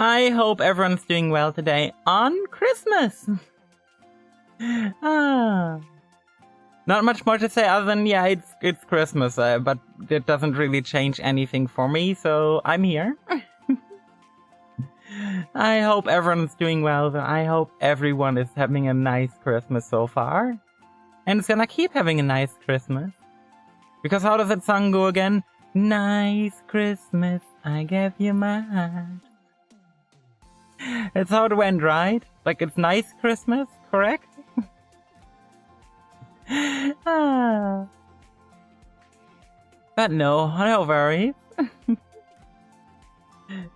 I hope everyone's doing well today on Christmas. Not much more to say other than, yeah, it's Christmas, but it doesn't really change anything for me, so I'm here. I hope everyone's doing well. I hope everyone is having a nice Christmas so far. And it's gonna keep having a nice Christmas. Because how does that song go again? Nice Christmas, I gave you my heart. That's how it went, right? Like, it's nice Christmas, correct? But no worries.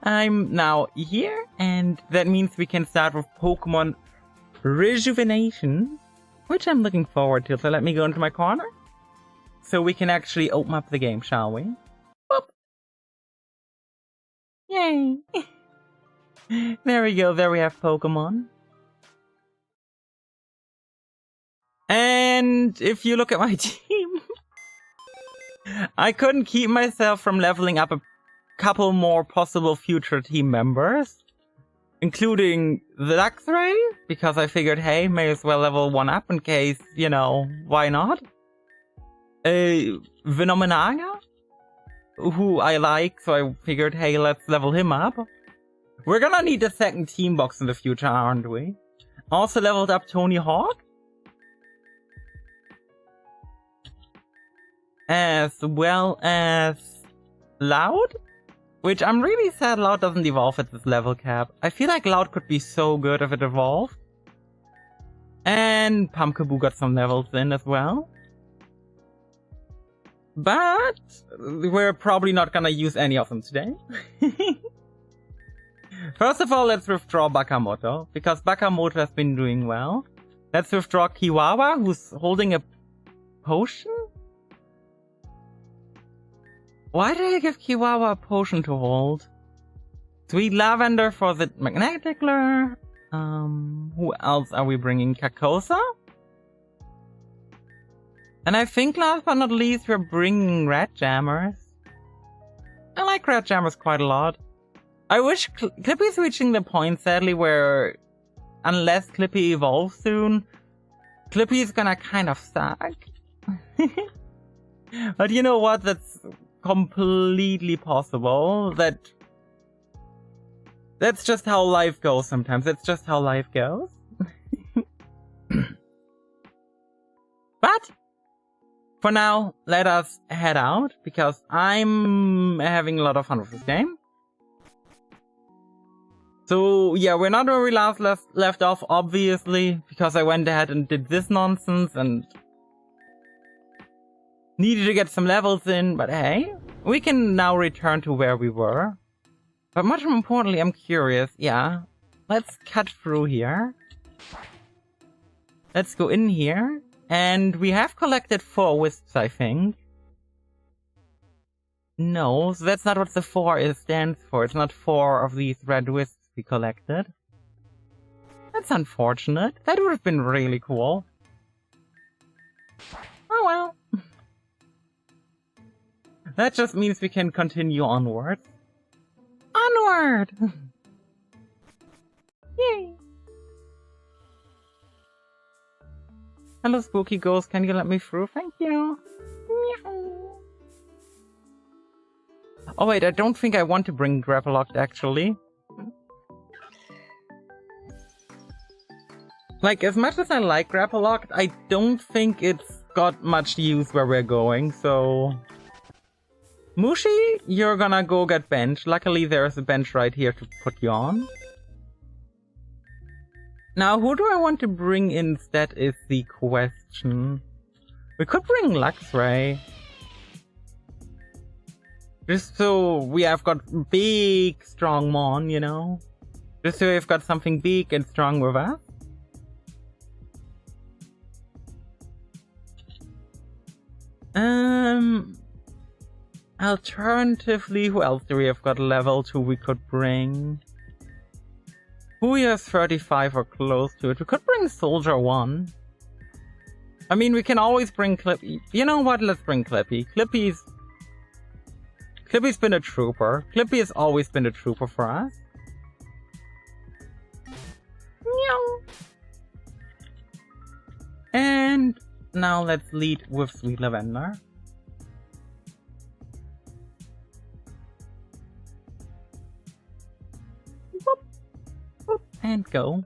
I'm now here, and that means we can start with Pokemon Rejuvenation, which I'm looking forward to. So let me go into my corner, so we can actually open up the game, shall we? Boop. Yay! There we go, there we have Pokemon. And if you look at my team, I couldn't keep myself from leveling up a couple more possible future team members, including the Luxray, because I figured, hey, may as well level one up in case, you know, why not? Venomenaga, who I like, so I figured, hey, let's level him up. We're gonna need a second team box in the future, aren't we? Also leveled up Tony Hawk. As well as Loud. Which I'm really sad Loud doesn't evolve at this level cap. I feel like Loud could be so good if it evolved. And Pumpkaboo got some levels in as well. But we're probably not gonna use any of them today. First of all, let's withdraw Bakamoto, because Bakamoto has been doing well. Let's withdraw Kiwawa, who's holding a potion? Why did I give Kiwawa a potion to hold? Sweet Lavender for the Magnetic Lure. Who else are we bringing? Carcosa? And I think last but not least, we're bringing Red Jammers. I like Red Jammers quite a lot. I wish Clippy's reaching the point, sadly, where unless Clippy evolves soon, Clippy's gonna kind of suck. But you know what? That's completely possible. That's just how life goes sometimes. That's just how life goes. But for now, let us head out, because I'm having a lot of fun with this game. So yeah, we're not where we left off, obviously, because I went ahead and did this nonsense and needed to get some levels in, but hey, we can now return to where we were. But much more importantly, I'm curious, yeah, let's cut through here. Let's go in here, and we have collected 4 wisps, I think. No, so that's not what the 4 stands for. It's not 4 of these red wisps we collected. That's unfortunate. That would have been really cool. Oh well. That just means we can continue onward. Onward! Yay! Hello, Spooky Ghost. Can you let me through? Thank you. Meow. Oh wait, I don't think I want to bring Gravelocked, actually. Like, as much as I like Gravelocked, I don't think it's got much use where we're going, so... Mushi, you're gonna go get bench. Luckily, there's a bench right here to put you on. Now, who do I want to bring instead is the question. We could bring Luxray. Just so we have got big, strong Mon, you know? Just so we've got something big and strong with us. Alternatively, who else do we have got level 2 we could bring? Who has 35 or close to it? We could bring Soldier 1. I mean, we can always bring Clippy. You know what? Let's bring Clippy. Clippy's been a trooper. Clippy has always been a trooper for us. Meow. And now let's lead with Sweet Lavender. Whoop, whoop, and go.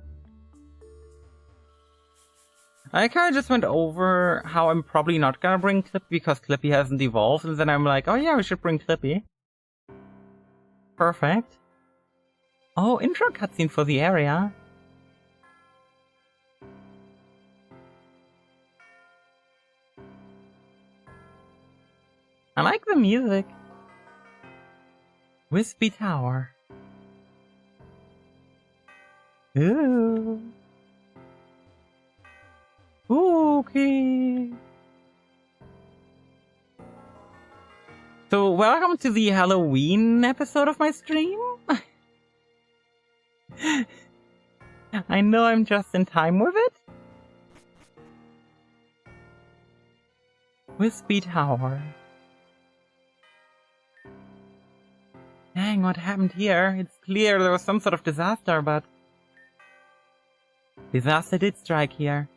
I kind of just went over how I'm probably not gonna bring Clippy because Clippy hasn't evolved, and then I'm like, oh yeah, we should bring Clippy. Perfect. Oh, intro cutscene for the area. I like the music. Wispy Tower. Ooh. Okay. So, welcome to the Halloween episode of my stream. I know I'm just in time with it. Wispy Tower. Dang, what happened here? It's clear there was some sort of disaster, but... Disaster did strike here.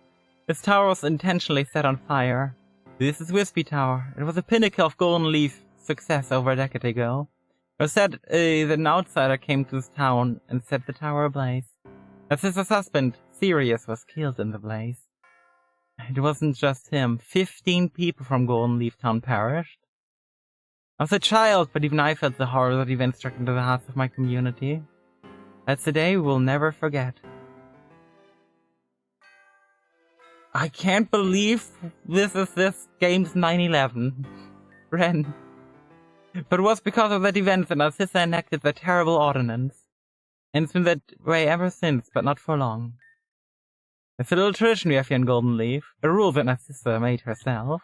This tower was intentionally set on fire. This is Wispy Tower. It was a pinnacle of Golden Leaf's success over a decade ago. It was said that an outsider came to this town and set the tower ablaze. As his husband, Sirius, was killed in the blaze. It wasn't just him. 15 people from Golden Leaf Town perished. I was a child, but even I felt the horror that event struck into the hearts of my community. That's a day we'll never forget. I can't believe this is this game's 9/11. Ren. But it was because of that event that Narcissa enacted the terrible ordinance. And it's been that way ever since, but not for long. It's a little tradition we have here in Golden Leaf, a rule that Narcissa made herself.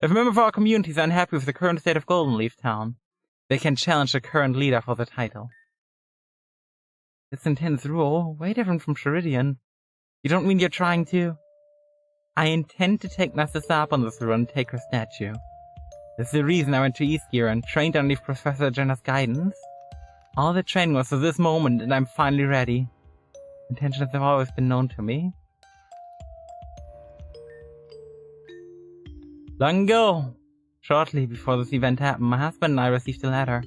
If a member of our community is unhappy with the current state of Golden Leaf Town, they can challenge the current leader for the title. This intense rule, way different from Sheridian. You don't mean you're trying to? I intend to take Narcissa up on this rule and take her statue. This is the reason I went to Eastgear and trained underneath Professor Jenna's guidance. All the training was for this moment, and I'm finally ready. Intentions have always been known to me. Long ago, shortly before this event happened, my husband and I received a letter.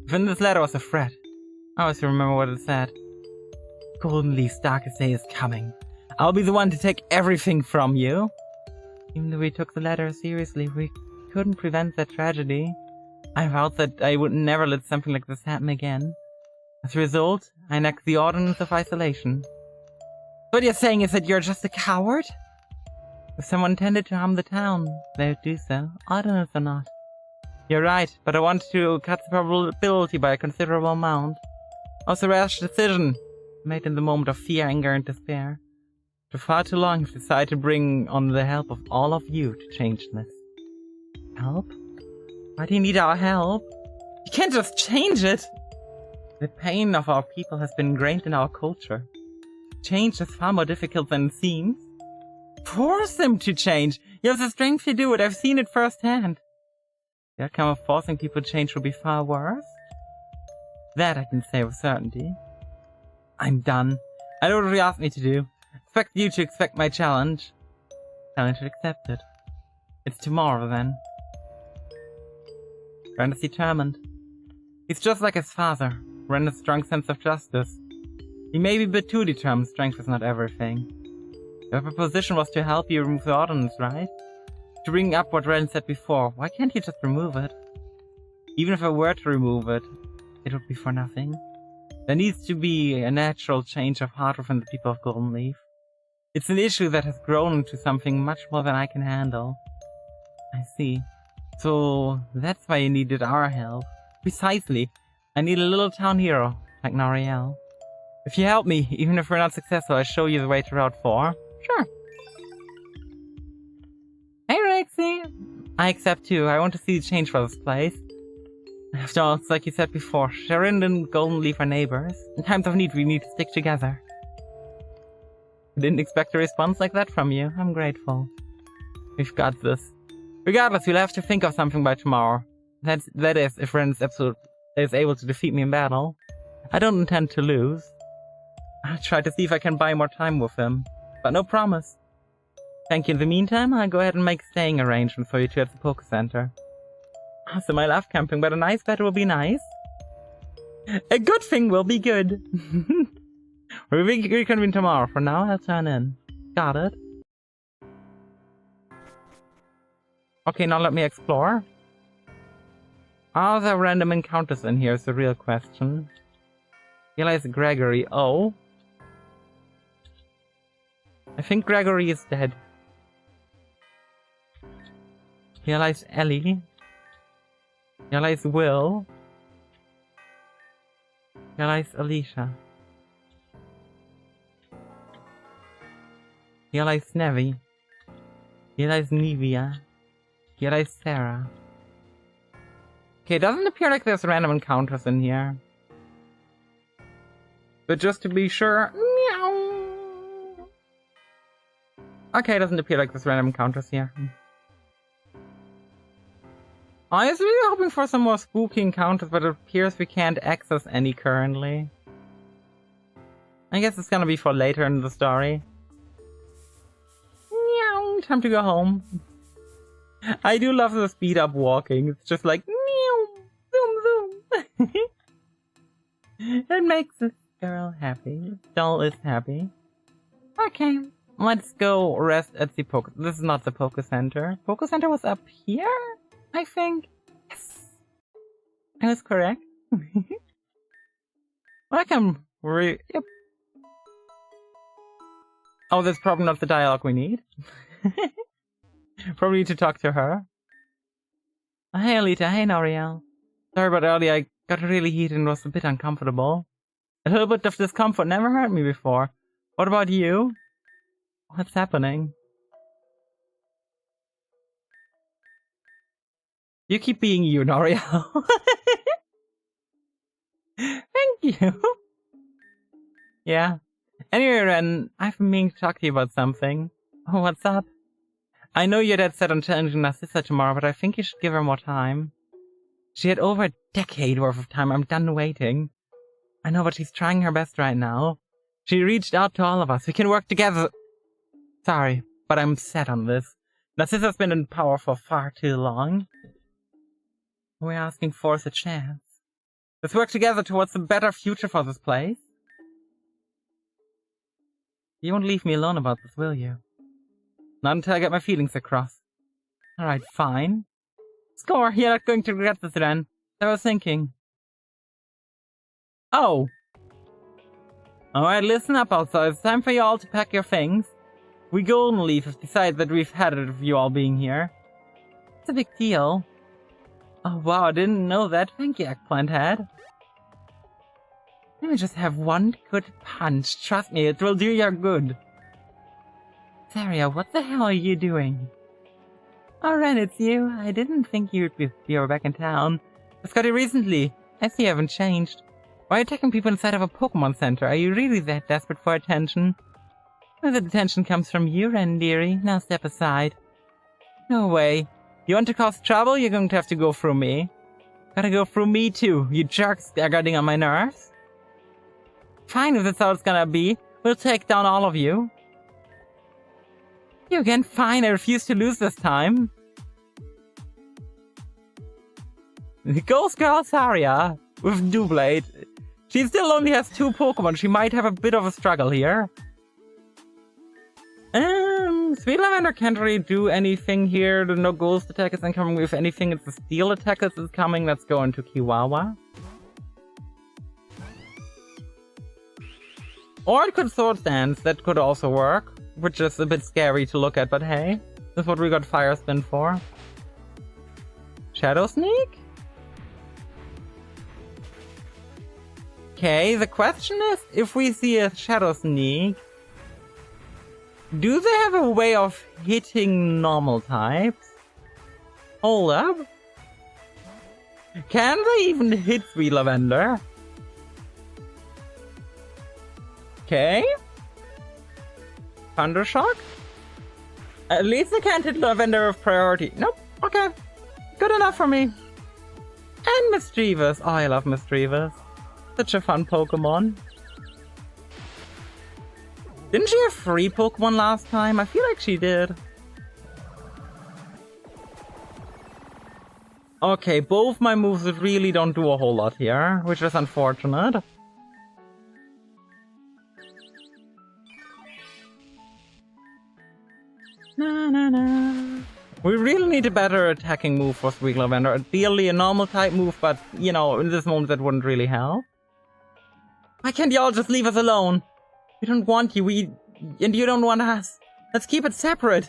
Within this letter was a threat. I always remember what it said. Golden Leaf's darkest day is coming. I'll be the one to take everything from you. Even though we took the letter seriously, we couldn't prevent that tragedy. I vowed that I would never let something like this happen again. As a result, I enacted the Ordinance of Isolation. What you're saying is that you're just a coward? If someone intended to harm the town, they would do so, ordinance or not. You're right, but I want to cut the probability by a considerable amount. It was a rash decision, made in the moment of fear, anger, and despair. For far too long, I've decided to bring on the help of all of you to change this. Help? Why do you need our help? You can't just change it! The pain of our people has been ingrained in our culture. Change is far more difficult than it seems. Force them to change! You have the strength to do it, I've seen it firsthand. The outcome of forcing people to change will be far worse. That I can say with certainty. I'm done. I know what you asked me to do. Expect you to expect my challenge. Challenge to accept it. It's tomorrow then. Ren is determined. He's just like his father. Ren has a strong sense of justice. He may be a bit too determined. Strength is not everything. Your proposition was to help you remove the ordinance, right? To bring up what Ren said before, why can't you just remove it? Even if I were to remove it, it would be for nothing. There needs to be a natural change of heart within the people of Golden Leaf. It's an issue that has grown into something much more than I can handle. I see. So, that's why you needed our help. Precisely. I need a little town hero, like Nariel. If you help me, even if we're not successful, I'll show you the way to Route 4. Sure. Hey, Rexy! I accept too. I want to see the change for this place. After all, it's like you said before, Sharon and Golden Leaf are neighbors. In times of need, we need to stick together. I didn't expect a response like that from you. I'm grateful. We've got this. Regardless, we'll have to think of something by tomorrow. That is, if Ren is able to defeat me in battle. I don't intend to lose. I'll try to see if I can buy more time with him, but no promise. Thank you. In the meantime, I'll go ahead and make staying arrangements for you two at the Poke Center. Awesome, I love camping, but a nice bed will be nice. A good thing will be good. We'll reconvene tomorrow. For now, I'll turn in. Got it. Okay, now let me explore. Are there random encounters in here is the real question. Realize Gregory. Oh. I think Gregory is dead. Realize Ellie. Realize Will. Realize Alicia. Realize Snevi. Realize Nevia. Realize Sarah. Okay, it doesn't appear like there's random encounters in here. But just to be sure... Meow. Okay, it doesn't appear like there's random encounters here. I was really hoping for some more spooky encounters, but it appears we can't access any currently. I guess it's gonna be for later in the story. Meow, time to go home. I do love the speed up walking. It's just like meow, zoom, zoom. It makes this girl happy. Doll is happy. Okay, let's go rest at the Poke. This is not the Poke Center. Poke Center was up here, I think. Yes, I was correct. Welcome. Yep. Oh, that's probably not the dialogue we need. Probably need to talk to her. Oh, hey, Alita. Hey, Noriel. Sorry about earlier. I got really heated and was a bit uncomfortable. A little bit of discomfort never hurt me before. What about you? What's happening? You keep being you, Noriel. Thank you. Yeah. Anyway, Ren, I've been meaning to talk to you about something. Oh, what's up? I know your dad set on challenging Narcissa tomorrow, but I think you should give her more time. She had over a decade worth of time. I'm done waiting. I know, but she's trying her best right now. She reached out to all of us. We can work together. Sorry, but I'm set on this. Narcissa's been in power for far too long. We're asking for us a chance. Let's work together towards a better future for this place. You won't leave me alone about this, will you? Not until I get my feelings across. Alright, fine. Score, you're not going to regret this, Ren. I was thinking. Oh. Alright, listen up outside. It's time for you all to pack your things. We Golden Leaf have decided that we've had it of you all being here. It's a big deal. Oh wow, I didn't know that. Thank you, Eggplant Head. Let me just have one good punch. Trust me, it will do you good. Saria, what the hell are you doing? Oh, Ren, it's you. I didn't think you'd be back in town. I've got you recently. I see you haven't changed. Why are you attacking people inside of a Pokemon Center? Are you really that desperate for attention? Well, the attention comes from you, Ren, dearie. Now step aside. No way. You want to cause trouble? You're going to have to go through me. Gotta go through me too. You jerks are getting on my nerves. Fine, if that's how it's gonna be. We'll take down all of you. You again? Fine, I refuse to lose this time. Ghost Girl Saria with Doublade. She still only has 2 Pokemon. She might have a bit of a struggle here. Sweet Lavender can't really do anything here. The no ghost attack is incoming. If anything, it's the steel attack that is coming. Let's go into Kiwawa. Or it could Sword Dance. That could also work. Which is a bit scary to look at, but hey. That's what we got Fire Spin for. Shadow Sneak? Okay, the question is, if we see a Shadow Sneak, do they have a way of hitting normal types? Hold up. Can they even hit Sweet Lavender? Okay. Thundershock? At least they can't hit Lavender with priority. Nope. Okay. Good enough for me. And Mischievous. Oh, I love Mischievous. Such a fun Pokemon. Didn't she have free Pokemon last time? I feel like she did. Okay, both my moves really don't do a whole lot here, which is unfortunate. Na, na, na. We really need a better attacking move for Sweet Lavender. Ideally a normal type move, but, you know, in this moment that wouldn't really help. Why can't y'all just leave us alone? We don't want you, and you don't want us. Let's keep it separate.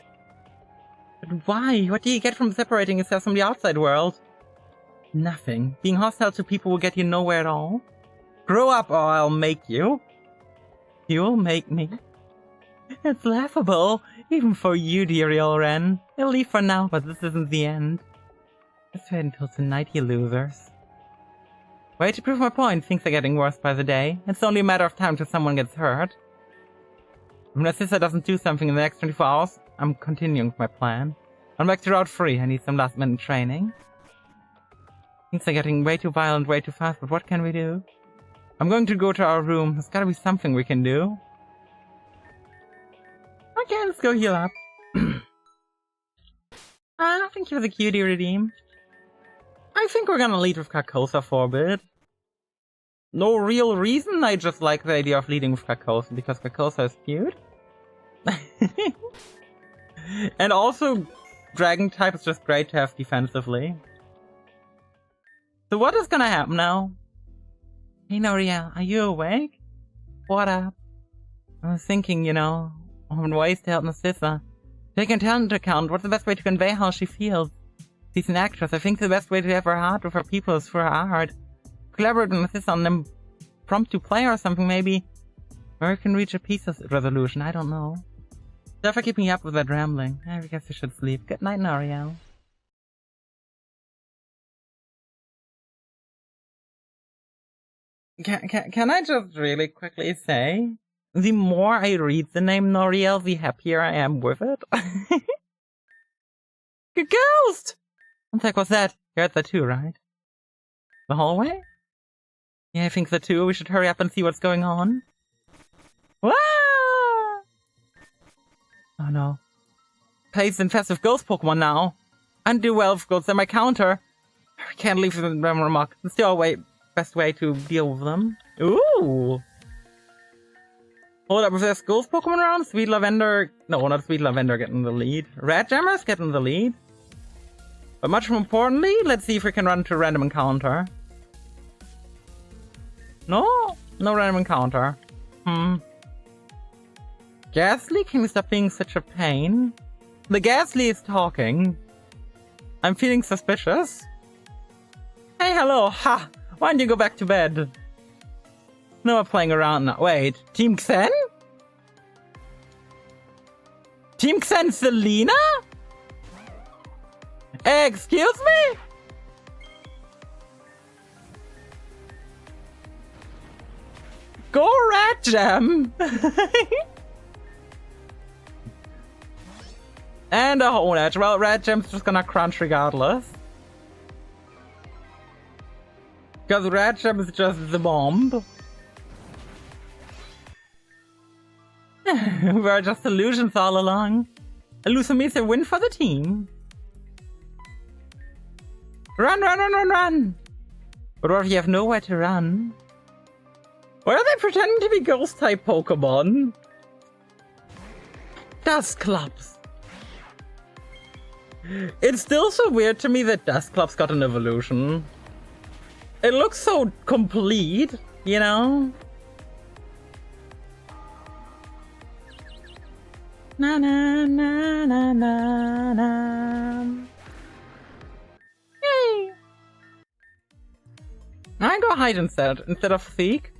But why? What do you get from separating yourself from the outside world? Nothing. Being hostile to people will get you nowhere at all. Grow up or I'll make you. You'll make me. It's laughable, even for you, dear Ren. I'll leave for now, but this isn't the end. Let's wait until tonight, you losers. Way to prove my point, things are getting worse by the day. It's only a matter of time till someone gets hurt. When my sister doesn't do something in the next 24 hours, I'm continuing with my plan. I'm back to Route 3, I need some last-minute training. Things are getting way too violent, way too fast, but what can we do? I'm going to go to our room, there's gotta be something we can do. Okay, let's go heal up. Thank you for the cutie redeem. I think we're gonna lead with Carcosa for a bit. No real reason, I just like the idea of leading with Carcosa because Carcosa is cute. And also, Dragon type is just great to have defensively. So what is gonna happen now? Hey Noriel, are you awake? What up? I was thinking, you know, on ways to help Narcissa. Take into account what's the best way to convey how she feels. She's an actress. I think the best way to have her heart with her people is through her art. Collaborate with Narcissa on them impromptu play or something maybe. Or we can reach a peace resolution, I don't know. Sorry for keeping you up with that rambling. I guess you should sleep. Good night, Noriel. Can I just really quickly say, the more I read the name Noriel, the happier I am with it. Good ghost! What the heck was that? You're at the 2, right? The hallway? Yeah, I think the 2. We should hurry up and see what's going on. Wah! Oh no. Plays infest with ghost Pokemon now. Undo well with ghosts at my counter. I can't leave them remark. It's still a best way to deal with them. Ooh! Hold up, if there's ghost Pokemon around, Sweet Lavender... No, not Sweet Lavender getting the lead. Red Gemmer's getting the lead. But much more importantly, let's see if we can run to a random encounter. No? No random encounter. Ghastly, can you stop being such a pain? The Ghastly is talking. I'm feeling suspicious. Hey, hello, ha! Why don't you go back to bed? No more playing around now. Wait, Team Xen? Team Xen Selena? Excuse me? Go Red Gem! And a whole edge. Well, Red Gem's just gonna crunch regardless. Because Red Gem is just the bomb. We were just illusions all along. Elusive a win for the team. Run, run, run, run, run! But what if you have nowhere to run? Why are they pretending to be ghost-type Pokemon? Dusclops. It's still so weird to me that Dusclops got an evolution. It looks so complete, you know? Na na na na na na. Yay! I go hide instead of seek.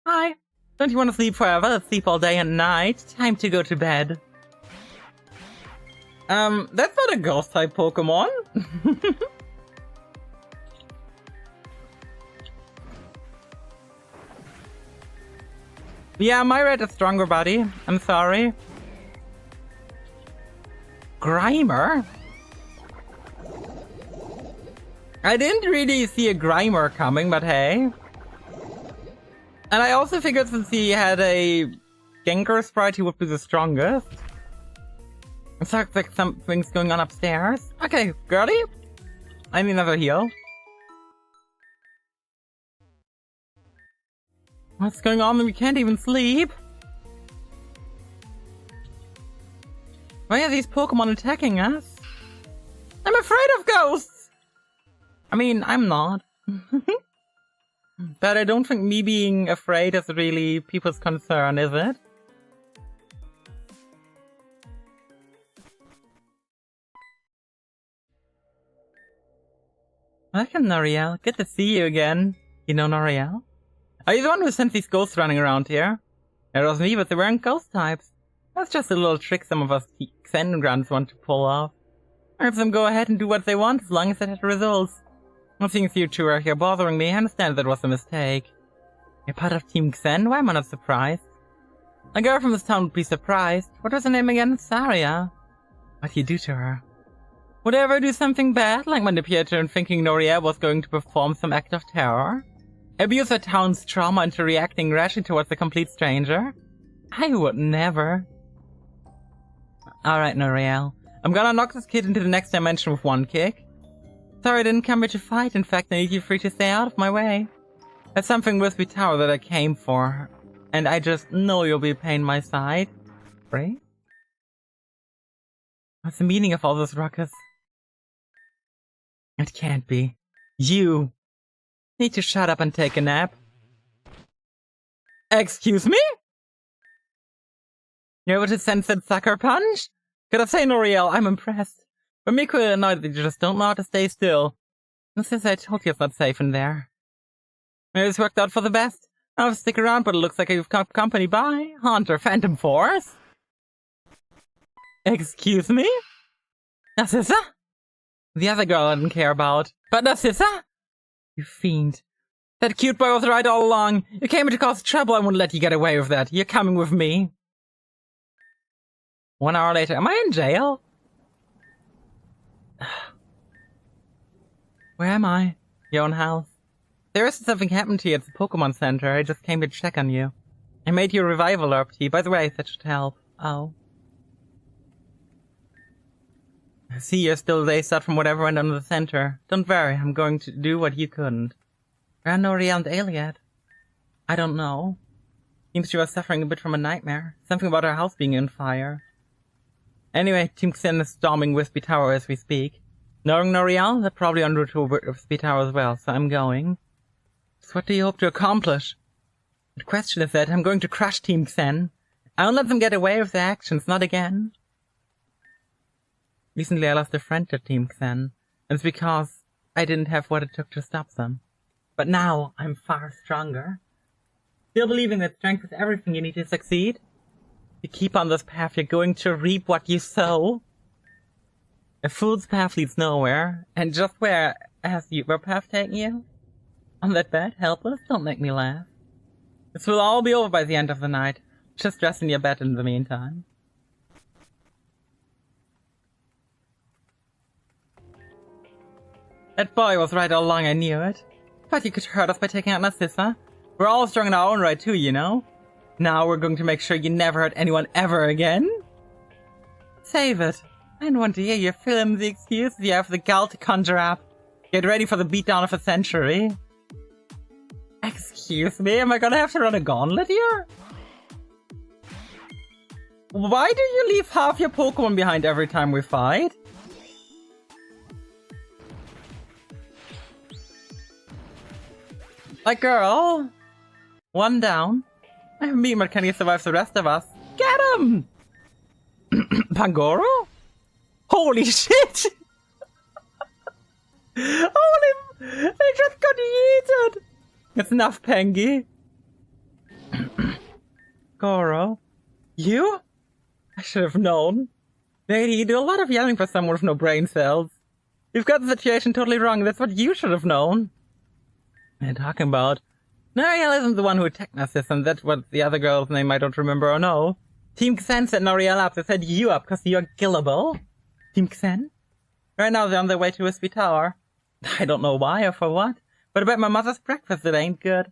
Hi. Don't you want to sleep forever? Let's sleep all day and night. Time to go to bed. That's not a ghost type Pokemon. Yeah, my red is stronger, buddy. I'm sorry. Grimer? I didn't really see a Grimer coming, but hey. And I also figured since he had a Gengar sprite, he would be the strongest. It sounds like something's going on upstairs. Okay, girlie. I need another heal. What's going on? We can't even sleep. Why are these Pokemon attacking us? I'm afraid of ghosts! I mean, I'm not. But I don't think me being afraid is really people's concern, is it? Welcome, Noriel. Good to see you again. You know Noriel? Are you the one who sent these ghosts running around here? It was me, but they weren't ghost types. That's just a little trick some of us Xenograms want to pull off. I have them go ahead and do what they want as long as it has results. Not seeing you two are here bothering me, I understand that was a mistake. You're part of Team Xen? Why am I not surprised? A girl from this town would be surprised. What was her name again? Saria. What do you do to her? Would I ever do something bad, like manipulate her and thinking Noriel was going to perform some act of terror? Abuse the town's trauma into reacting rashly towards a complete stranger? I would never. Alright, Noriel. I'm gonna knock this kid into the next dimension with one kick. Sorry I didn't come here to fight. In fact, I need you free to stay out of my way. That's something with Vtuber that I came for. And I just know you'll be paying my side. Right? What's the meaning of all this ruckus? It can't be. You need to shut up and take a nap. Excuse me? You're able to sense that sucker punch? Gotta say, Noriel, I'm impressed. But me quite annoyed that you just don't know how to stay still. And since I told you it's not safe in there. Maybe it's worked out for the best. I'll stick around, but it looks like you've got company by Haunter Phantom Force. Excuse me? Narcissa? The other girl I didn't care about. But Narcissa? You fiend. That cute boy was right all along. You came here to cause trouble. I won't let you get away with that. You're coming with me. 1 hour later. Am I in jail? Where am I? Your own house. There isn't something happened to you at the Pokemon Center. I just came to check on you. I made you a revival herb tea. By the way, that should help. Oh. I see you're still dazed out from whatever went on in the center. Don't worry, I'm going to do what you couldn't. Where are Noriel and Aliad? I don't know. Seems she was suffering a bit from a nightmare. Something about her house being on fire. Anyway, Team Xen is storming Wispy Tower as we speak. Knowing Noriel, they're probably en route to Wispy Tower as well, so I'm going. So what do you hope to accomplish? The question is that I'm going to crush Team Xen. I won't let them get away with their actions, not again. Recently I lost a friend to Team Xen, and it's because I didn't have what it took to stop them. But now I'm far stronger. Still believing that strength is everything you need to succeed? If you keep on this path, you're going to reap what you sow. A fool's path leads nowhere, and just where has your path taken you? On that bed, helpless? Don't make me laugh. This will all be over by the end of the night. Just rest in your bed in the meantime. That boy was right all along, I knew it. Thought you could hurt us by taking out Narcissa. We're all strong in our own right too, you know? Now we're going to make sure you never hurt anyone ever again. Save it. I don't want to hear your flimsy excuses you have the gall to conjure up. Get ready for the beatdown of a century. Excuse me, am I gonna have to run a gauntlet here? Why do you leave half your Pokemon behind every time we fight? Like, girl. One down. I have me, but can you survive the rest of us? Get him! Pangoro? Holy shit! Holy... They just got yeeted! It's enough, Pengy. Goro? You? I should have known. Lady, you do a lot of yelling for someone with no brain cells. You've got the situation totally wrong. That's what you should have known. What are you talking about? Noriel isn't the one who attacked Narcissa, and that's what the other girl's name I don't remember or know. Team Xen set Noriel up. They set you up because you're killable. Team Xen? Right now they're on their way to Wispy Tower. I don't know why or for what, but I bet my mother's breakfast it ain't good.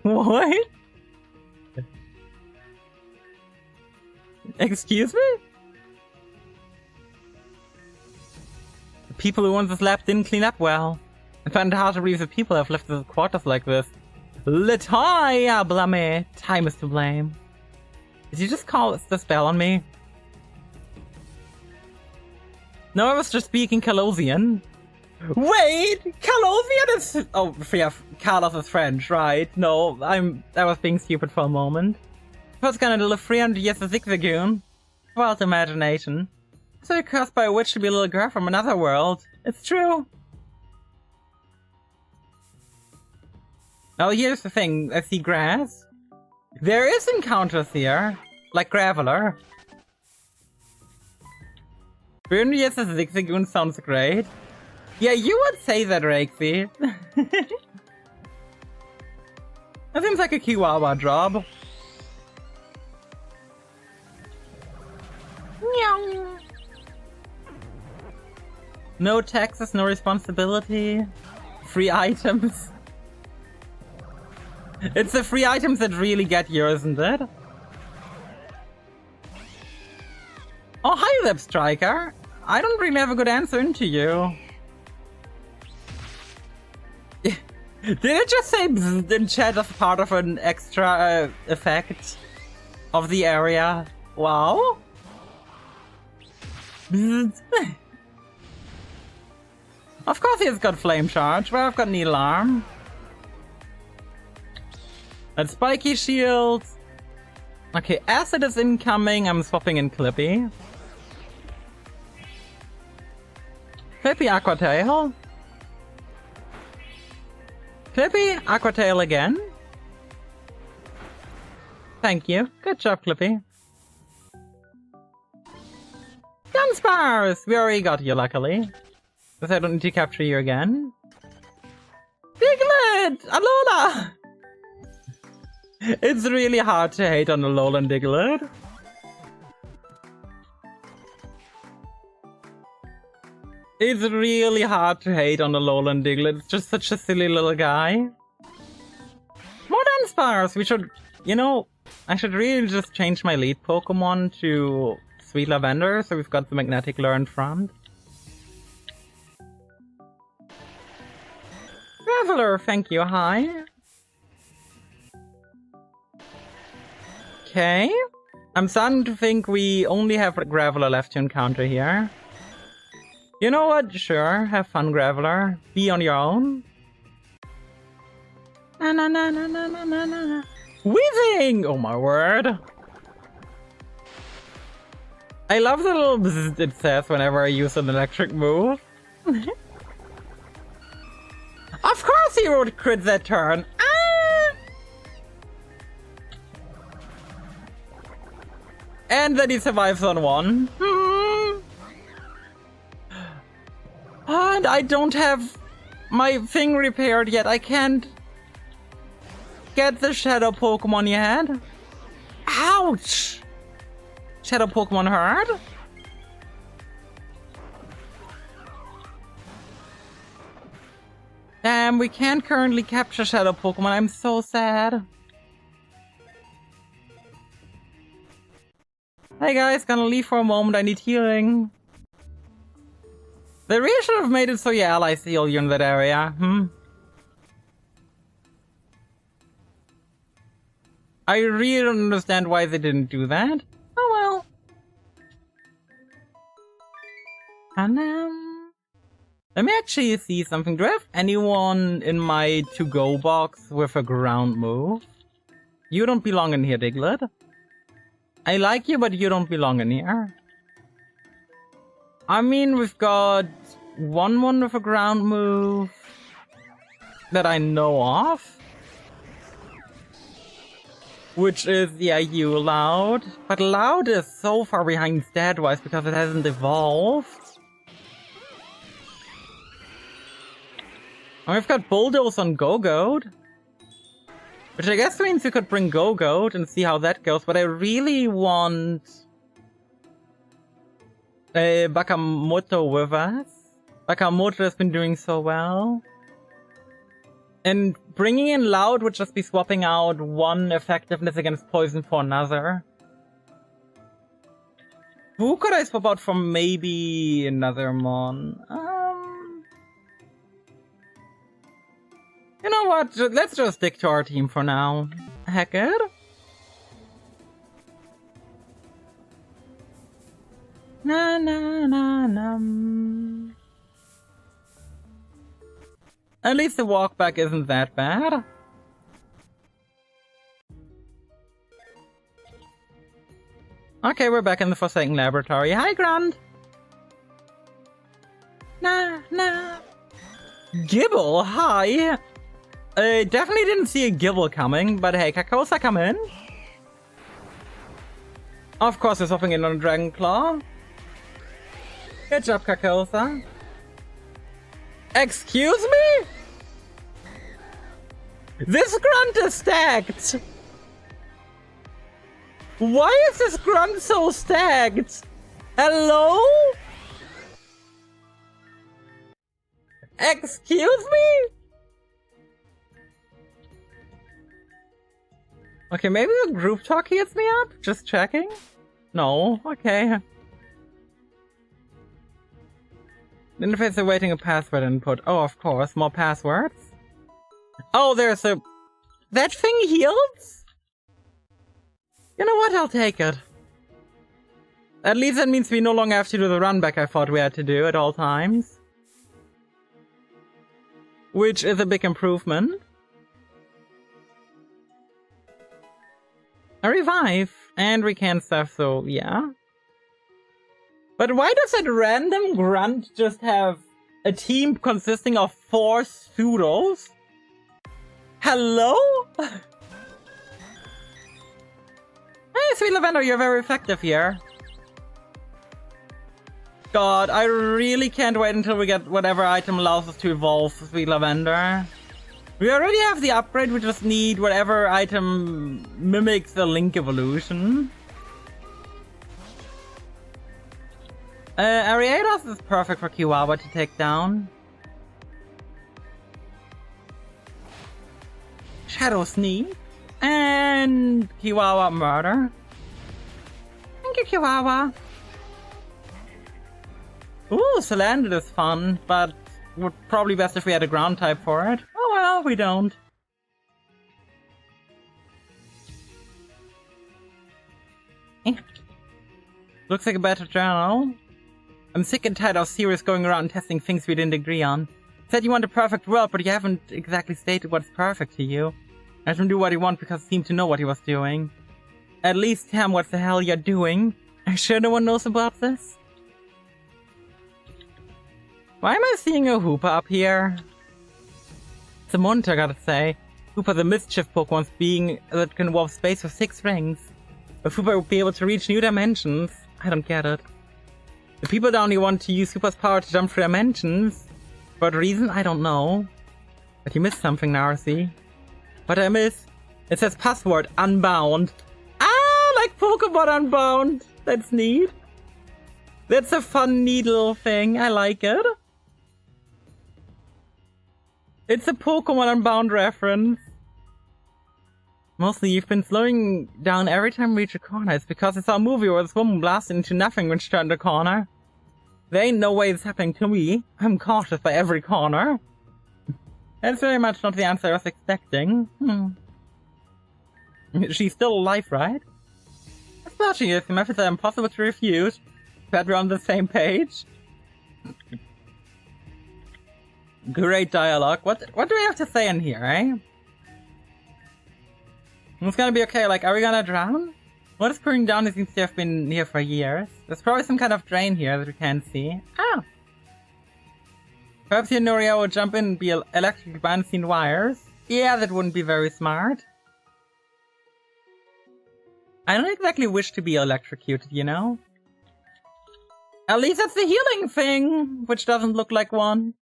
What? Excuse me? The people who once slept didn't clean up well. I find it hard to believe that people have left the quarters like this. Latoya blame. Time is to blame. Did you just call the spell on me? No, I was just speaking Calosian. Wait! Calosian is... Oh, yeah, Carlos is French, right? No, I was being stupid for a moment. What's gonna live 300 years as Zigzagoon? Wild imagination. So you're cursed by a witch to be a little girl from another world. It's true. Now here's the thing, I see grass. There is encounters here, like Graveler. 300 years as Zigzagoon sounds great. Yeah, you would say that, Rexy. That seems like a Kiwawa job. No taxes, no responsibility. Free items. It's the free items that really get you, isn't it? Oh, hi, Lip Striker. I don't really have a good answer into you. Did it just say bzzz in chat as part of an extra effect of the area? Wow. Bzzz. Of course he's got Flame Charge, but I've got Needle Arm. And Spiky Shield. Okay, Acid is incoming. I'm swapping in Clippy. Clippy Aqua Tail. Clippy Aqua Tail again. Thank you. Good job, Clippy. Gunspars! We already got you, luckily. Because I don't need to capture you again. Diglett! Alola! It's really hard to hate on Alola and Diglett. It's really hard to hate on Alola and Diglett. It's just such a silly little guy. More Dunsparce! We should... You know, I should really just change my lead Pokemon to Sweet Lavender, so we've got the Magnetic Lure in front. Traveler, thank you, hi. Okay. I'm starting to think we only have Graveler left to encounter here. You know what? Sure, have fun, Graveler. Be on your own. Na na na na na na na na. Weaving! Oh my word. I love the little bzzz it says whenever I use an electric move. Of course he would crit that turn. Ah! And then he survives on one. And I don't have my thing repaired yet. I can't get the shadow Pokemon yet. Ouch! Shadow Pokemon hurt? Damn, we can't currently capture Shadow Pokemon. I'm so sad. Hey guys, gonna leave for a moment. I need healing. They really should have made it so your allies heal you in that area. I really don't understand why they didn't do that. Oh well. And let me actually see something. Do I have anyone in my to-go box with a ground move? You don't belong in here, Diglett. I like you, but you don't belong in here. I mean, we've got one with a ground move that I know of. Which is, yeah, you, Loud. But Loud is so far behind stat-wise because it hasn't evolved. And we've got Bulldoze on Go-Goat. Which I guess means we could bring Go-Goat and see how that goes, but I really want Bakamoto with us. Bakamoto has been doing so well. And bringing in Loud would just be swapping out one effectiveness against poison for another. Who could I swap out for maybe another Mon? You know what? Let's just stick to our team for now. Heck it. Na na na na. At least the walk back isn't that bad. Okay, we're back in the Forsaken Laboratory. Hi, Grand! Nah, nah. Gibble, hi! Definitely didn't see a Gibble coming, but hey, Carcosa, come in. Of course, we're swapping in on a Dragon Claw. Good job, Carcosa. Excuse me? This grunt is stacked! Why is this grunt so stacked? Hello? Excuse me? Okay, maybe the group talk heats me up? Just checking? No, okay. The interface is awaiting a password input. Oh, of course, more passwords. Oh, there's a... That thing heals? You know what, I'll take it. At least that means we no longer have to do the run back I thought we had to do at all times. Which is a big improvement. A revive. And we can stuff, so yeah. But why does that random grunt just have a team consisting of 4 pseudos? Hello? Hey, Sweet Lavender, you're very effective here. God, I really can't wait until we get whatever item allows us to evolve Sweet Lavender. We already have the upgrade, we just need whatever item mimics the Link evolution. Ariados is perfect for Kiwawa to take down. Shadow Sneak. And Kiwawa Murder. Thank you, Kiwawa. Ooh, Salandit is fun, but would probably best if we had a ground type for it. Oh well, we don't. Looks like a better journal. I'm sick and tired of Sirius going around testing things we didn't agree on. Said you want a perfect world, but you haven't exactly stated what's perfect to you. Let him do what he wants because he seemed to know what he was doing. At least tell him what the hell you're doing. Are you sure no one knows about this? Why am I seeing a Hoopa up here? It's a monitor, gotta say. Hoopa the mischief Pokemon being that can warp space with 6 rings. But Hoopa will be able to reach new dimensions. I don't get it. The people down here want to use Hoopa's power to jump through dimensions. For what reason? I don't know. But you missed something, Narcy. What did I miss? It says password unbound. Ah, like Pokemon Unbound. That's neat. That's a fun, neat little thing. I like it. It's a Pokemon Unbound reference. Mostly you've been slowing down every time we reach a corner. It's because I saw a movie where this woman blasted into nothing when she turned a corner. There ain't no way it's happening to me. I'm cautious by every corner. That's very much not the answer I was expecting. She's still alive, right? I thought she is. The methods are impossible to refute. Glad we're on the same page. Great dialogue. What do we have to say in here, eh? It's gonna be okay, like, are we gonna drown? What is pouring down? It seems to have been here for years. There's probably some kind of drain here that we can't see. Ah! Perhaps here Noria will jump in and be electric by unseen wires. Yeah, that wouldn't be very smart. I don't exactly wish to be electrocuted, you know? At least that's the healing thing, which doesn't look like one.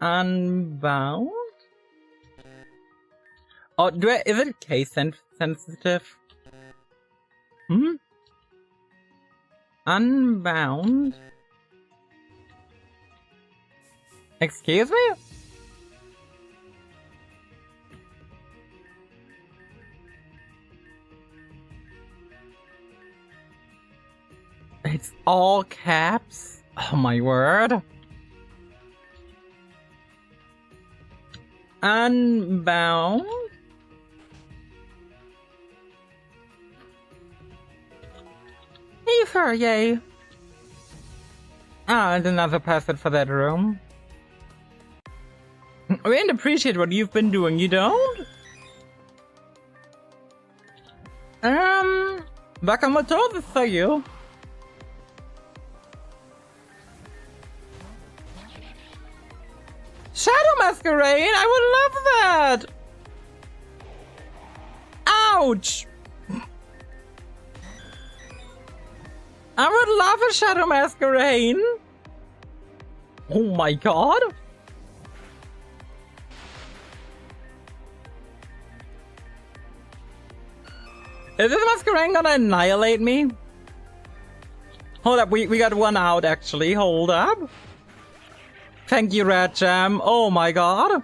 Unbound? Oh, is it case sensitive? Unbound? Excuse me? It's all caps? Oh my word. Unbound? Ether, yay. Ah, and another password for that room. We didn't appreciate what you've been doing, you don't? Bakamoto, this for you. Shadow Masquerade? I would love that! Ouch! I would love a Shadow Masquerade! Oh my god! Is this Masquerade gonna annihilate me? Hold up, we got one out actually, hold up. Thank you, Rat Jam. Oh my god.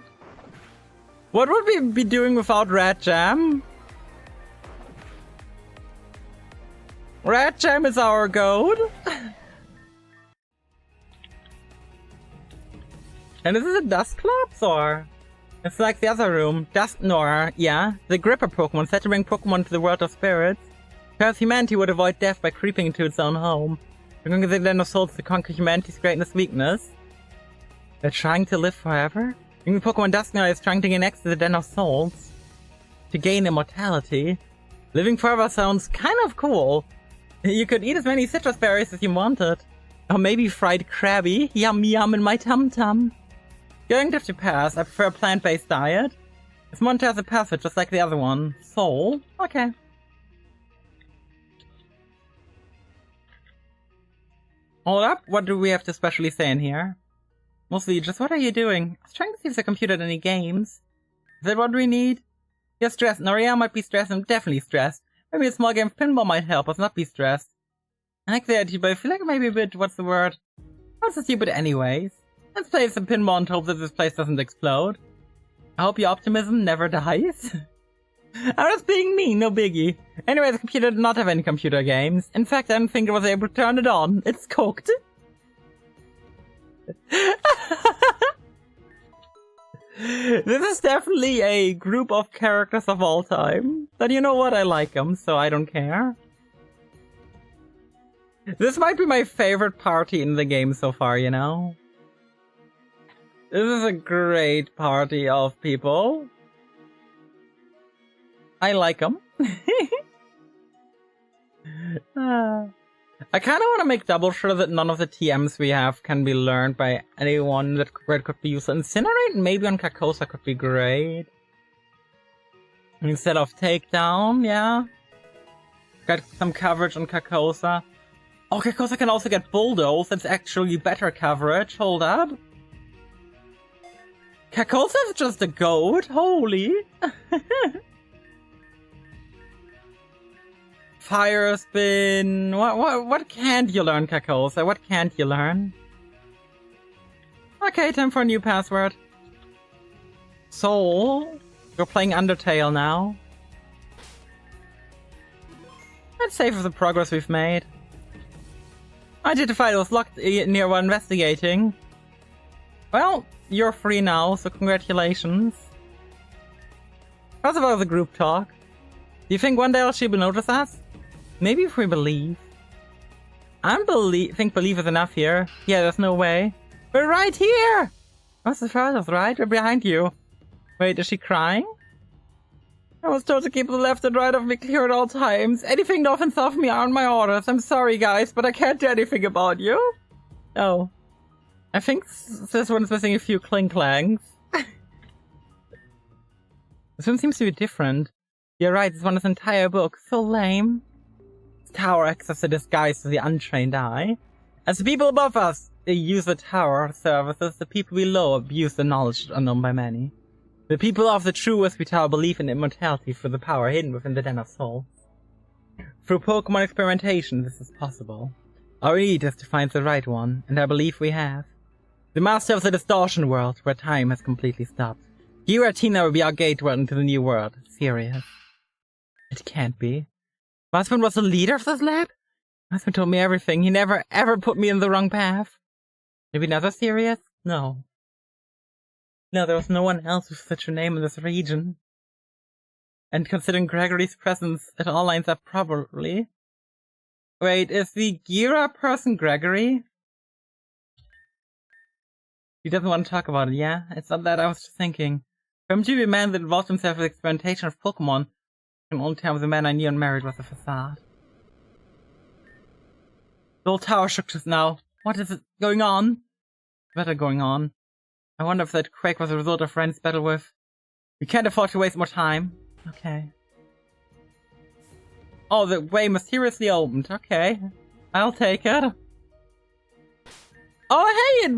What would we be doing without Rat Jam? Rat Jam is our goat. And is this a Dusclops or? It's like the other room. Nor, yeah. The Gripper Pokemon set to bring Pokemon to the world of spirits. Perhaps humanity would avoid death by creeping into its own home. Bringing the Den of Souls to conquer humanity's greatness weakness. They're trying to live forever? Even Pokemon Dusknoir is trying to gain access to the Den of Souls. To gain immortality. Living forever sounds kind of cool. You could eat as many citrus berries as you wanted. Or maybe fried Krabby. Yum yum in my tum-tum. Going to have to pass. I prefer a plant-based diet. This one has a password just like the other one. Soul? Okay. Hold up. What do we have to specially say in here? Mostly just what are you doing? I was trying to see if the computer had any games. Is that what we need? You're stressed. Noria might be stressed. I'm definitely stressed. Maybe a small game of pinball might help us not be stressed. I like the idea, but I feel like maybe a bit, what's the word? Not so stupid anyways. Let's play some pinball and hope that this place doesn't explode. I hope your optimism never dies. I'm just being mean, no biggie. Anyway, the computer did not have any computer games. In fact, I don't think it was able to turn it on. It's cooked. This is definitely a group of characters of all time. But you know what? I like them, so I don't care. This might be my favorite party in the game so far, you know? This is a great party of people. I like them. I kind of want to make double sure that none of the TMs we have can be learned by anyone that could be useful. Incinerate maybe on Carcosa could be great. Instead of Takedown, yeah. Got some coverage on Carcosa. Oh, Carcosa can also get Bulldoze. That's actually better coverage. Hold up. Carcosa's just a goat. Holy. Fire Spin. What can't you learn, Carcosa? What can't you learn? Okay, time for a new password. Soul. You're playing Undertale now. Let's save the progress we've made. Identified was locked near while investigating. Well, you're free now, so congratulations. How's about the group talk? Do you think one day she will notice us? Maybe if we believe. Think believe is enough here. Yeah, there's no way. We're right here! What's the furthest, right? We're behind you. Wait, is she crying? I was told to keep the left and right of me clear at all times. Anything north and south of me aren't my orders. I'm sorry, guys, but I can't do anything about you. Oh. I think this one's missing a few clink-clangs. This one seems to be different. You're right, this one is an entire book. So lame. This tower acts as a disguise to the untrained eye. As the people above us use the tower services, the people below abuse the knowledge unknown by many. The people of the true Wispy Tower believe in immortality through the power hidden within the Den of Souls. Through Pokemon experimentation, this is possible. Our need is to find the right one, and I believe we have. The master of the distortion world, where time has completely stopped. Giratina will be our gateway into the new world. Serious? It can't be. My husband was the leader of this lab? My husband told me everything. He never ever put me in the wrong path. Maybe not so serious? No. No, there was no one else with such a name in this region. And considering Gregory's presence, it all lines up properly. Wait, is the Gira person Gregory? He doesn't want to talk about it, yeah? It's not that, I was just thinking. For him to be a man that involved himself with experimentation of Pokemon, I can only tell the man I knew and married was a facade. The old tower shook just now. What is it going on? Better going on. I wonder if that quake was a result of Ren's battle with... We can't afford to waste more time. Okay. Oh, the way mysteriously opened. Okay. I'll take it. Oh, hey,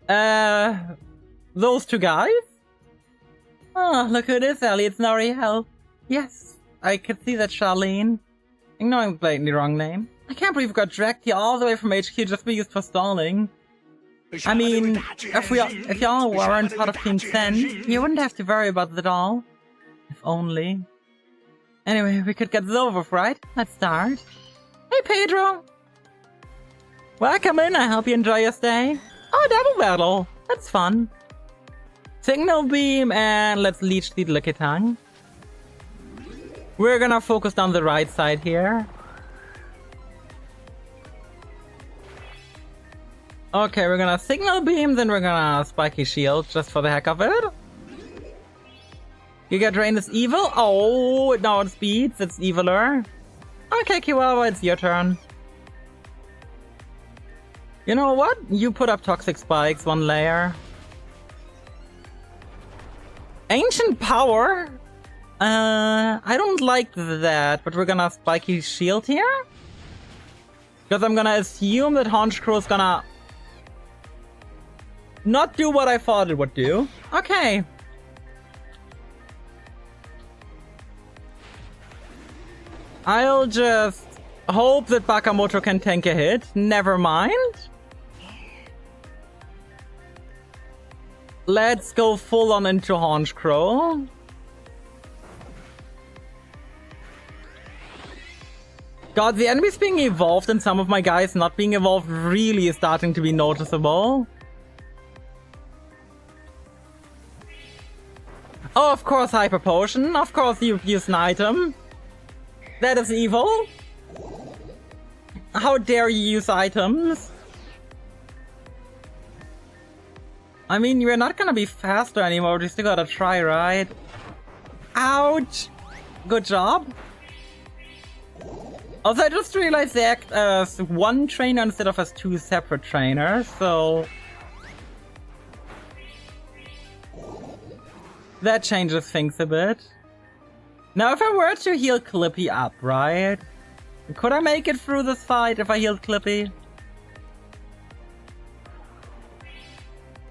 it's, those two guys? Oh, look who it is, Ellie. It's Noriel. Yes, I could see that, Charlene. Ignoring the blatantly wrong name. I can't believe we got dragged here all the way from HQ just to be used for stalling. I mean, if y'all weren't part of Team Sen, you wouldn't have to worry about it at all. If only. Anyway, we could get this over with, right? Let's start. Hey, Pedro! Welcome in, I hope you enjoy your stay. Oh, double battle! That's fun. Signal beam, and let's leech the Lickitung. We're gonna focus on the right side here. Okay, we're gonna signal beam, then we're gonna spiky shield, just for the heck of it. Giga Drain is evil? Oh, now it speeds, it's eviler. Okay, Kiwawa, it's your turn. You know what? You put up Toxic Spikes, one layer. Ancient Power? I don't like that, but we're gonna Spiky Shield here? Because I'm gonna assume that Honchcrow's gonna... not do what I thought it would do. Okay. I'll just hope that Bakamoto can tank a hit. Never mind. Let's go full on into Honchcrow. God, the enemies being evolved and some of my guys not being evolved really is starting to be noticeable. Oh, of course, Hyper Potion. Of course, you use an item. That is evil. How dare you use items? I mean, you're not gonna be faster anymore, you still gotta try, right? Ouch! Good job. Also, I just realized they act as one trainer instead of as two separate trainers, so... that changes things a bit. Now, if I were to heal Clippy up, right? Could I make it through this fight if I healed Clippy?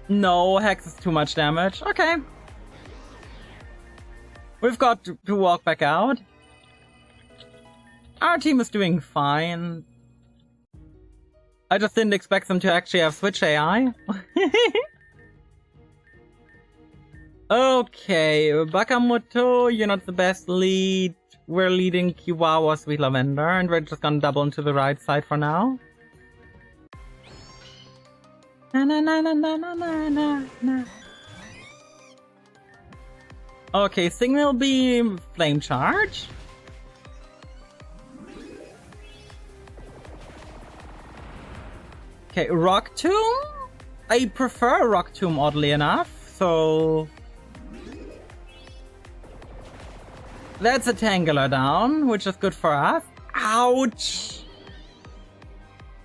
No, Hex is too much damage. Okay. We've got to walk back out. Our team is doing fine. I just didn't expect them to actually have Switch AI. Okay, Bakamoto, you're not the best lead. We're leading Kiwawa, Sweet Lavender, and we're just gonna double into the right side for now. Na na na na na na na na. Okay, Signal Beam, Flame Charge. Okay, Rock Tomb? I prefer Rock Tomb, oddly enough, so... that's a Tangler down, which is good for us. Ouch!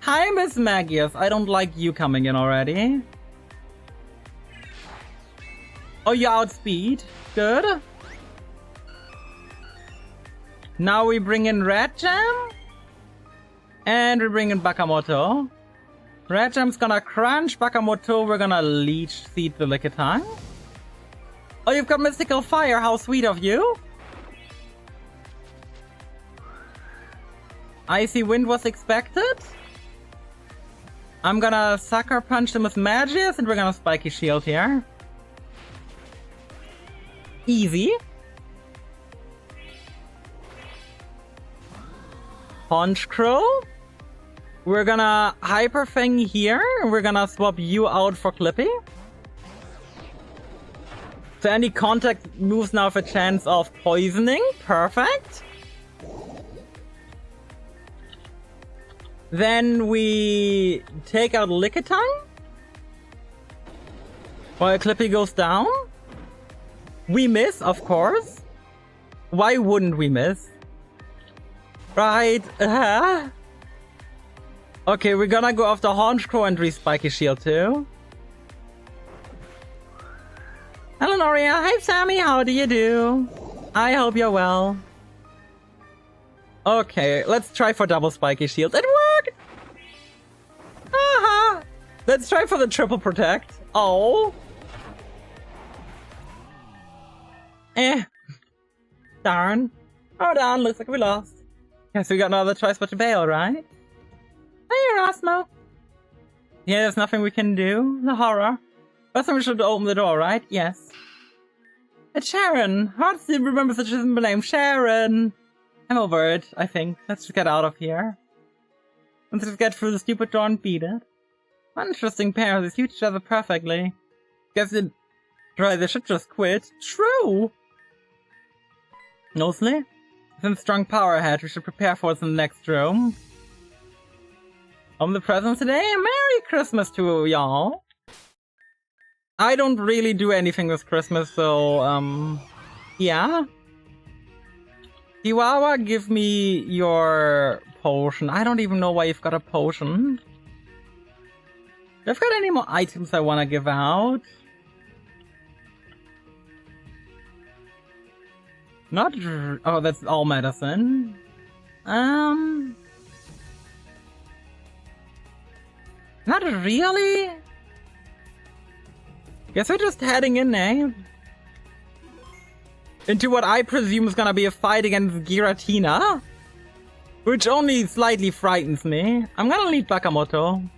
Hi, Miss Magius. I don't like you coming in already. Oh, you outspeed. Good. Now we bring in Red Jam. And we bring in Bakamoto. Red Jam's gonna crunch Bakamoto. We're gonna Leech Seed the Lickitung. Oh, you've got Mystical Fire. How sweet of you. Icy Wind was expected. I'm gonna sucker punch them with Magius, and we're gonna Spiky Shield here. Easy. Punch Crow. We're gonna Hyper Fang here, and we're gonna swap you out for Clippy. So any contact moves now have a chance of poisoning. Perfect. Then we take out Lickitung. While Clippy goes down. We miss, of course. Why wouldn't we miss? Right. Okay, we're gonna go after Honchcrow and re-Spiky Shield too. Hello Noria, hi Sammy, how do you do? I hope you're well. Okay, let's try for double Spiky Shield. It worked! Haha! Let's try for the triple protect. Oh! Darn. Oh darn, looks like we lost. Guess we got no other choice but to bail, right? Hey, Erasmo! Yeah, there's nothing we can do. The horror. First we should open the door, right? Yes. It's Sharon! Hard to remember such a simple name. Sharon! I'm over it, I think. Let's just get out of here. Let's just get through the stupid door and beat it. One interesting pair. They suit each other perfectly. Guess they should just quit. True! Mostly? Since strong power ahead, we should prepare for what's in the next room. Open the presents today. Merry Christmas to y'all. I don't really do anything this Christmas, so, yeah. Chihuahua, give me your potion. I don't even know why you've got a potion. Do I've got any more items I want to give out? Not... Oh, that's all medicine. Not really? Guess we're just heading in, eh? Into what I presume is gonna be a fight against Giratina. Which only slightly frightens me. I'm gonna lead Bakamoto.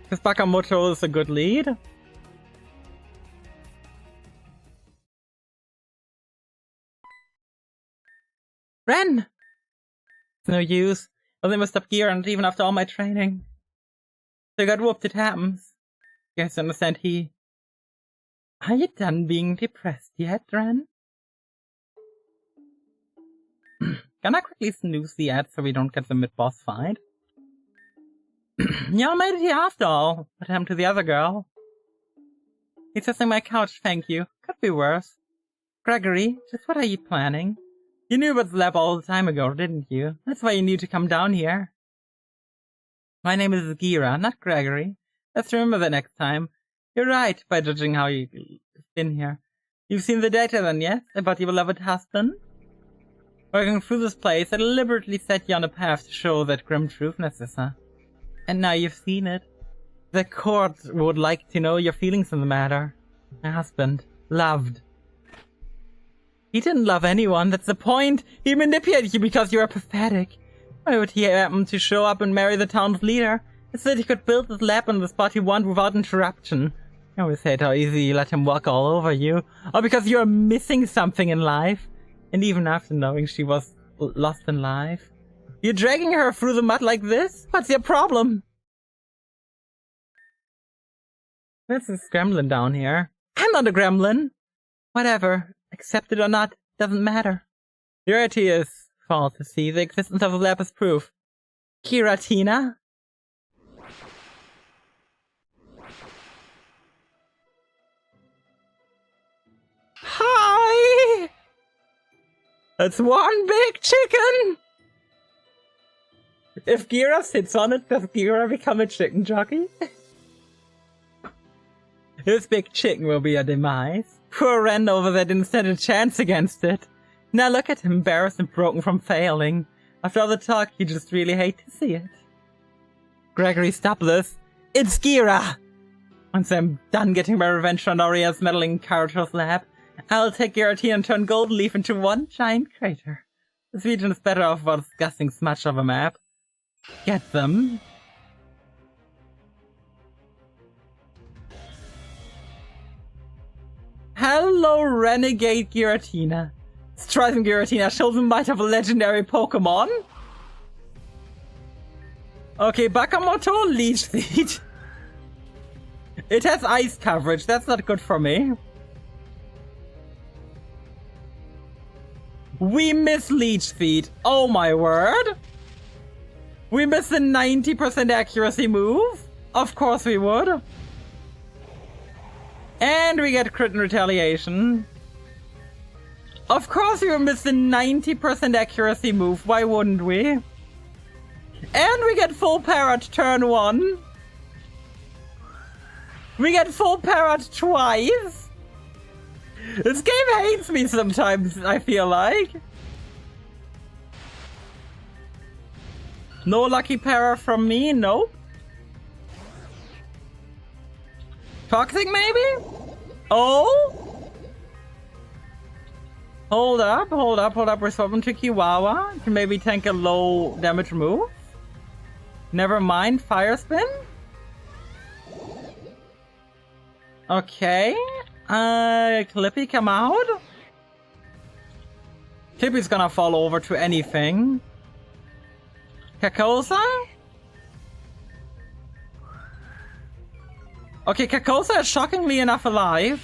Because Bakamoto is a good lead. Ren! It's no use. Nothing must stop Gira, even after all my training. So I got whooped, it happens. You guys understand Are you done being depressed yet, Ren? Can I quickly snooze the ad so we don't get the mid-boss fight? Y'all made it here after all. What happened to the other girl? He's just on my couch, thank you. Could be worse. Gregory, just what are you planning? You knew about the lab all the time ago, didn't you? That's why you knew to come down here. My name is Gira, not Gregory. Let's remember that next time. You're right, by judging how you've been here. You've seen the data then, yes? About your beloved husband? Working through this place, I deliberately set you on a path to show that grim truth, Narcissa. And now you've seen it. The court would like to know your feelings in the matter. My husband loved. He didn't love anyone, that's the point. He manipulated you because you are pathetic. Why would he happen to show up and marry the town's leader? He said he could build his lab on the spot he wanted without interruption. I always hate how easy you let him walk all over you. Or because you're missing something in life. And even after knowing she was lost in life. You're dragging her through the mud like this? What's your problem? There's this gremlin down here. I'm not a gremlin. Whatever. Accept it or not, doesn't matter. Reality is false, to see. The existence of the lab is proof. Giratina? Hi! That's one big chicken! If Gira sits on it, does Gira become a chicken jockey? This big chicken will be a demise. Poor Ren over there didn't stand a chance against it. Now look at him, embarrassed and broken from failing. After all the talk, you just really hate to see it. Gregory, stop this. It's Gira! Once I'm done getting my revenge on Oria's meddling Karuto's lab, I'll take Giratina and turn Golden Leaf into one giant crater. This region is better off without discussing so much of a map. Get them. Hello, Renegade Giratina. Striving Giratina shows the might of a legendary Pokemon. Okay, Bakamoto, Leech Seed. It has ice coverage, that's not good for me. We miss Leech Seed. Oh my word. We miss the 90% accuracy move. Of course we would. And we get crit and retaliation. Of course we would miss the 90% accuracy move. Why wouldn't we? And we get full parrot turn 1. We get full parrot twice. This game hates me sometimes, I feel like. No lucky para from me? Nope. Toxic maybe? Oh? Hold up. We're swapping to Chihuahua to maybe tank a low damage move. Never mind, Fire Spin. Okay. Clippy, come out. Clippy's gonna fall over to anything. Carcosa? Okay, Carcosa is shockingly enough alive.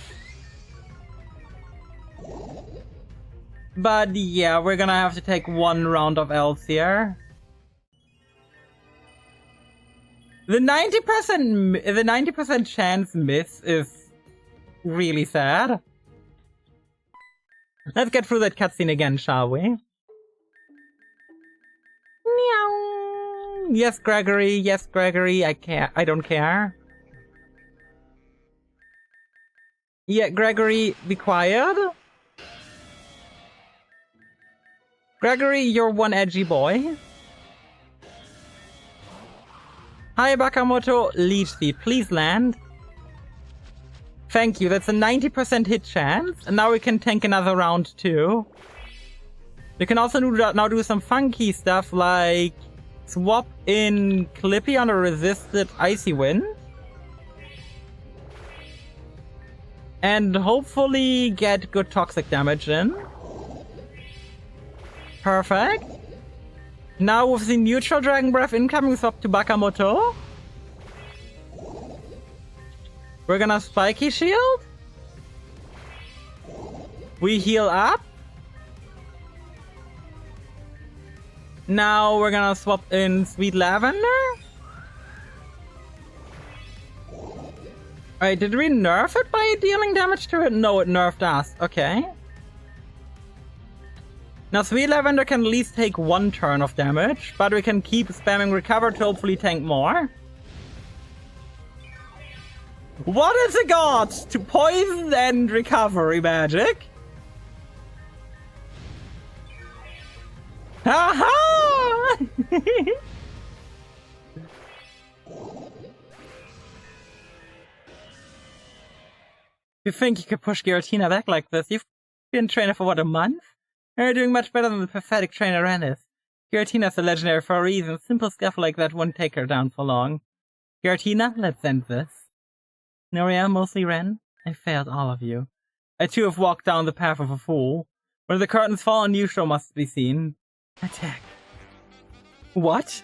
But yeah, we're gonna have to take one round of Ls here. The 90% chance miss is really sad. Let's get through that cutscene again, shall we? Meow. Yes, Gregory. Yes, Gregory. I don't care. Yeah, Gregory, be quiet. Gregory, you're one edgy boy. Hi, Bakamoto. Leech Seed, please land. Thank you, that's a 90% hit chance. And now we can tank another round too. We can also now do some funky stuff like swap in Clippy on a resisted Icy Wind. And hopefully get good toxic damage in. Perfect. Now with the neutral Dragon Breath incoming, swap to Bakamoto. We're gonna Spiky Shield. We heal up. Now we're gonna swap in Sweet Lavender. Alright, did we nerf it by dealing damage to it? No, it nerfed us. Okay. Now Sweet Lavender can at least take one turn of damage, but we can keep spamming Recover to hopefully tank more. What is it got to poison and recovery magic? Haha! You think you could push Giratina back like this? You've been trainer for what, a month? You're doing much better than the pathetic trainer Rennis. Giratina's a legendary for a reason. Simple stuff like that won't take her down for long. Giratina, let's end this. Noria, mostly Ren, I failed all of you. I too have walked down the path of a fool. When the curtains fall, a new show must be seen. Attack. What?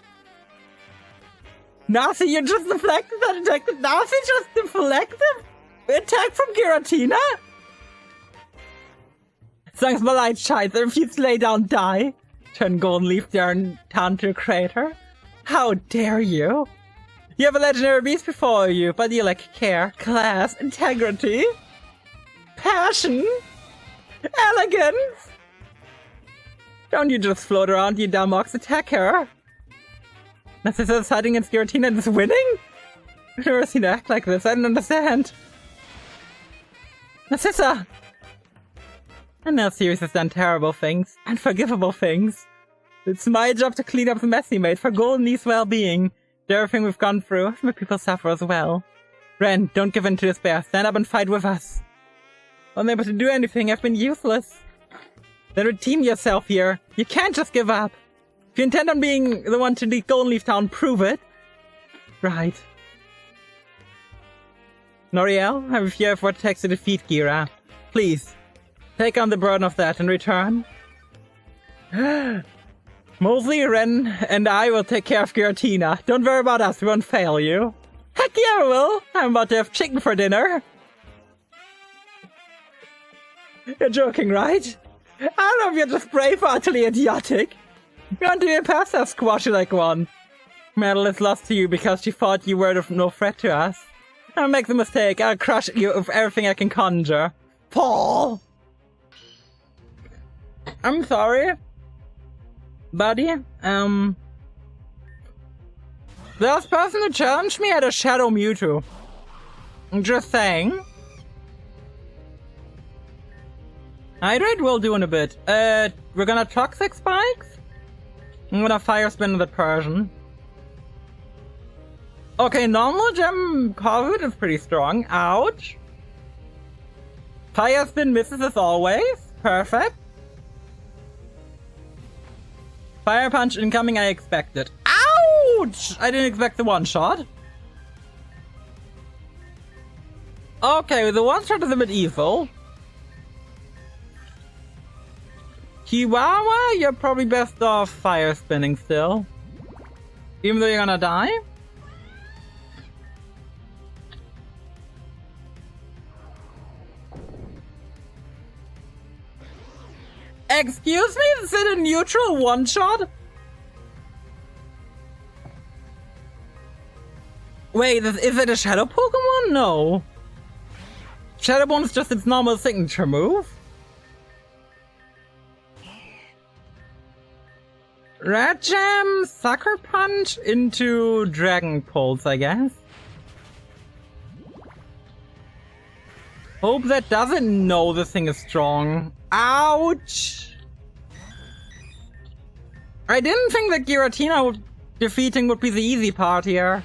Nasi, you just deflected that attack? Did Nasi just deflected? Attack from Giratina? Songs my light shines, I refuse to lay down die. Turn golden leaf down to a crater. How dare you? You have a legendary beast before you, but you lack care, class, integrity, passion, elegance. Don't you just float around, you dumb ox, attack her. Narcissa's fighting against Giratina and is winning? I've never seen her act like this, I don't understand. Narcissa! I know Sirius has done terrible things, unforgivable things. It's my job to clean up the mess he made for Golden Leaf's well-being. Everything we've gone through, my people suffer as well. Ren, don't give in to despair. Stand up and fight with us. Unable to do anything, I've been useless. Then redeem yourself here. You can't just give up. If you intend on being the one to lead Golden Leaf Town, prove it. Right. Noriel, have you ever takes to defeat Gira? Please, take on the burden of that in return. Mosley, Ren, and I will take care of Giratina. Don't worry about us, we won't fail you. Heck yeah, we will! I'm about to have chicken for dinner. You're joking, right? I don't know if you're just brave or utterly idiotic. You want to be a pasta squash like one. Metal is lost to you because she thought you were no threat to us. I'll make the mistake. I'll crush you with everything I can conjure. Paul! I'm sorry. Buddy, the last person who challenged me had a Shadow Mewtwo. I'm just saying. Hydrate will do in a bit. We're gonna Toxic Spikes? I'm gonna Fire Spin the Persian. Okay, normal gem COVID is pretty strong. Ouch. Fire Spin misses as always. Perfect. Fire Punch incoming, I expected. Ouch! I didn't expect the one-shot. Okay, the one-shot is a bit evil. Chihuahua, you're probably best off Fire Spinning still. Even though you're gonna die. Excuse me? Is it a neutral one-shot? Wait, is it a Shadow Pokemon? No. Shadow Bone is just its normal signature move. Red Gem, Sucker Punch into Dragon Pulse, I guess. Hope that doesn't know this thing is strong. Ouch! I didn't think that Giratina defeating would be the easy part here.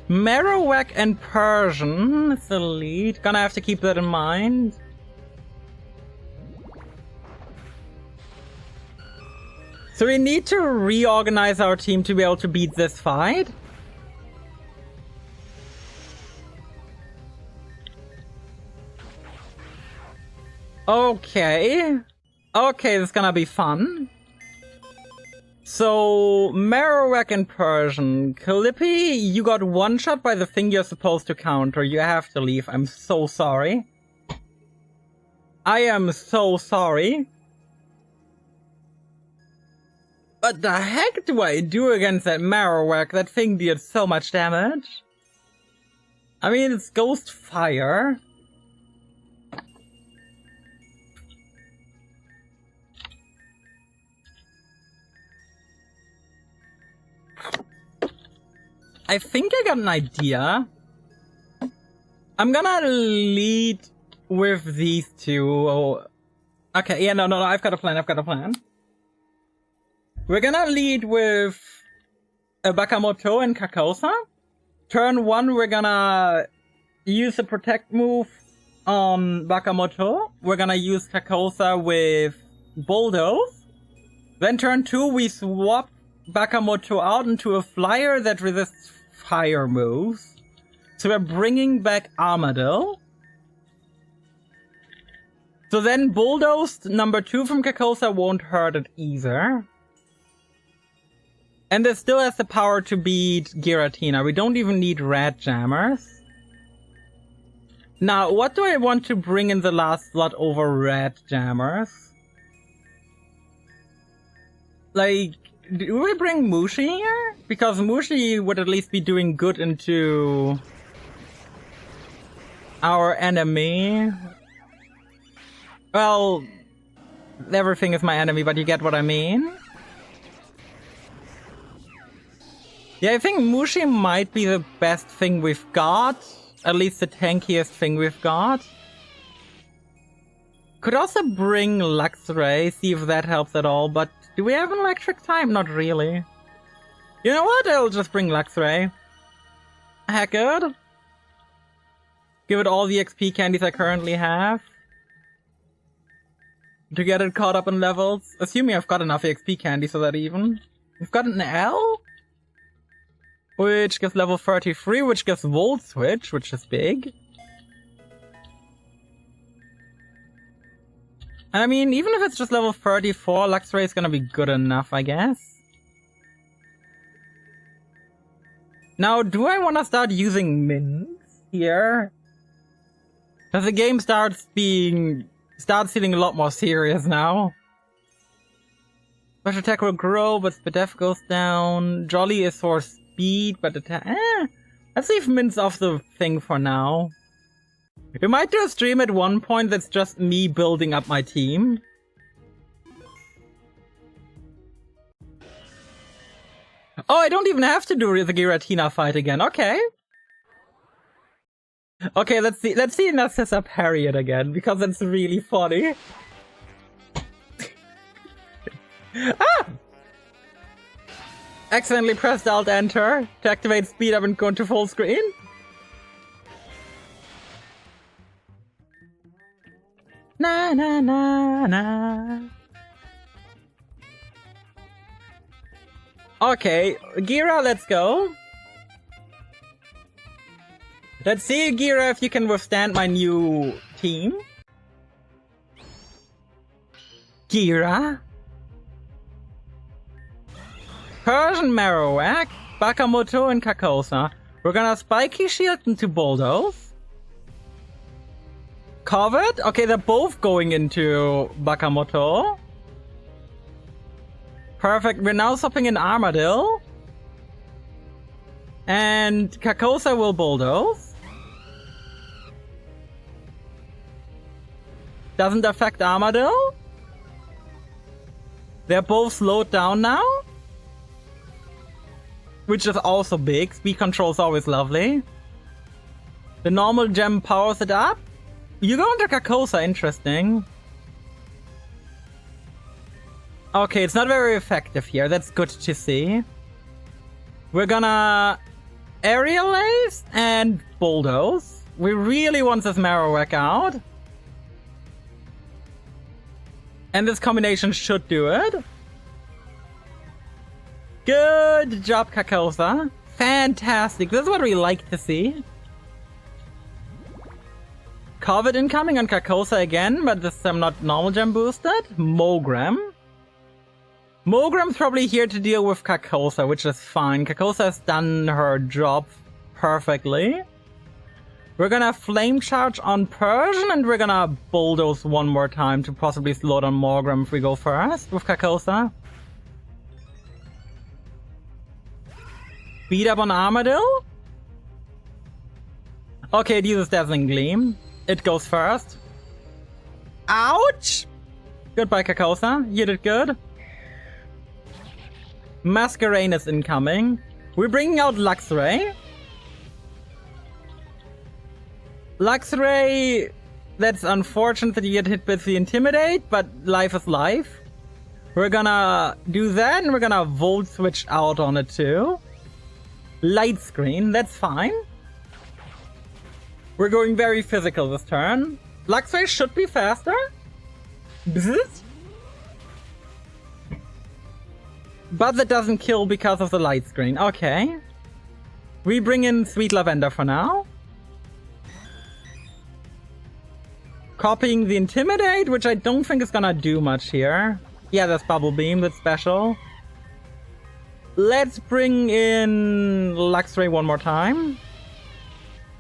Marowak and Persian is the lead. Gonna have to keep that in mind. So we need to reorganize our team to be able to beat this fight. Okay. Okay, this is gonna be fun. So, Marowak and Persian. Calliope, you got one shot by the thing you're supposed to counter. You have to leave. I'm so sorry. I am so sorry. What the heck do I do against that Marowak? That thing did so much damage. I mean, it's Ghost Fire. I think I got an idea. I'm gonna lead with these two. Oh. Okay, yeah, no, I've got a plan. We're gonna lead with Bakamoto and Carcosa. Turn 1, we're gonna use a Protect move on Bakamoto. We're gonna use Carcosa with Bulldoze. Then turn 2, we swap Bakamoto out into a flyer that resists fire moves. So we're bringing back Armadillo. So then Bulldoze number 2 from Carcosa won't hurt it either. And it still has the power to beat Giratina. We don't even need Red Jammers. Now, what do I want to bring in the last slot over Red Jammers? Like, do we bring Mushi here? Because Mushi would at least be doing good into our enemy. Well, everything is my enemy, but you get what I mean. Yeah, I think Mushi might be the best thing we've got. At least the tankiest thing we've got. Could also bring Luxray, see if that helps at all, but do we have an electric type? Not really. You know what? I'll just bring Luxray. Heck good. Give it all the XP candies I currently have. to get it caught up in levels. Assuming I've got enough EXP candy so that even. We've got an L, which gives level 33, which gives Volt Switch, which is big. I mean, even if it's just level 34, Luxray is gonna be good enough, I guess. Now, do I want to start using mints here? Because the game starts feeling a lot more serious now. Special attack will grow, but speed def goes down. Jolly is for speed, but let's leave mints off the thing for now. We might do a stream at one point that's just me building up my team. Oh, I don't even have to do the Giratina fight again. Okay. Okay, let's see Narcissa parry it again, because it's really funny. Ah! Accidentally pressed Alt Enter to activate speed up and go into full screen. Na na na na. Okay, Gira, let's go. Let's see, Gira, if you can withstand my new team. Gira. Persian Marowak, Bakamoto, and Carcosa. We're gonna Spiky Shield into Bulldoze. Covet? Okay, they're both going into Bakamoto. Perfect, we're now swapping in Armadillo. And Carcosa will Bulldoze. Doesn't affect Armadillo. They're both slowed down now. Which is also big. Speed control is always lovely. The normal gem powers it up. You go into Carcosa, interesting. Okay, it's not very effective here. That's good to see. We're gonna Aerial Ace and Bulldoze. We really want this Marowak out. And this combination should do it. Good job, Carcosa. Fantastic. This is what we like to see. Covet incoming on Carcosa again, but this time not normal gem boosted. Mogram. Mogram's probably here to deal with Carcosa, which is fine. Carcosa has done her job perfectly. We're gonna Flame Charge on Persian, and we're gonna Bulldoze one more time to possibly slow down Mogram if we go first with Carcosa. Beat up on Armadillo. Okay, it uses Dazzling Gleam. It goes first. Ouch! Goodbye, Carcosa. You did good. Masquerain is incoming. We're bringing out Luxray. Luxray, that's unfortunate that you get hit with the Intimidate, but life is life. We're gonna do that, and we're gonna Volt Switch out on it too. Light Screen, that's fine. We're going very physical this turn. Luxray should be faster. Bzzz. But that doesn't kill because of the light screen. Okay. We bring in Sweet Lavender for now. Copying the Intimidate, which I don't think is gonna do much here. Yeah, that's Bubble Beam, that's special. Let's bring in Luxray one more time.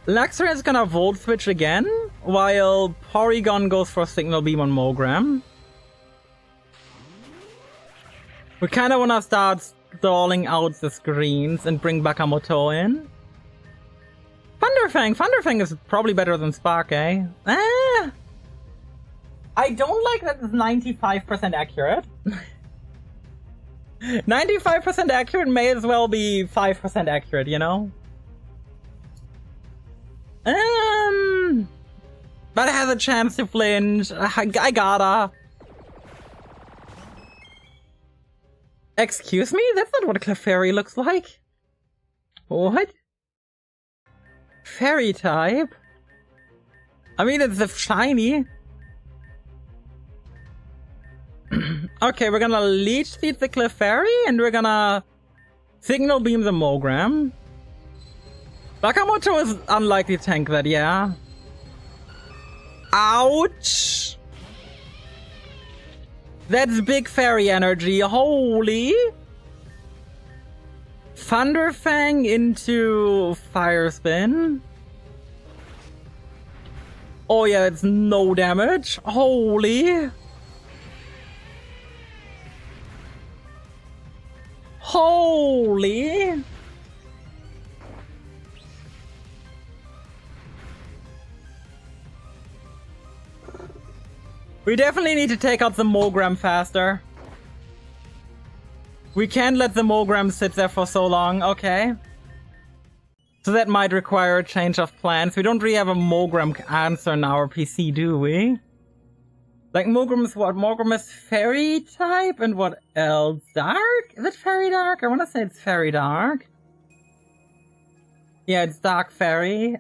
Luxray is gonna Volt Switch again, while Porygon goes for Signal Beam on Mogram. We kinda wanna start stalling out the screens and bring Bakamoto in. Thunderfang is probably better than Spark, eh? Ah! I don't like that it's 95% accurate. 95% accurate may as well be 5% accurate, you know? But it has a chance to flinch. I gotta. Excuse me? That's not what a Clefairy looks like. What? Fairy type? I mean, it's a shiny. Okay, we're gonna Leech Seed the Clefairy, and we're gonna Signal Beam the Mogram. Bakamoto is unlikely to tank that, yeah. Ouch! That's big fairy energy, holy! Thunderfang into Fire Spin. Oh yeah, it's no damage, holy! Holy! We definitely need to take out the Mogram faster. We can't let the Mogram sit there for so long, okay. So that might require a change of plans. We don't really have a Mogram answer in our PC, do we? Like, Mogram is what? Mogram is Fairy type, and what else? Dark? Is it Fairy Dark? I want to say it's Fairy Dark. Yeah, it's Dark Fairy.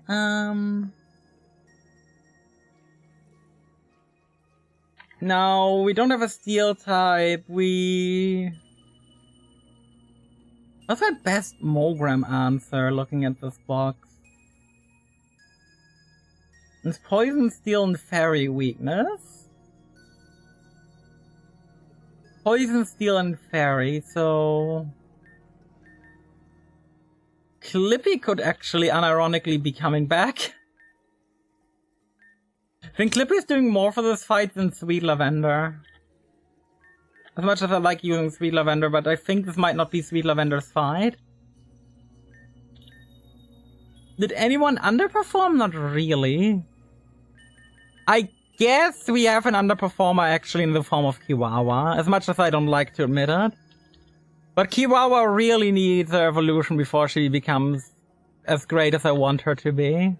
No, we don't have a Steel type. What's my best Mogram answer looking at this box? It's Poison, Steel, and Fairy weakness. Poison, Steel, and Fairy, so... Clippy could actually unironically be coming back. I think Clippy's doing more for this fight than Sweet Lavender. As much as I like using Sweet Lavender, but I think this might not be Sweet Lavender's fight. Did anyone underperform? Not really. I guess we have an underperformer actually in the form of Kiwawa, as much as I don't like to admit it. But Kiwawa really needs her evolution before she becomes as great as I want her to be.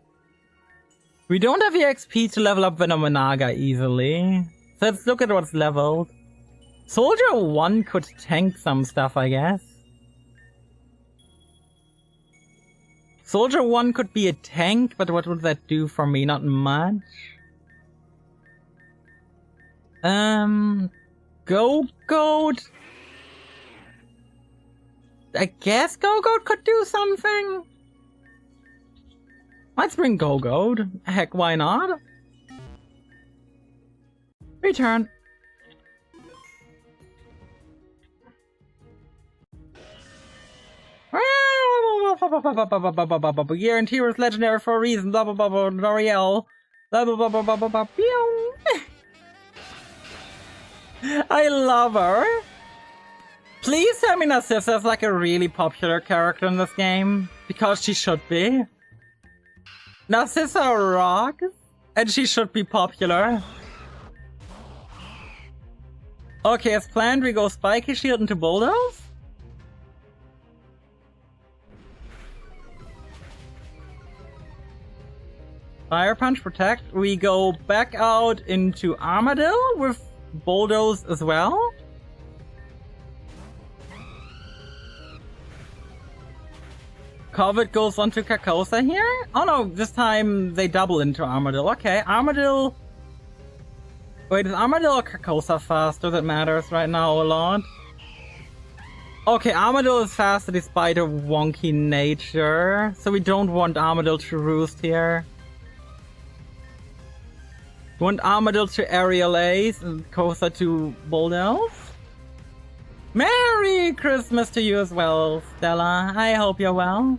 We don't have the XP to level up Venomenaga easily. So let's look at what's leveled. Soldier 1 could tank some stuff, I guess. Soldier 1 could be a tank, but what would that do for me? Not much. Go-Goat? I guess Go-Goat could do something? Let's bring Go-Goat. Heck, why not? Return. Guarantee is legendary for a reason. Blah blah blah blah. L'Oreal. Blah blah blah blah blah blah blah. I love her. Please tell me Narcissa is like a really popular character in this game, because she should be. Narcissa rocks, and she should be popular. Okay, as planned, we go Spiky Shield into Bulldoze. Fire Punch, Protect. We go back out into Armadillo with Bulldoze as well. Covet goes onto Carcosa here. Oh no, this time they double into Armadillo. Okay, Armadillo. Wait, is Armadillo or Carcosa faster? That matters right now a lot. Okay, Armadillo is faster despite her wonky nature. So we don't want Armadillo to roost here. We want Armadillo to Aerial Ace and Carcosa to Bulldoze. Merry Christmas to you as well, Stella. I hope you're well.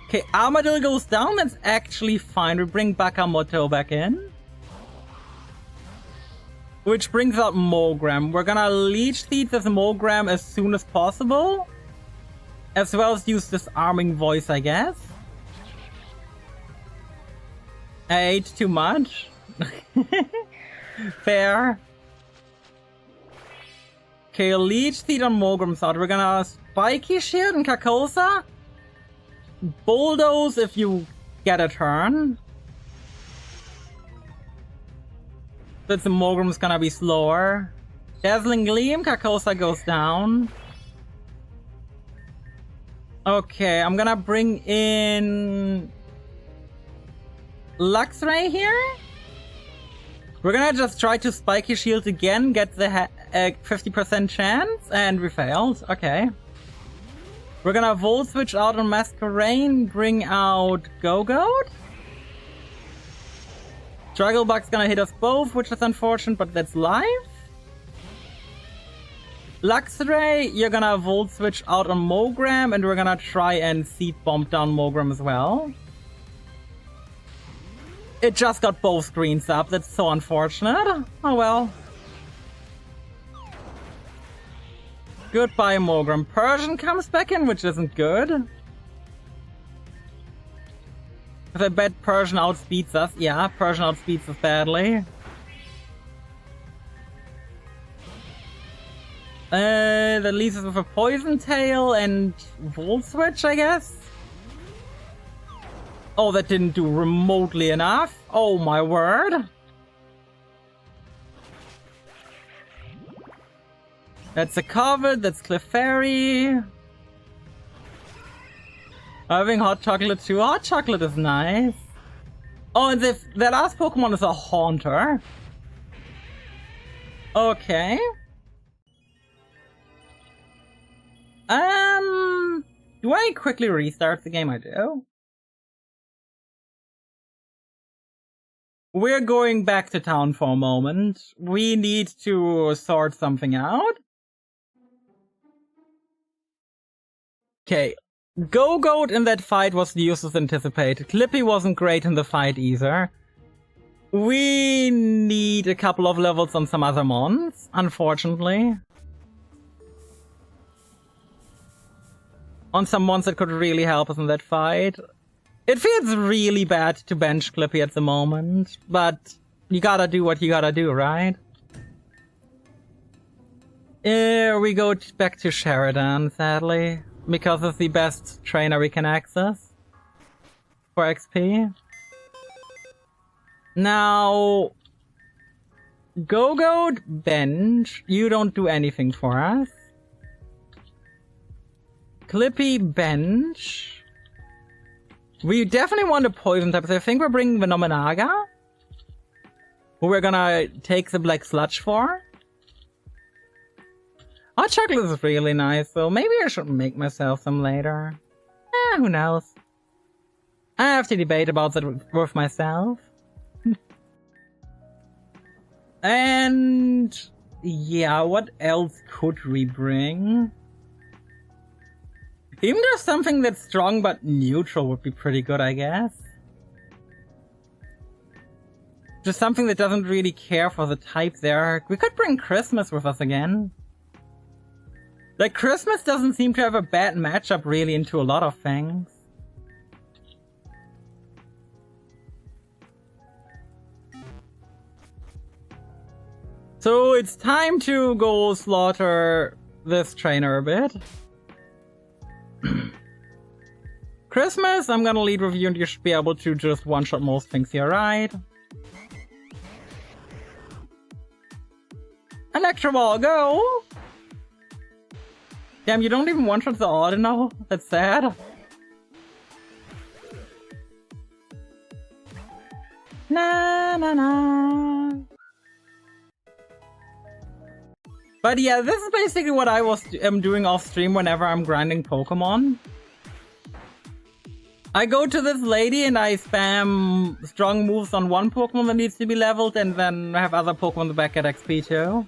Okay, Armadillo goes down. That's actually fine. We bring Bakamoto back in. Which brings out Mogram. We're gonna Leech Seed this Mogram as soon as possible. As well as use Disarming Voice, I guess. I ate too much. Fair. Okay, Leech Seed on Mogram's out. We're gonna Spiky Shield and Carcosa. Bulldoze if you get a turn. But the Mogram's gonna be slower. Dazzling Gleam, Carcosa goes down. Okay, I'm gonna bring in Luxray here. We're gonna just try to Spiky Shield again, get the a 50% chance, and we failed. Okay. We're gonna Volt Switch out on Masquerain, bring out Go-Goat. Strugglebug's gonna hit us both, which is unfortunate, but that's life. Luxray, you're gonna Volt Switch out on Mogram, and we're gonna try and Seed Bomb down Mogram as well. It just got both screens up, that's so unfortunate. Oh well. Goodbye, Mogram. Persian comes back in, which isn't good. If I bet Persian outspeeds us. Yeah, Persian outspeeds us badly. That leaves us with a Poison Tail and Volt Switch, I guess? Oh, that didn't do remotely enough. Oh my word. That's a Covet, that's Clefairy. Having Hot Chocolate too. Hot Chocolate is nice. Oh, and the last Pokemon is a Haunter. Okay. Do I quickly restart the game? I do. We're going back to town for a moment. We need to sort something out. Okay. Go-Goat in that fight was used as anticipated. Clippy wasn't great in the fight either. We need a couple of levels on some other mons, unfortunately. On some mons that could really help us in that fight. It feels really bad to bench Clippy at the moment, but you gotta do what you gotta do, right? We go back to Sheridan, sadly, because it's the best trainer we can access for XP. Now, Go-Goat, bench, you don't do anything for us. Clippy, bench. We definitely want a poison type, so I think we're bringing the Nominaga, who we're gonna take the Black Sludge for. Hot Chocolate is really nice, so maybe I should make myself some later. Who knows? I have to debate about that with myself. And yeah, what else could we bring? Even just something that's strong but neutral would be pretty good, I guess. Just something that doesn't really care for the type there. We could bring Christmas with us again. Like, Christmas doesn't seem to have a bad matchup really into a lot of things. So it's time to go slaughter this trainer a bit. Christmas, I'm gonna lead with you and you should be able to just one-shot most things here, right? Electro Ball, go! Damn, you don't even one-shot the Ordinal? That's sad. Na na na. But yeah, this is basically what I was doing off stream whenever I'm grinding Pokemon. I go to this lady and I spam strong moves on one Pokemon that needs to be leveled, and then I have other Pokemon back at XP too.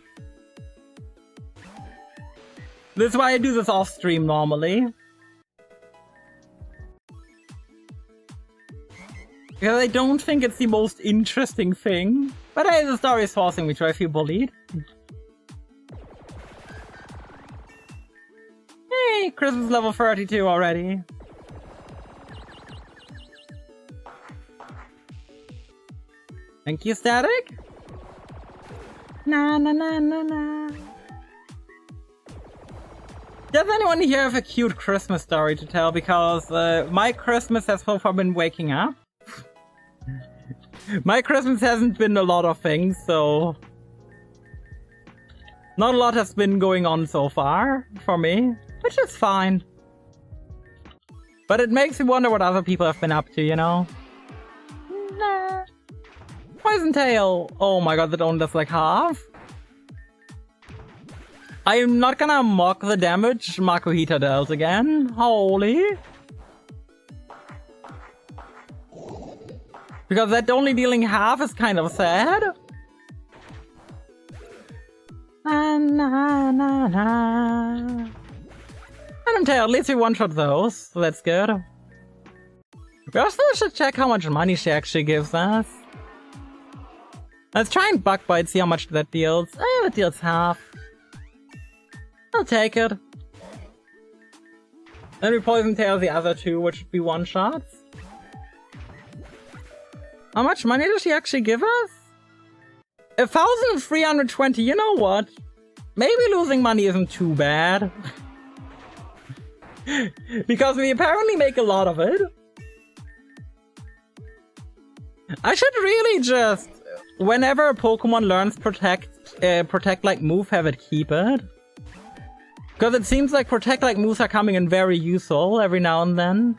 This is why I do this off stream normally. Because I don't think it's the most interesting thing. But hey, the story is forcing me to, I feel bullied. Hey, Christmas level 32 already. Thank you, Static. Na na na na na. Does anyone here have a cute Christmas story to tell? Because my Christmas has so far been waking up. My Christmas hasn't been a lot of things, so... Not a lot has been going on so far for me, which is fine. But it makes me wonder what other people have been up to, you know? Nah. Poison Tail! Oh my god, that only does like half? I'm not gonna mock the damage Makuhita dealt again. Holy. Because that only dealing half is kind of sad. Na, na, na, na. And at least we one-shot those, so that's good. We also should check how much money she actually gives us. Let's try and Bug Bite, see how much that deals. That deals half. I'll take it. Then we Poison Tail the other two, which would be one-shots. How much money does she actually give us? 1,320, you know what? Maybe losing money isn't too bad. Because we apparently make a lot of it. I should really just, whenever a Pokemon learns Protect-like move, have it keep it. Because it seems like Protect-like moves are coming in very useful every now and then.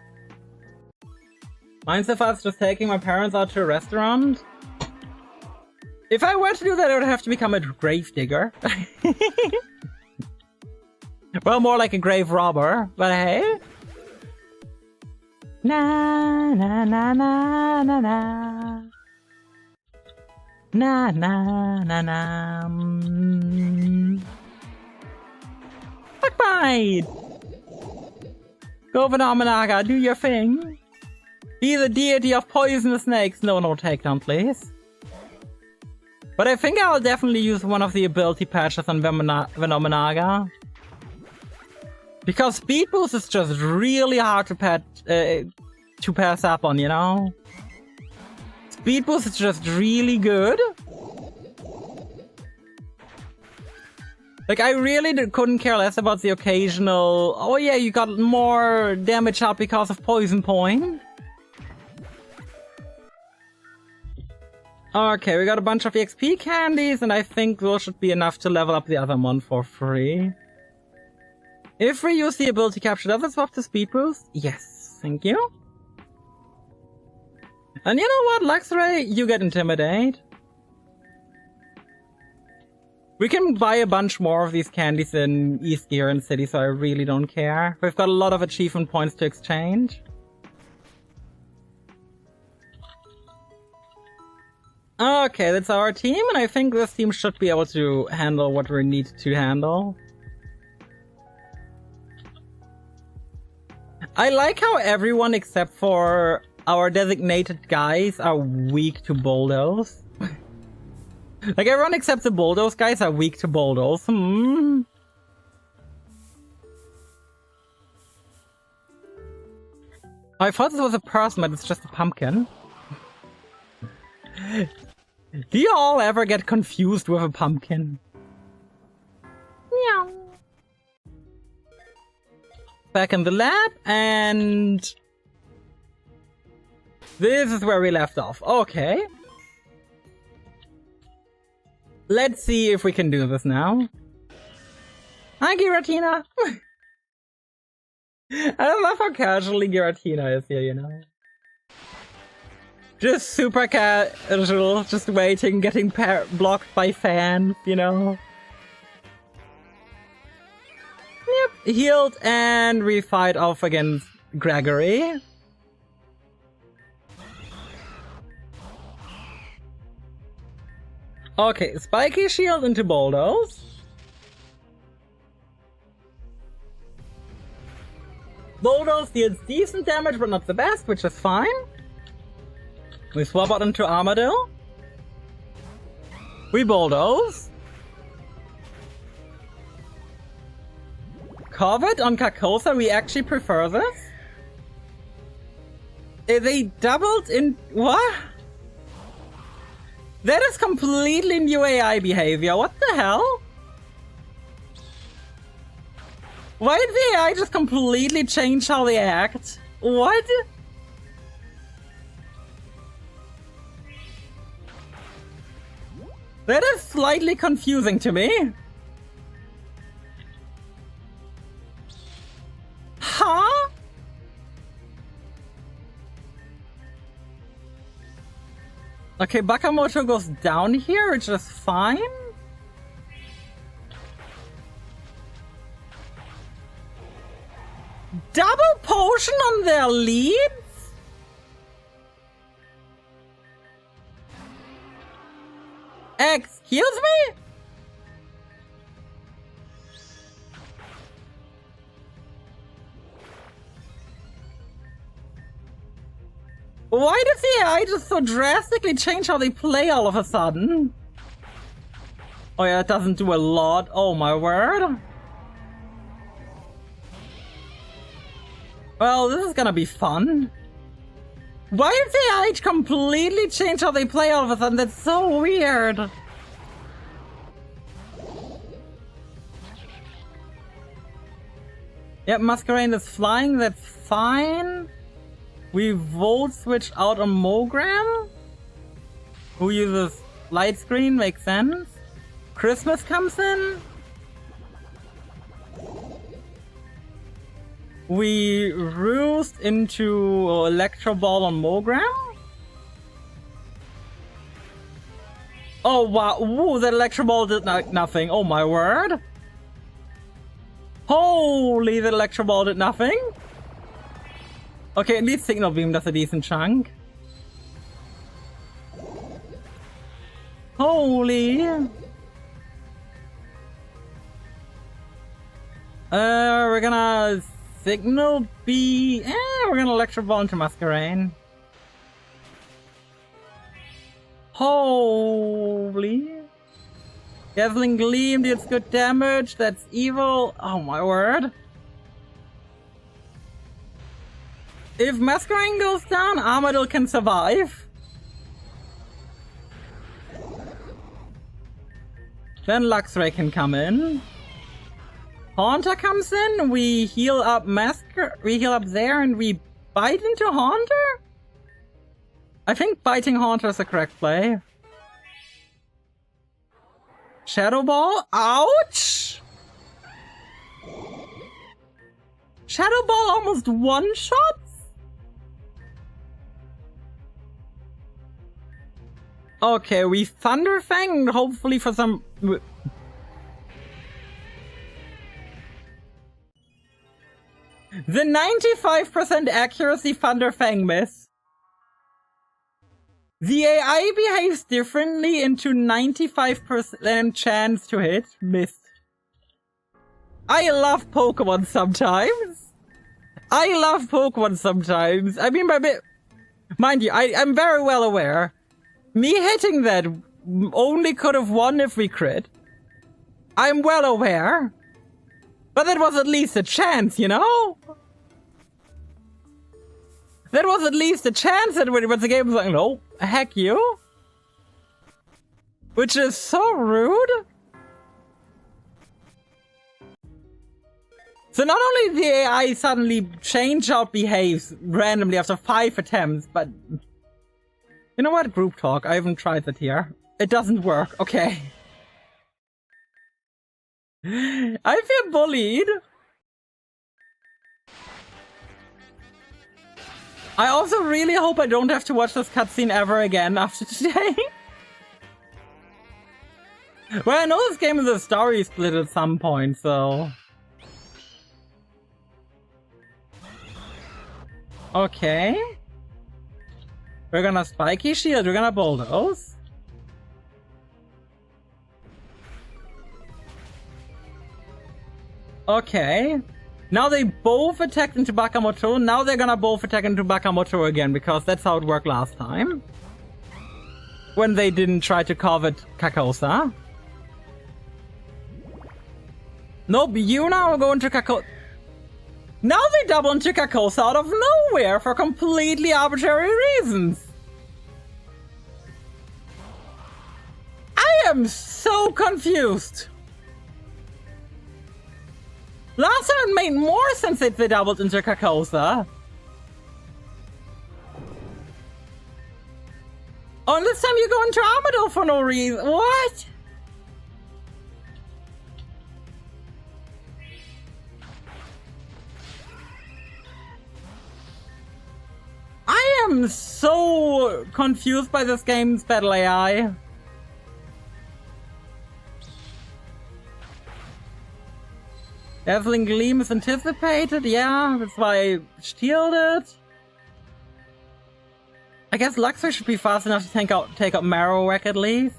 Minds of us just taking my parents out to a restaurant? If I were to do that, I would have to become a grave digger. Well, more like a grave robber, but hey. Na na na na na na. Na na na na. Bug Bite! Go Phenomenaga, do your thing. Be the deity of poisonous snakes. No takedown, please. But I think I'll definitely use one of the ability patches on Phenomenaga. Because Speed Boost is just really hard to pass up on, you know? Speed Boost is just really good. Like, I really couldn't care less about the occasional, oh yeah, you got more damage up because of Poison Point. Okay, we got a bunch of EXP candies, and I think those should be enough to level up the other one for free. If we use the ability capture, does it swap to Speed Boost? Yes, thank you. And you know what, Luxray, you get Intimidate. We can buy a bunch more of these candies in East Gearan City, so I really don't care. We've got a lot of achievement points to exchange. Okay, that's our team, and I think this team should be able to handle what we need to handle. I like how everyone except for our designated guys are weak to Bulldoze. Like, everyone except the Bulldoze guys are weak to Bulldoze. I thought this was a person, but it's just a pumpkin. Do you all ever get confused with a pumpkin? Meow. Back in the lab, and this is where we left off. Okay. Let's see if we can do this now. Hi, Giratina! I love how casually Giratina is here, you know? Just super casual, just waiting, getting blocked by fans, you know? Yep, healed, and we fight off against Gregory. Okay, Spiky Shield into Bulldoze. Bulldoze deals decent damage, but not the best, which is fine. We swap out into Armadillo. We Bulldoze. Covet on Carcosa, we actually prefer this. They doubled in... what? That is completely new AI behavior, what the hell? Why did the AI just completely change how they act? What? That is slightly confusing to me. Huh? Okay, Bakamoto goes down here, which is fine. Double potion on their leads? Excuse me? Why does the AI just so drastically change how they play all of a sudden? Oh yeah, it doesn't do a lot. Oh my word. Well, this is gonna be fun. Why did the AI completely change how they play all of a sudden? That's so weird. Yep, Masquerade is flying, that's fine. We volt switch out on Mogram, who uses light screen, makes sense. Christmas comes in. We roost into Electro Ball on Mogram. Oh wow, ooh, that Electro Ball did nothing. Oh my word. Holy, that Electro Ball did nothing. Okay, at least Signal Beam does a decent chunk. Holy. We're gonna Signal Beam. We're gonna Electro Ball into Masquerade. Holy. Dazzling Gleam deals good damage. That's evil. Oh my word. If Masquerade goes down, Armadillo can survive. Then Luxray can come in. Haunter comes in, we heal up we heal up there and we bite into Haunter? I think biting Haunter is the correct play. Shadow Ball? Ouch! Shadow Ball almost one-shots? Okay, we Thunder Fang, hopefully for some... The 95% accuracy Thunder Fang miss. The AI behaves differently into 95% chance to hit. Missed. I love Pokemon sometimes. I love Pokemon sometimes. I mean, mind you, I'm very well aware. Me hitting that only could have won if we crit. I'm well aware. But that was at least a chance, you know? That was at least a chance that when the game was like, no, heck you. Which is so rude. So not only the AI suddenly change how it behaves randomly after 5 attempts, but... You know what? Group talk. I haven't tried that here. It doesn't work. Okay. I feel bullied. I also really hope I don't have to watch this cutscene ever again after today. Well, I know this game is a story split at some point, so... Okay. We're gonna Spiky Shield, we're gonna Bulldoze. Okay. Now they both attacked into Bakamoto, now they're gonna both attack into Bakamoto again, because that's how it worked last time. When they didn't try to covet Kakosa. Nope, you now go into Kakosa. Now they double into Kakosa out of nowhere for completely arbitrary reasons. I am so confused. Last time it made more sense if they doubled into Kakosa. Oh, and this time you go into Armadillo for no reason. What? I am so confused by this game's battle AI. Dazzling Gleam is anticipated, yeah, that's why I shielded. I guess Luxray should be fast enough to take out Marowak at least.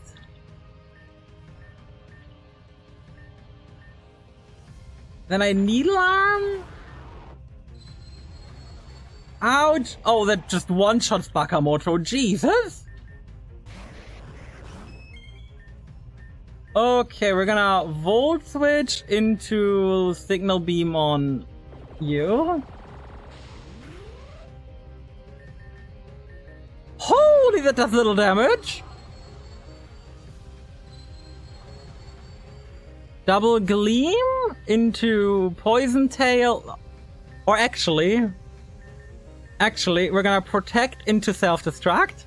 Then I Needle Arm? Ouch! Oh, that just one-shots Bakamoto, Jesus! Okay, we're gonna Volt Switch into Signal Beam on you. Holy, that does little damage! Double Gleam into Poison Tail. Or actually, we're gonna Protect into Self-Destruct.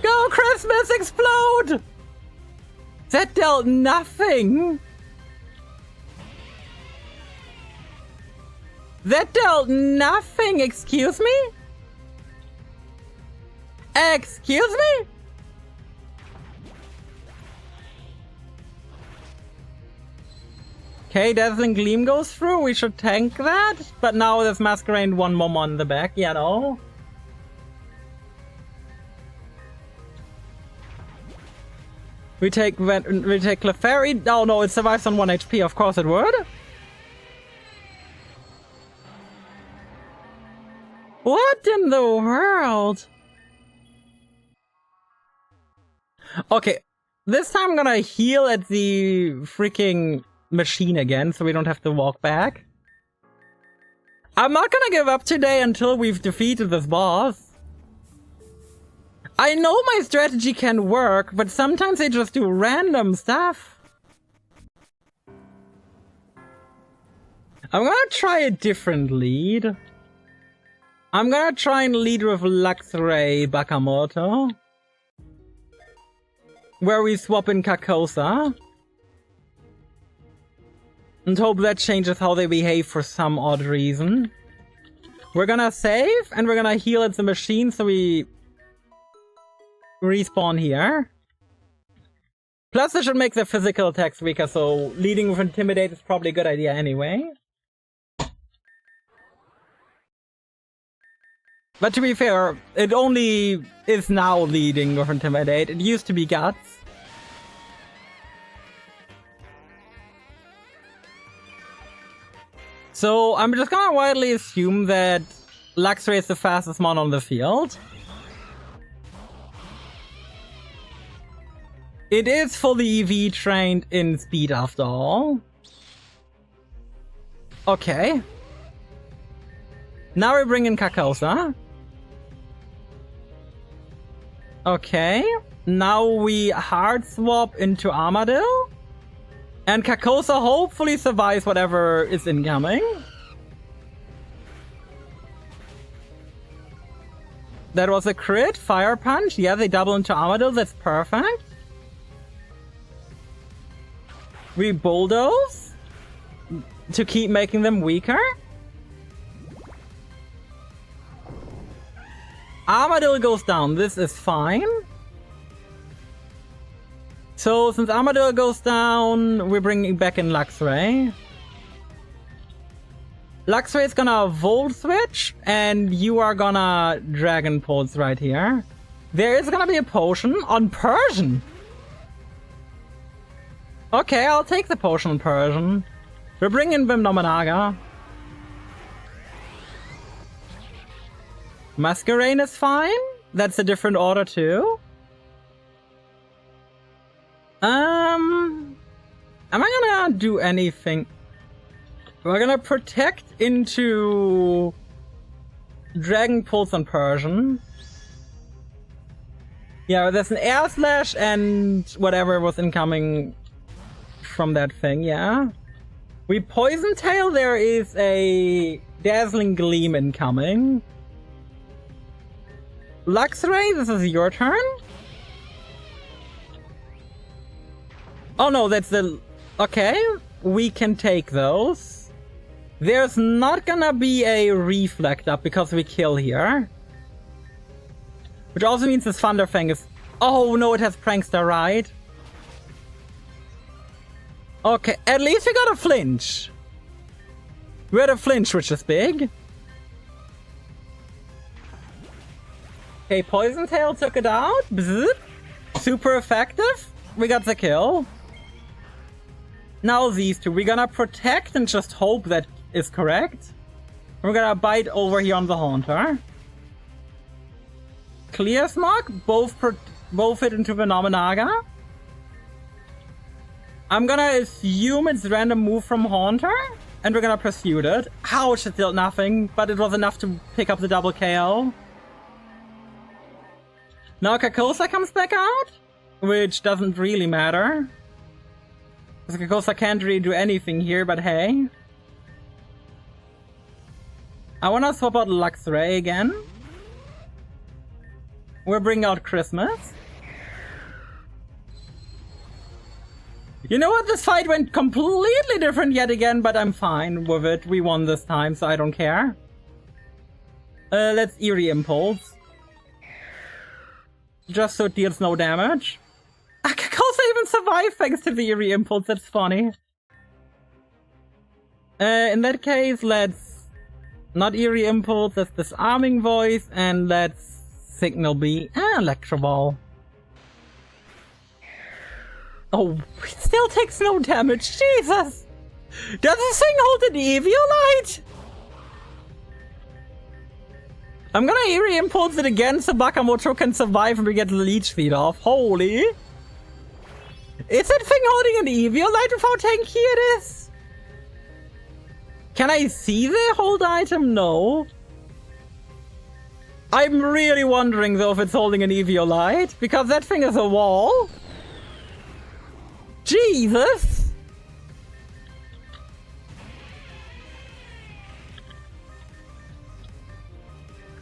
Go, Christmas, explode! That dealt nothing. That dealt nothing, excuse me? Excuse me? Okay, Dazzling Gleam goes through, we should tank that. But now there's Masquerade one more on the back, you know? We take Clefairy. Oh no, it survives on 1 HP, of course it would. What in the world? Okay, this time I'm gonna heal at the freaking machine again, so we don't have to walk back. I'm not gonna give up today until we've defeated this boss. I know my strategy can work, but sometimes I just do random stuff. I'm gonna try a different lead. I'm gonna try and lead with Luxray Bakamoto, where we swap in Carcosa. And hope that changes how they behave for some odd reason. We're gonna save, and we're gonna heal at the machine so we respawn here. Plus, this should make the physical attacks weaker, so leading with Intimidate is probably a good idea anyway. But to be fair, it only is now leading with Intimidate. It used to be Guts. So I'm just gonna widely assume that Luxray is the fastest mon on the field. It is fully EV trained in speed after all. Okay. Now we bring in Carcosa. Okay. Now we hard swap into Armadillo. And Carcosa hopefully survives whatever is incoming. That was a crit. Fire Punch. Yeah, they double into Armadillo. That's perfect. We Bulldoze to keep making them weaker. Armadillo goes down. This is fine. So, since Armadillo goes down, we're bringing back in Luxray. Luxray is gonna Volt Switch, and you are gonna Dragon Pulse right here. There is gonna be a potion on Persian. Okay, I'll take the potion on Persian. We're bringing Bim Nominaga. Masquerade is fine. That's a different order too. Am I gonna do anything? We're gonna Protect into Dragon Pulse on Persian. Yeah, there's an Air Slash and whatever was incoming from that thing, yeah. We Poison Tail, there is a Dazzling Gleam incoming. Luxray, this is your turn. Oh no, that's the... Okay, we can take those. There's not gonna be a Reflect up because we kill here. Which also means this Thunder Fang is... Oh no, it has Prankster, right? Okay, at least we got a flinch. We had a flinch, which is big. Okay, Poison Tail took it out. Bzzz. Super effective. We got the kill. Now these two. We're gonna protect and just hope that is correct. We're gonna bite over here on the Haunter. Clear Smog. Both hit into the Nobunaga. I'm gonna assume it's random move from Haunter. And we're gonna pursue it. Ouch, it did nothing. But it was enough to pick up the double KO. Now Carcosa comes back out. Which doesn't really matter. Because Carcosa can't really do anything here, but hey. I wanna swap out Luxray again. We'll bring out Christmas. You know what? This fight went completely different yet again, but I'm fine with it. We won this time, so I don't care. Let's Eerie Impulse. Just so it deals no damage. Carcosa even survived thanks to the Eerie Impulse, that's funny. In that case, let's not Eerie Impulse, let's Disarming Voice, and let's Signal Bee and Electro Ball. Oh, it still takes no damage, Jesus! Does this thing hold an Eviolite? I'm gonna Eerie Impulse it again so Bakamoto can survive and we get the Leech Feed off. Holy! Is that thing holding an Eviolite with how tanky it is? Can I see the hold item? No. I'm really wondering though if it's holding an Eviolite, because that thing is a wall. Jesus!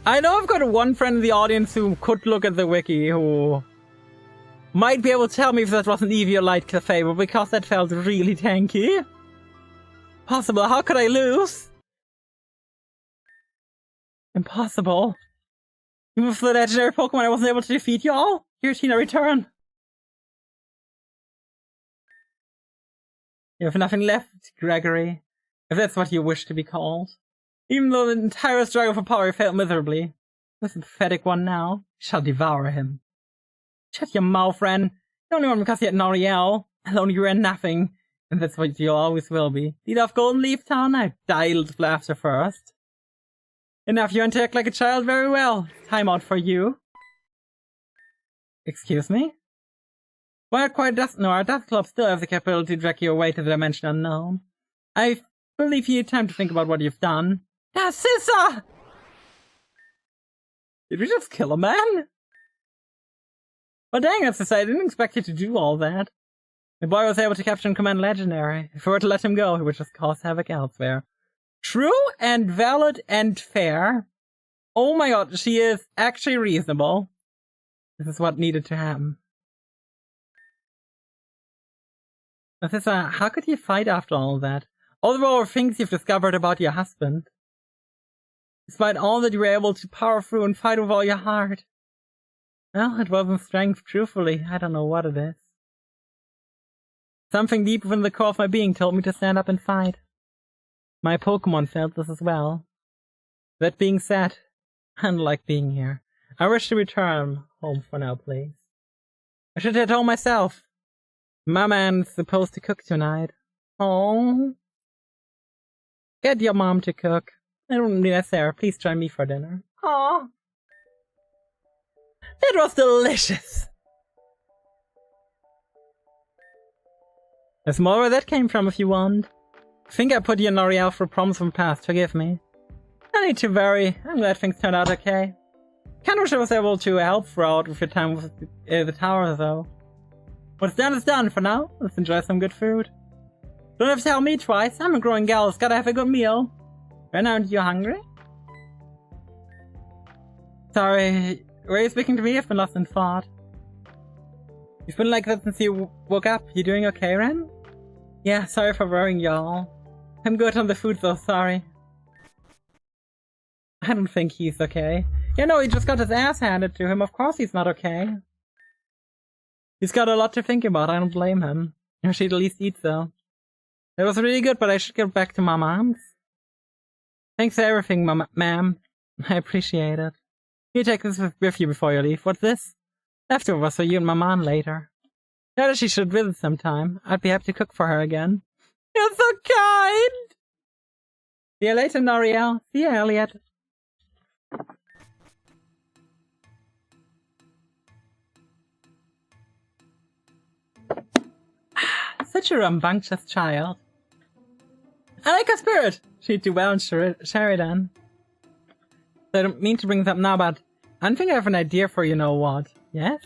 I know I've got one friend in the audience who could look at the wiki who might be able to tell me if that was an Eviolite Cafe, but because that felt really tanky. Possible, how could I lose? Impossible. Even with the legendary Pokemon I wasn't able to defeat y'all? Here, Tina, return. You have nothing left, Gregory. If that's what you wish to be called. Even though the entire struggle for power failed miserably. This pathetic one now shall devour him. Shut your mouth, Ren. You only want because you had Noriel. Alone you ran nothing. And that's what you always will be. Lead off Golden Leaf Town? I dialed laughter first. Enough, you act like a child very well. Time out for you. Excuse me? Well, quite does no, our Death Club still have the capability to drag you away to the dimension unknown. I believe you need time to think about what you've done. Sissa! Did we just kill a man? Well, dang it, Sissa, I didn't expect you to do all that. The boy was able to capture and command Legendary. If we were to let him go, he would just cause havoc elsewhere. True and valid and fair. Oh my god, she is actually reasonable. This is what needed to happen. Sissa, how could you fight after all that? All the more things you've discovered about your husband. Despite all that you were able to power through and fight with all your heart. Well, it wasn't strength, truthfully. I don't know what it is. Something deep within the core of my being told me to stand up and fight. My Pokemon felt this as well. That being said, I don't like being here. I wish to return home for now, please. I should head home myself. My man's supposed to cook tonight. Oh. Get your mom to cook. I don't need Sarah. Please join me for dinner. Aw. That was delicious. There's more where that came from if you want. I think I put you in L'Oreal for problems from the past. Forgive me. No need to worry. I'm glad things turned out okay. Kinda wish I was able to help throughout with your time with the tower though. What's done is done for now. Let's enjoy some good food. Don't have to tell me twice. I'm a growing gal. It's gotta have a good meal. Right now, aren't you hungry? Sorry, were you speaking to me? I've been lost in thought. You've been like that since you woke up. You doing okay, Ren? Yeah, sorry for worrying y'all. I'm good on the food though, sorry. I don't think he's okay. You know, he just got his ass handed to him. Of course he's not okay. He's got a lot to think about. I don't blame him. Or she'd at least eat though. It was really good, but I should get back to my mom's. Thanks for everything, ma'am. I appreciate it. You take this with you before you leave. What's this? Leftovers for you and my mom later. Tell her she should visit sometime. I'd be happy to cook for her again. You're so kind! See you later, Noriel. See you, Elliot. Such a rambunctious child. I like her spirit. She'd do well in Sheridan. So I don't mean to bring this up now, but I think I have an idea for you know what. Yes?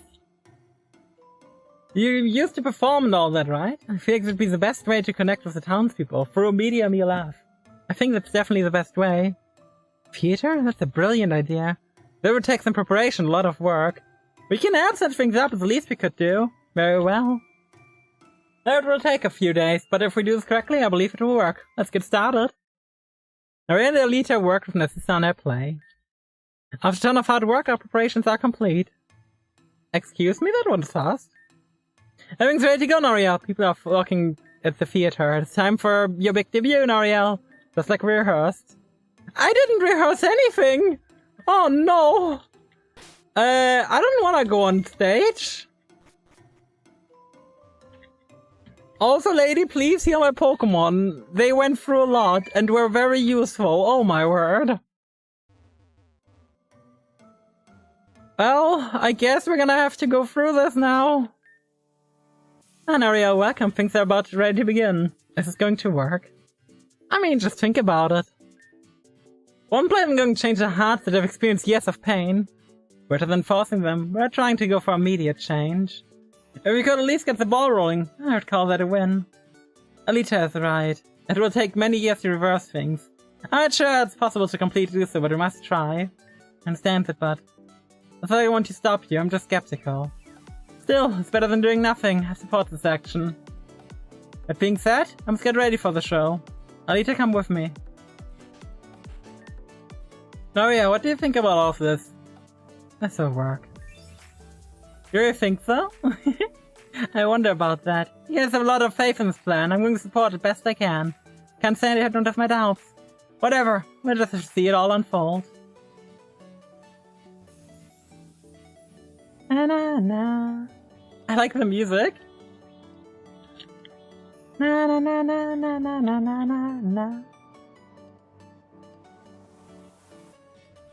You used to perform and all that, right? I feel like it would be the best way to connect with the townspeople, through a medium you love. I think that's definitely the best way. Theater? That's a brilliant idea. That would take some preparation, a lot of work. We can add such things up, it's the least we could do. Very well. That will take a few days, but if we do this correctly, I believe it will work. Let's get started. Maria and Alita worked with Narcissa on their play. After a ton of hard work, our preparations are complete. Excuse me, that one's fast. Everything's ready to go, Noriel. People are flocking at the theater. It's time for your big debut, Noriel. Just like we rehearsed. I didn't rehearse anything! Oh no! I don't want to go on stage. Also, lady, please heal my Pokemon. They went through a lot and were very useful. Oh my word. Well, I guess we're gonna have to go through this now. And Ariel, welcome. Things are about ready to begin. Is this going to work? I mean, just think about it. One play isn't going to change the hearts that have experienced years of pain. Better than forcing them, we're trying to go for immediate change. If we could at least get the ball rolling, I would call that a win. Alita is right. It will take many years to reverse things. I'm not sure it's possible to completely do so, but we must try. I understand it, but that's why I want to stop you. I'm just skeptical. Still, it's better than doing nothing. I support this action. That being said, I must get ready for the show. Alita, come with me. Noria, what do you think about all of this? This will work. You really think so? I wonder about that. You guys have a lot of faith in this plan. I'm going to support it best I can. Can't say I don't have my doubts. Whatever, we'll just see it all unfold. Na na na. I like the music. Na na na na na na na na na.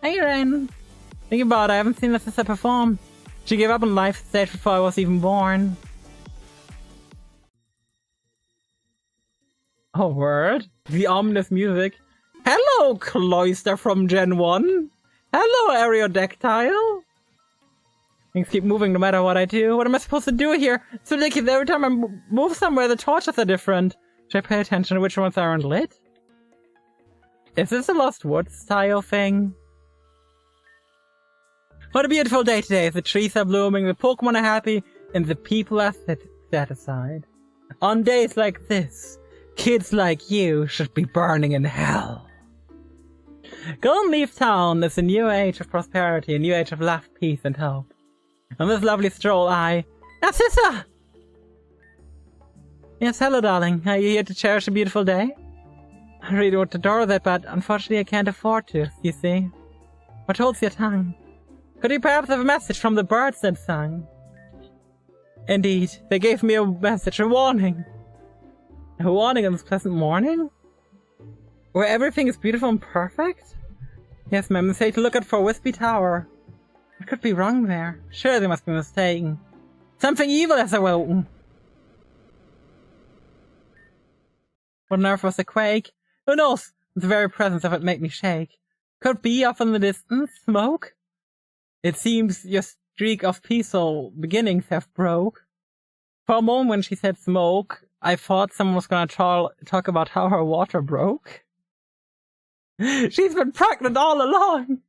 Hey Rain. Think about it, I haven't seen Narcissa perform. She gave up on life stage before I was even born. Oh word. The ominous music. Hello, Cloyster from Gen 1. Hello, Aerodactyl. Things keep moving no matter what I do. What am I supposed to do here? It's ridiculous. Every time I move somewhere, the torches are different. Should I pay attention to which ones aren't lit? Is this a Lost Woods style thing? What a beautiful day today. The trees are blooming, the Pokemon are happy, and the people are satisfied. On days like this, kids like you should be burning in hell. Golden Leaf Town is a new age of prosperity, a new age of love, peace, and hope. On this lovely stroll, Narcissa! Yes, hello, darling. Are you here to cherish a beautiful day? I really would adore that, but unfortunately I can't afford to, you see. What holds your tongue? Could you perhaps have a message from the birds that sang? Indeed, they gave me a message, a warning. A warning on this pleasant morning? Where everything is beautiful and perfect? Yes, ma'am, they say to look out for Wispy Tower. What could be wrong there? Sure, they must be mistaken. Something evil has awoken. What on earth was a quake? Who knows? The very presence of it made me shake. Could be off in the distance, smoke? It seems your streak of peaceful beginnings have broke. For a moment when she said smoke, I thought someone was gonna talk about how her water broke. She's been pregnant all along!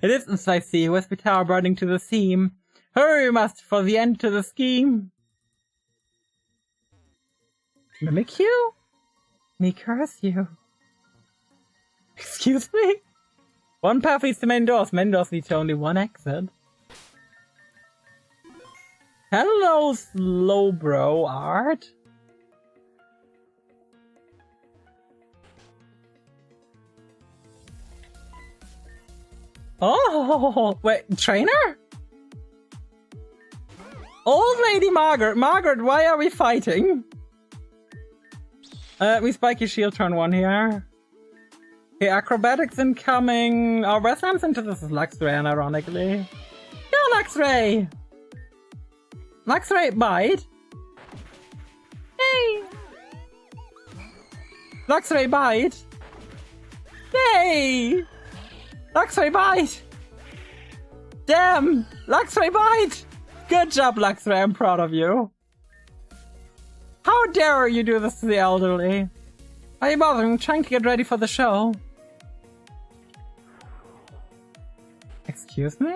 A distance I see, Wispy Tower burning to the seam. Hurry we must, for the end to the scheme. Mimic you? Me curse you. Excuse me? One path leads to main doors. Main doors lead to only one exit. Hello, Slowbro Art. Oh, wait, trainer? Old Lady Margaret. Margaret, why are we fighting? We spike your shield turn 1 here. Okay, acrobatics incoming. Our best answer into this is Luxray, unironically. Go, Luxray! Luxray, bite. Yay! Luxray, bite. Yay! Luxray, bite! Damn! Luxray, bite! Good job, Luxray, I'm proud of you. How dare you do this to the elderly? Are you bothering? I'm trying to get ready for the show. Excuse me?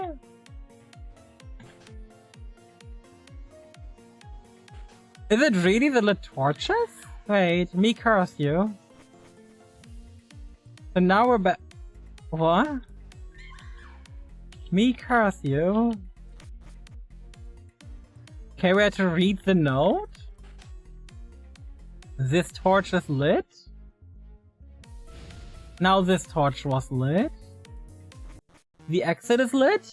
Is it really the lit torches? Wait, me curse you. So now we're back. What? Me curse you? Okay, we had to read the note? This torch is lit? Now this torch was lit? The exit is lit?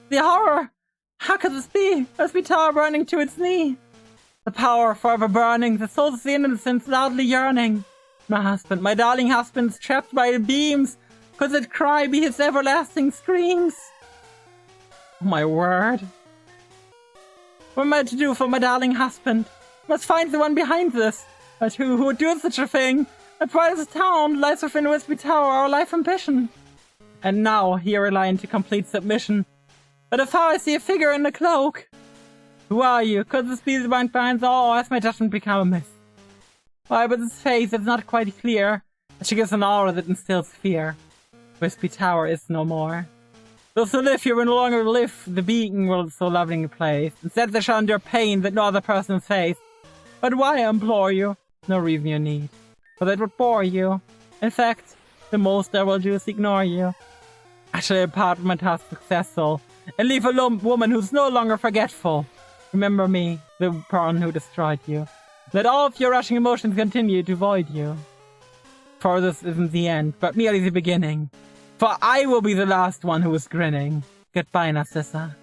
The horror! How could this be? There's the tower burning to its knee. The power forever burning, the souls of the innocents loudly yearning. My husband, my darling husband's trapped by the beams. Could that cry be his everlasting screams? Oh my word. What am I to do for my darling husband? Must find the one behind this. But who would do such a thing? The pride of the town lies within Wispy Tower, our life ambition. And now, here rely into complete submission. But afar I see a figure in a cloak. Who are you? Could this be the mind behind all, or has my judgment become a myth? Why, but this face is not quite clear. But she gives an aura that instills fear. Wispy Tower is no more. Those who live here will no longer live the beacon world so loving a place. Instead they shall endure pain that no other person face. But why, I implore you? No reason you need. For that would bore you. In fact, the most I will do is ignore you. I shall depart with my task successful, and leave a woman who's no longer forgetful. Remember me, the pawn who destroyed you. Let all of your rushing emotions continue to void you. For this isn't the end, but merely the beginning. For I will be the last one who is grinning. Goodbye, Narcissa.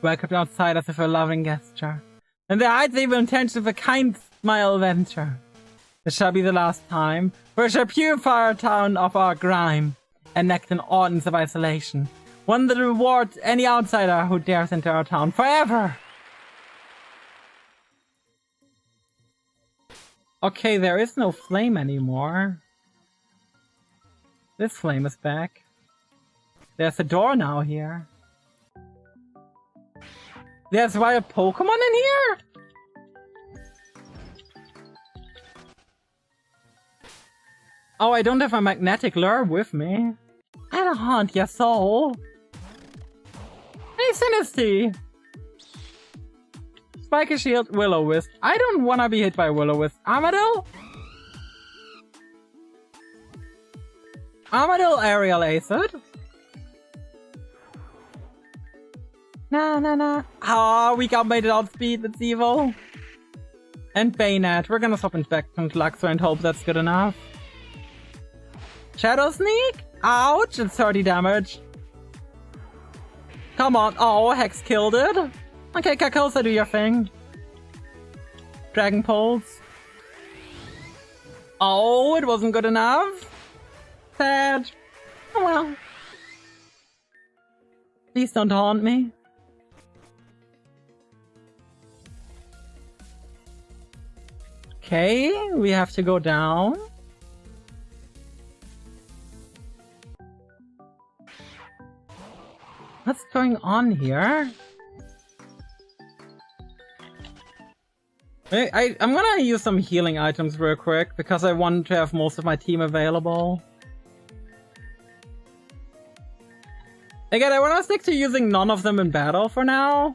Welcomed outsiders with a loving gesture, and they hide the evil intentions of a kind smile venture. This shall be the last time, for it shall purify our town of our grime, and next an audience of isolation. One that rewards any outsider who dares enter our town forever! Okay, there is no flame anymore. This flame is back. There's a door now here. There's wild Pokemon in here? Oh, I don't have a magnetic lure with me. I'll haunt your soul. Hey, Sinisty! Spike a shield, Will-O-Wisp. I don't wanna be hit by Will-O-Wisp. Armadillo? Armadillo aerial acid? Nah. Ah, we got made it outspeed, that's evil. And Bayonet. We're gonna swap Infection to Luxray and hope that's good enough. Shadow Sneak? Ouch, it's 30 damage. Come on. Oh, Hex killed it. Okay, Carcosa, do your thing. Dragon Pulse. Oh, it wasn't good enough. Sad. Oh well. Please don't haunt me. Okay, we have to go down. What's going on here? I'm gonna use some healing items real quick because I want to have most of my team available. Again, I want to stick to using none of them in battle for now.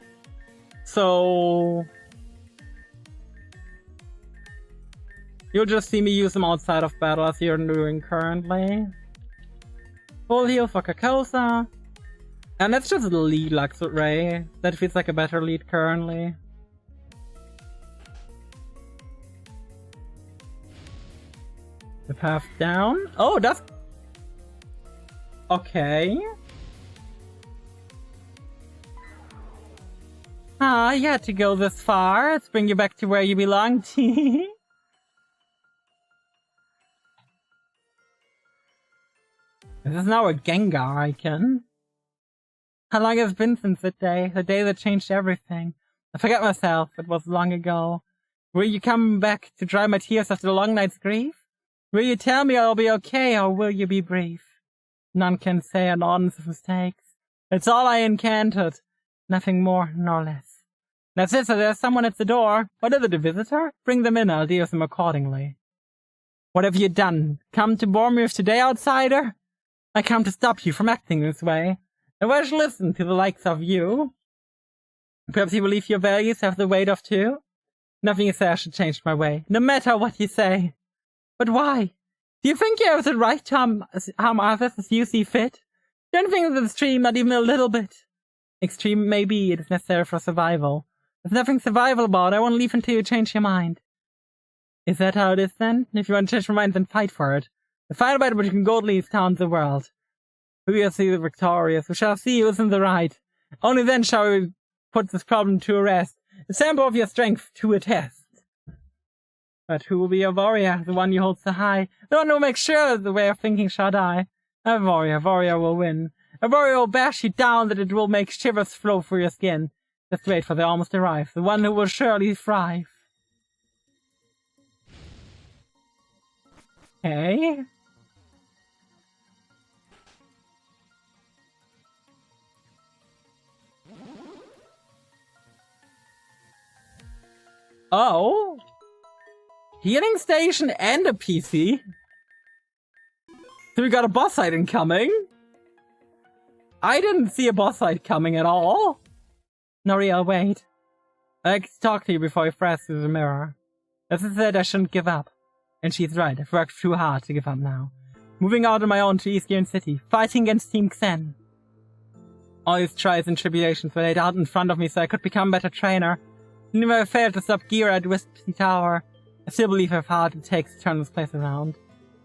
So you'll just see me use them outside of battle as you're doing currently. Full heal for Carcosa. And let's just lead Luxray. That feels like a better lead currently. The path down. Oh, that's... Okay. Ah, you had to go this far. Let's bring you back to where you belong. This is now a Gengar icon. How long has it been since that day? The day that changed everything. I forgot myself. It was long ago. Will you come back to dry my tears after the long night's grief? Will you tell me I'll be okay, or will you be brief? None can say an honest mistakes. It's all I encountered. Nothing more nor less. That's it, so there's someone at the door. What is it, a visitor? Bring them in, I'll deal with them accordingly. What have you done? Come to bore me with today, outsider? I come to stop you from acting this way. I wish to listen to the likes of you. Perhaps you believe your values have the weight of two? Nothing you say I should change my way, no matter what you say. But why? Do you think you have the right to harm others as you see fit? Don't think it's extreme, not even a little bit. Extreme may be, it is necessary for survival. There's nothing survival about it. I won't leave until you change your mind. Is that how it is then? If you want to change your mind, then fight for it. The fight about it between godliest towns of the world. Who will see the victorious? We shall see who is in the right. Only then shall we put this problem to rest. The sample of your strength to a test. But who will be your warrior? The one you hold so high. The one who makes sure that the way of thinking shall die. A warrior will win. A warrior will bash you down that it will make shivers flow through your skin. Just wait for they almost arrive. The one who will surely thrive. Okay. Oh. Healing station and a PC. So we got a boss fight incoming. I didn't see a boss fight coming at all. Noriel, wait. I like to talk to you before you flash through the mirror. As I said, I shouldn't give up. And she's right, I've worked too hard to give up now. Moving out on my own to East Gearan City, fighting against Team Xen. All these trials and tribulations were laid out in front of me so I could become a better trainer. And even if I failed to stop Gira at Wispy Tower, I still believe I have hard it takes to turn this place around.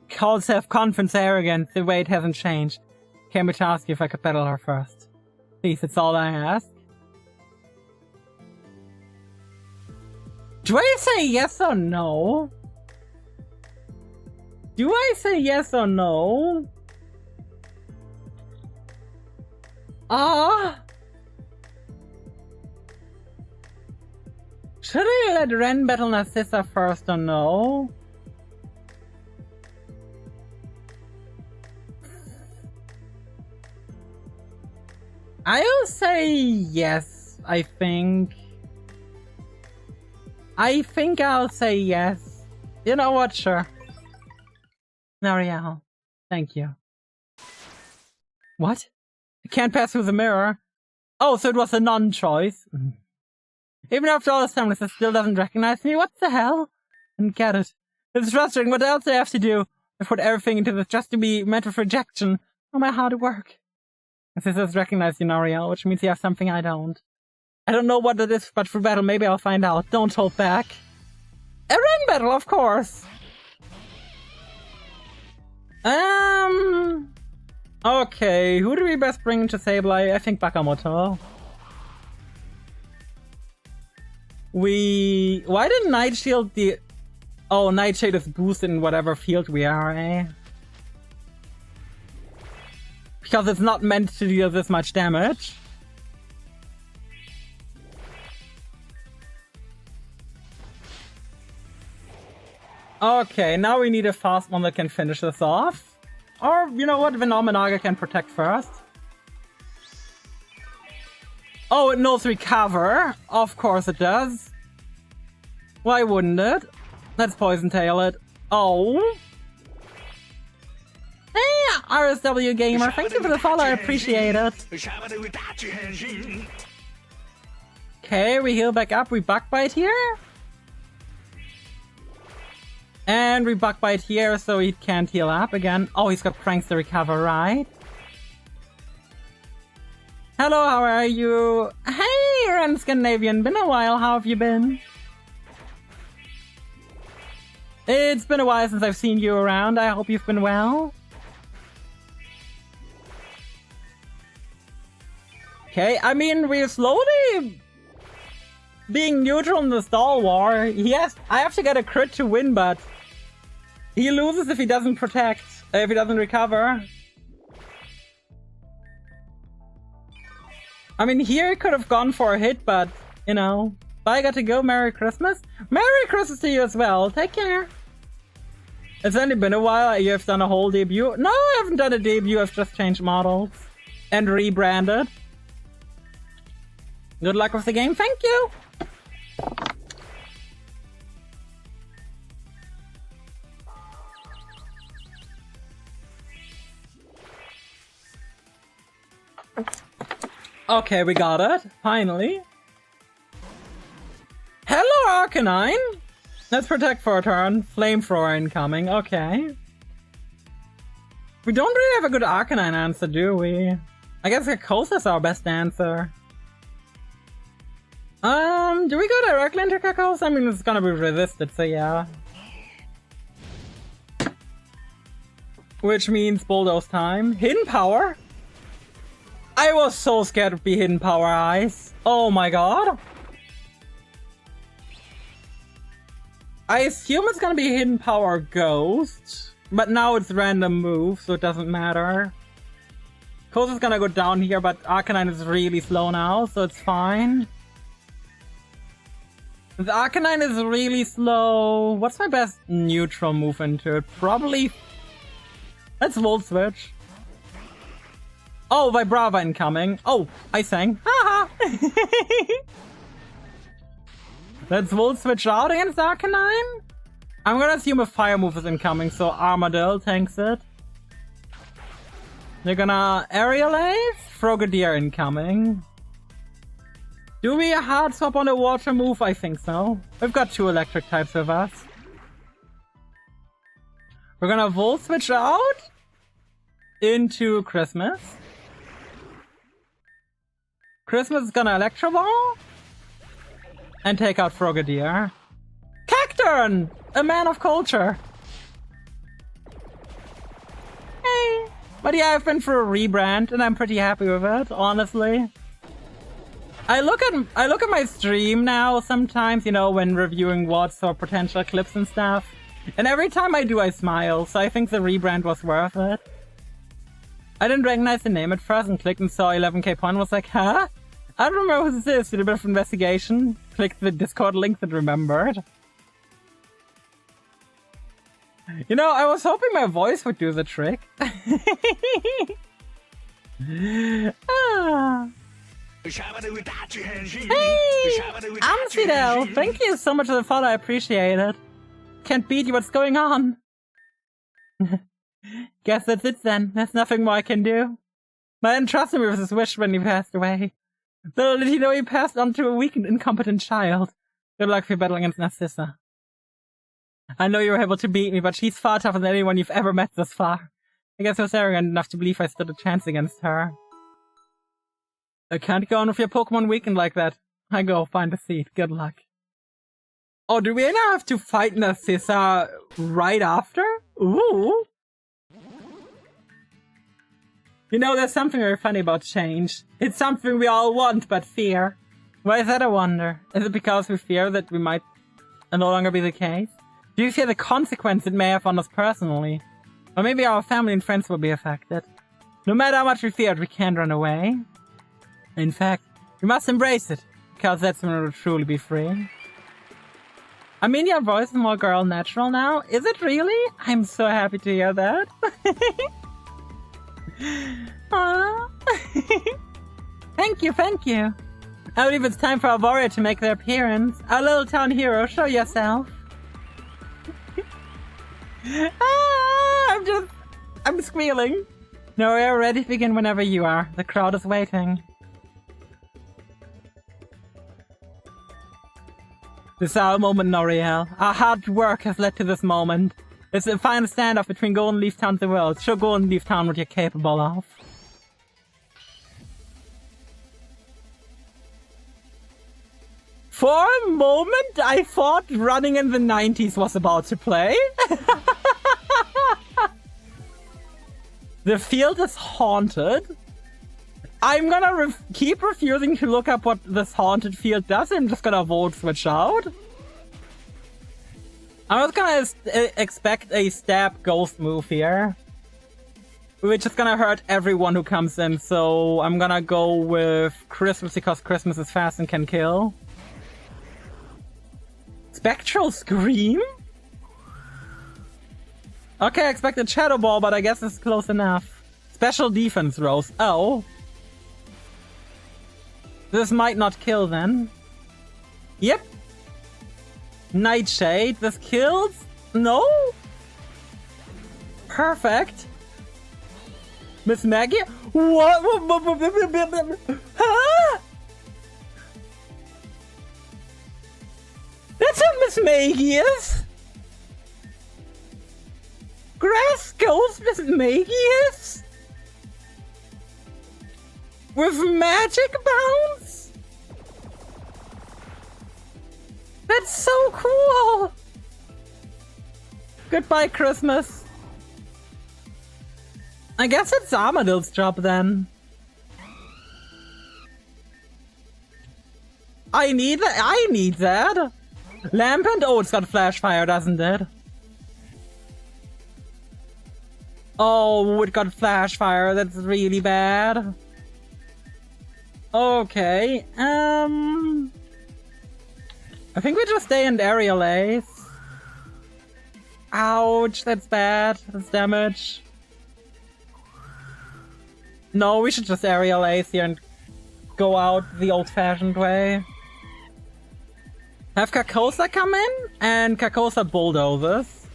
Called self-confidence arrogance, the weight hasn't changed. Came to ask you if I could battle her first. Please, it's all I ask. Do I say yes or no? Do I say yes or no? Should I let Ren battle Narcissa first or no? I'll say yes, I think. I'll say yes. You know what, sure. Noriel, thank you. What? I can't pass through the mirror. Oh, so it was a non-choice. Even after all this time, this still doesn't recognize me. What the hell? I don't get it. It's frustrating. What else do I have to do? I put everything into this just to be met with rejection. No matter how to work. This does recognize you, Noriel, which means you have something I don't. I don't know what it is, but for battle, maybe I'll find out. Don't hold back. A ring battle, of course. Okay, who do we best bring to Sableye? I think Bakamoto. Why did Nightshield Oh, Nightshade is boosted in whatever field we are, eh? Because it's not meant to deal this much damage. Okay, now we need a fast one that can finish this off. Or, you know what, Venomenaga can protect first. Oh, it knows recover. Of course it does. Why wouldn't it? Let's Poison Tail it. Oh. Hey, RSW Gamer, thank you for the follow, I appreciate it. Okay, we heal back up, we Bug Bite here. And we Bug Bite here, so he can't heal up again. Oh, he's got Pranks to recover, right? Hello, how are you? Hey, Ren Scandinavian, been a while, how have you been? It's been a while since I've seen you around, I hope you've been well. Okay, I mean, we're slowly being neutral in the stall war. Yes, I have to get a crit to win, but he loses if he doesn't protect, if he doesn't recover. I mean, here he could have gone for a hit, but, you know, I got to go. Merry Christmas. Merry Christmas to you as well. Take care. It's only been a while. You have done a whole debut. No, I haven't done a debut. I've just changed models and rebranded. Good luck with the game. Thank you. Okay, we got it. Finally. Hello, Arcanine. Let's protect for a turn. Flamethrower incoming. Okay. We don't really have a good Arcanine answer, do we? I guess Carcosa's our best answer. Do we go directly into Carcosa? I mean, it's gonna be resisted, so yeah. Which means Bulldoze time. Hidden Power? I was so scared to be Hidden Power Ice. Oh my god. I assume it's gonna be Hidden Power Ghost, but now it's random move, so it doesn't matter. Carcosa's gonna go down here, but Arcanine is really slow now, so it's fine. The Arcanine is really slow. What's my best neutral move into it? Probably... Let's Volt Switch. Oh, Vibrava incoming. Oh, I sang. Haha! Let's Volt Switch out against Arcanine. I'm gonna assume a fire move is incoming, so Armadillo tanks it. They're gonna Aerial Ace. Frogadier incoming. Do we hard swap on a water move? I think so. We've got 2 electric types with us. We're gonna Volt Switch out into Christmas. Christmas is gonna Electro Ball and take out Frogadier. Cacturn! A man of culture. Hey. But yeah, I've been through a rebrand and I'm pretty happy with it, honestly. I look at my stream now sometimes, you know, when reviewing WOTS or potential clips and stuff. And every time I do, I smile, so I think the rebrand was worth it. I didn't recognize the name at first and clicked and saw 11k point, was like, huh? I don't remember who this is, did a bit of investigation. Clicked the Discord link that remembered. You know, I was hoping my voice would do the trick. Ah. Hey! Amsterdam! Thank you so much for the follow, I appreciate it. Can't beat you, what's going on? Guess that's it then, there's nothing more I can do. My aunt trusted me with his wish when he passed away. Little did he know he passed on to a weak and incompetent child. Good luck for your battle against Narcissa. I know you were able to beat me, but she's far tougher than anyone you've ever met thus far. I guess I was arrogant enough to believe I stood a chance against her. I can't go on with your Pokemon weekend like that. I go find a seat. Good luck. Oh, do we now have to fight Narcissa right after? Ooh. You know, there's something very funny about change. It's something we all want, but fear. Why is that, I wonder? Is it because we fear that we might no longer be the case? Do you fear the consequence it may have on us personally? Or maybe our family and friends will be affected. No matter how much we fear it, we can't run away. In fact, we must embrace it, because that's when we'll truly be free. I mean, your voice is more girl natural now. Is it really? I'm so happy to hear that. Thank you, thank you. I believe it's time for our warrior to make their appearance. Our little town hero, show yourself. I'm squealing. No, we're ready to begin whenever you are. The crowd is waiting. This is our moment, Noriel. Our hard work has led to this moment. It's the final standoff between Golden Leaf Town and the world. Show Golden Leaf Town what you're capable of. For a moment, I thought running in the 90s was about to play. The field is haunted. I'm gonna keep refusing to look up what this haunted field does. I'm just gonna vote switch out. I was gonna expect a stab ghost move here, which is gonna hurt everyone who comes in, so I'm gonna go with Christmas because Christmas is fast and can kill. Spectral Scream? Okay, I expected Shadow Ball, but I guess it's close enough. Special Defense Rose. Oh. This might not kill then. Yep. Nightshade. This kills? No? Perfect. Miss Maggie? What? Huh? That's what Miss Maggie is? Grass Ghost Miss Maggie is? With magic bounce? That's so cool! Goodbye, Christmas. I guess it's Armadillo's job then. I need that. Lampent? Oh, it's got flash fire, doesn't it? Oh, it got flash fire. That's really bad. Okay, I think we just stay in Aerial Ace. Ouch, that's bad. That's damage. No, we should just Aerial Ace here and go out the old-fashioned way. Have Carcosa come in, and Carcosa bulldozes.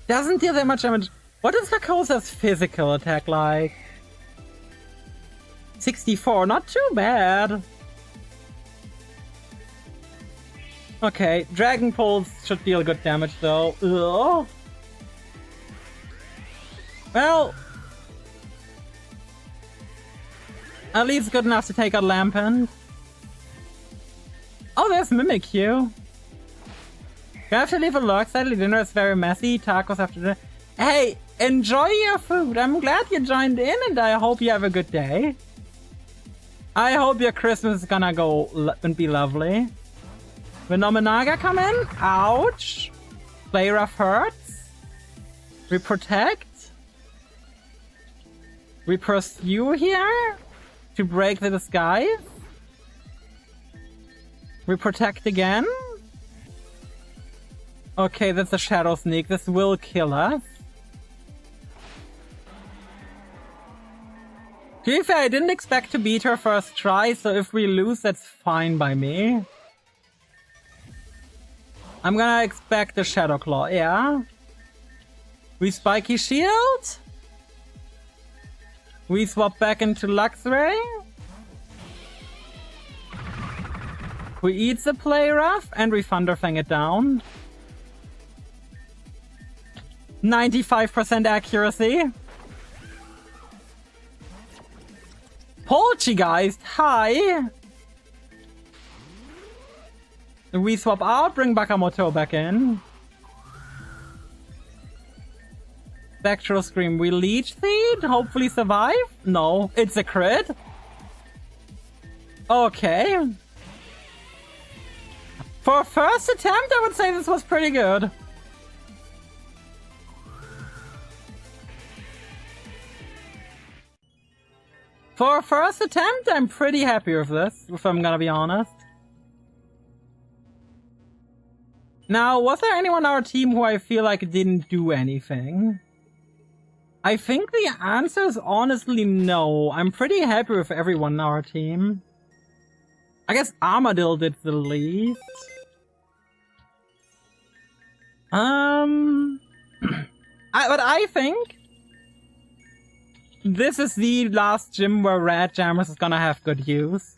Doesn't deal that much damage. What is Carcosa's physical attack like? 64, not too bad. Okay, Dragon Pulse should deal good damage though. Ugh. Well, at least good enough to take out Lampent. Oh, there's Mimikyu. You have to leave a lurk. Sadly, dinner is very messy. Tacos after dinner. Hey, enjoy your food. I'm glad you joined in, and I hope you have a good day. I hope your Christmas is gonna go and be lovely. Will Nominaga come in? Ouch. Play rough hurts. We protect. We pursue here to break the disguise. We protect again. Okay, that's a Shadow Sneak. This will kill us. To be fair, I didn't expect to beat her first try, so if we lose, that's fine by me. I'm gonna expect a Shadow Claw, yeah. We Spiky Shield. We swap back into Luxray. We eat the Play Rough, and we Thunderfang it down. 95% accuracy. Poltergeist, hi! We swap out, bring Bakamoto back in. Spectral Scream, we Leech Seed, hopefully survive? No, it's a crit. Okay. For a first attempt, I would say this was pretty good. For a first attempt, I'm pretty happy with this, if I'm gonna be honest. Now, was there anyone on our team who I feel like didn't do anything? I think the answer is honestly no. I'm pretty happy with everyone on our team. I guess Armadillo did the least. But I think this is the last gym where Red Jammers is gonna have good use.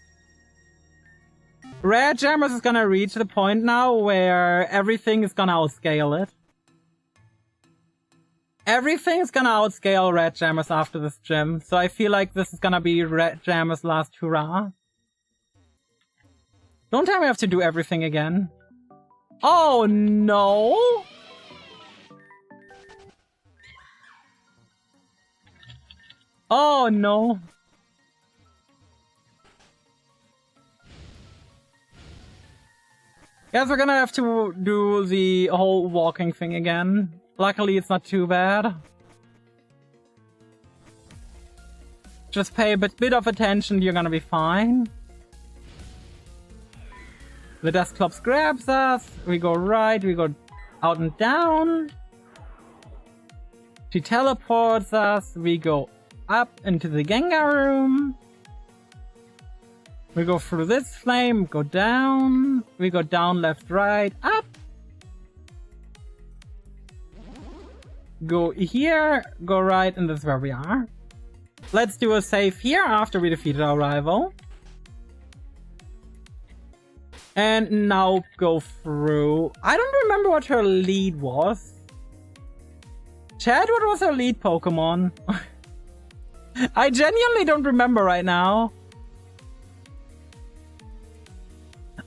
Red Jammers is gonna reach the point now where everything is gonna outscale it. Everything's gonna outscale Red Jammers after this gym, so I feel like this is gonna be Red Jammers' last hurrah. Don't tell me I have to do everything again. Oh no! Oh no. Guess we're gonna have to do the whole walking thing again. Luckily, it's not too bad. Just pay a bit of attention, you're gonna be fine. The Dusclops grabs us. We go right, we go out and down. She teleports us. We go up into the Gengar room. We go through this flame, go down. We go down, left, right, up. Go here, go right, and that's where we are. Let's do a save here after we defeated our rival. And now go through. I don't remember what her lead was. Chad, what was her lead Pokemon? I genuinely don't remember right now.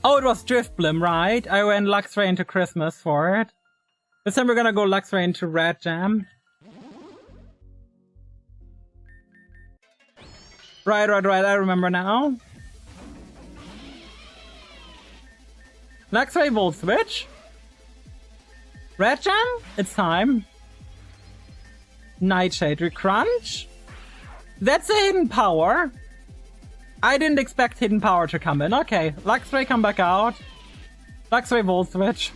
Oh, it was Driftblim, right? I went Luxray into Christmas for it. This time we're gonna go Luxray into Red Jam. Right, I remember now. Luxray Volt Switch. Red Jam, it's time. Nightshade Recrunch. That's a hidden power. I didn't expect hidden power to come in. Okay, Luxray come back out. Luxray Volt Switch.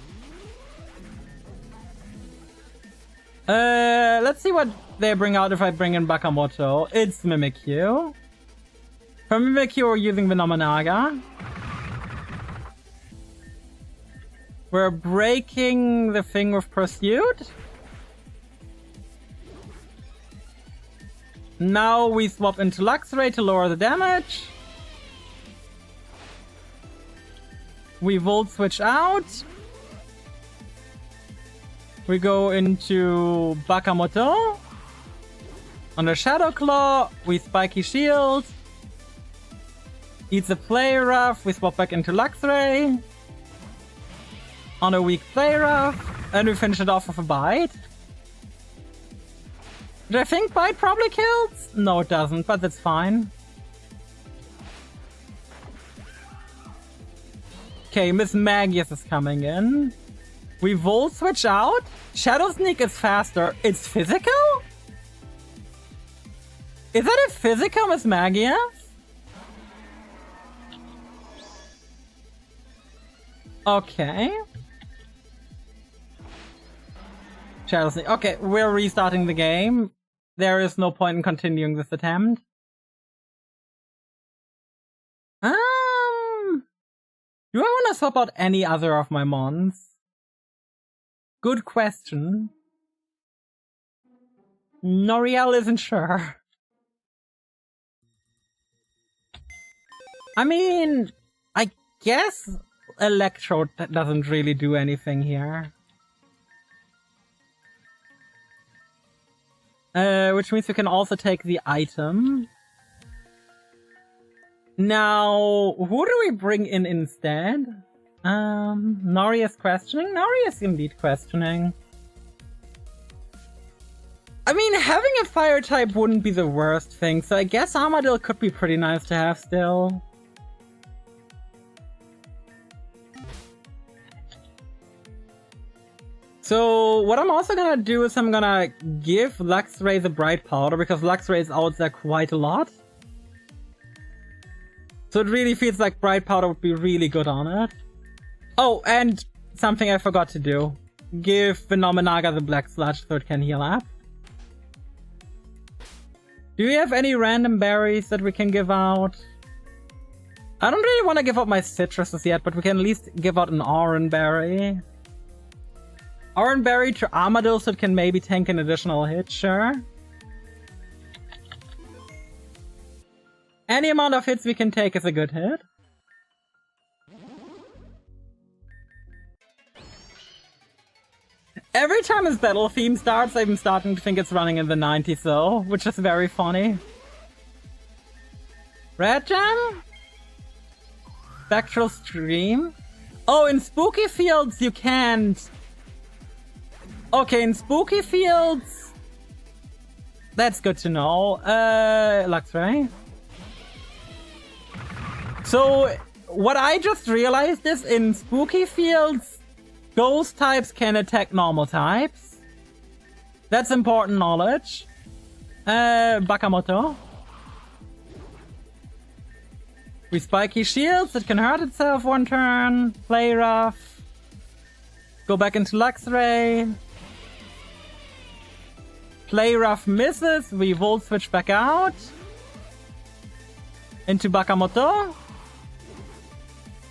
Let's see what they bring out if I bring in Bakamoto. It's Mimikyu. For Mimikyu, we're using the Nominaga. We're breaking the thing with Pursuit. Now we swap into Luxray to lower the damage. We Volt Switch out. We go into Bakamoto. Under Shadow Claw, we Spiky Shield. Eats a Play Rough, we swap back into Luxray. On a weak Play Rough, and we finish it off with a Bite. Do I think Bite probably kills? No, it doesn't, but that's fine. Okay, Miss Magius is coming in. We Volt Switch out. Shadow Sneak is faster. It's physical? Is that a physical Miss Magius? Okay. Shadow Sneak. Okay, we're restarting the game. There is no point in continuing this attempt. Do I want to swap out any other of my mons? Good question. Noriel isn't sure. I mean, I guess Electrode doesn't really do anything here. Which means we can also take the item. Now, who do we bring in instead? Nori is questioning? Nori is indeed questioning. I mean, having a fire type wouldn't be the worst thing, so I guess Armadillo could be pretty nice to have still. So, what I'm also gonna do is I'm gonna give Luxray the Bright Powder, because Luxray is out there quite a lot. So it really feels like Bright Powder would be really good on it. Oh, and something I forgot to do. Give the Nominaga the Black Sludge so it can heal up. Do we have any random berries that we can give out? I don't really want to give out my citruses yet, but we can at least give out an Oran Berry. Oran Berry to Armadillo so it can maybe tank an additional hit, sure. Any amount of hits we can take is a good hit. Every time his battle theme starts, I'm starting to think it's running in the 90s though, which is very funny. Red Jam? Spectral Stream? Oh, in Spooky Fields you can't. Okay, in Spooky Fields... That's good to know. Luxray. So, what I just realized is in spooky fields, ghost types can attack normal types. That's important knowledge. Bakamoto. We spiky shields, it can hurt itself one turn. Play rough. Go back into Luxray. Play rough misses, we volt switch back out. Into Bakamoto.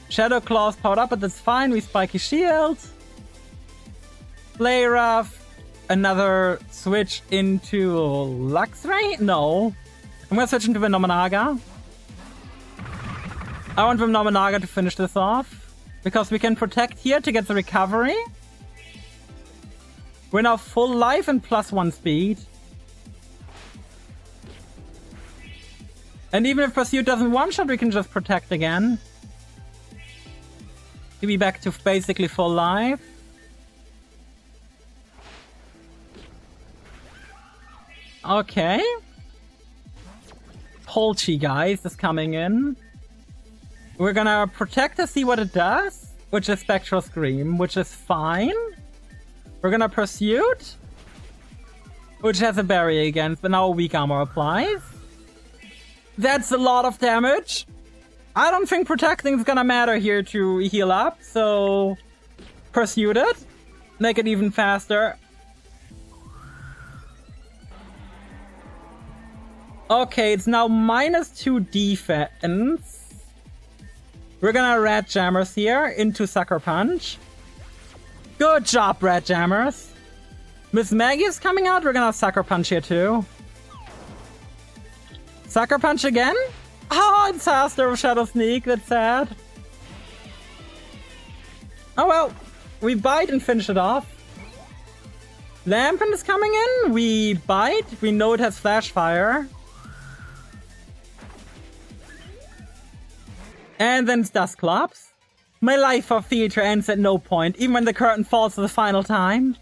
Shadow Claws powered up, but that's fine, we spiky shield. Play rough. Another switch into Luxray? No. I'm gonna switch into Venomenaga. I want Venomenaga to finish this off. Because we can protect here to get the recovery. We're now full life and +1 speed. And even if Pursuit doesn't one-shot, we can just protect again. To be back to basically full life. Okay. Polchi, guys, is coming in. We're gonna protect to see what it does, which is Spectral Scream, which is fine. We're gonna Pursuit, which has a barrier against, but now a weak armor applies. That's a lot of damage. I don't think protecting is gonna matter here to heal up, so Pursuit it. Make it even faster. Okay, it's now -2 defense. We're gonna Rat Jammers here into Sucker Punch. Good job, Rat Jammers. Miss Maggie is coming out. We're gonna Sucker Punch here too. Sucker Punch again? Oh, it's faster with Shadow Sneak. That's sad. Oh well. We bite and finish it off. Lampin is coming in. We bite. We know it has Flash Fire. And then it's Dustclops. My life of theater ends at no point, even when the curtain falls for the final time.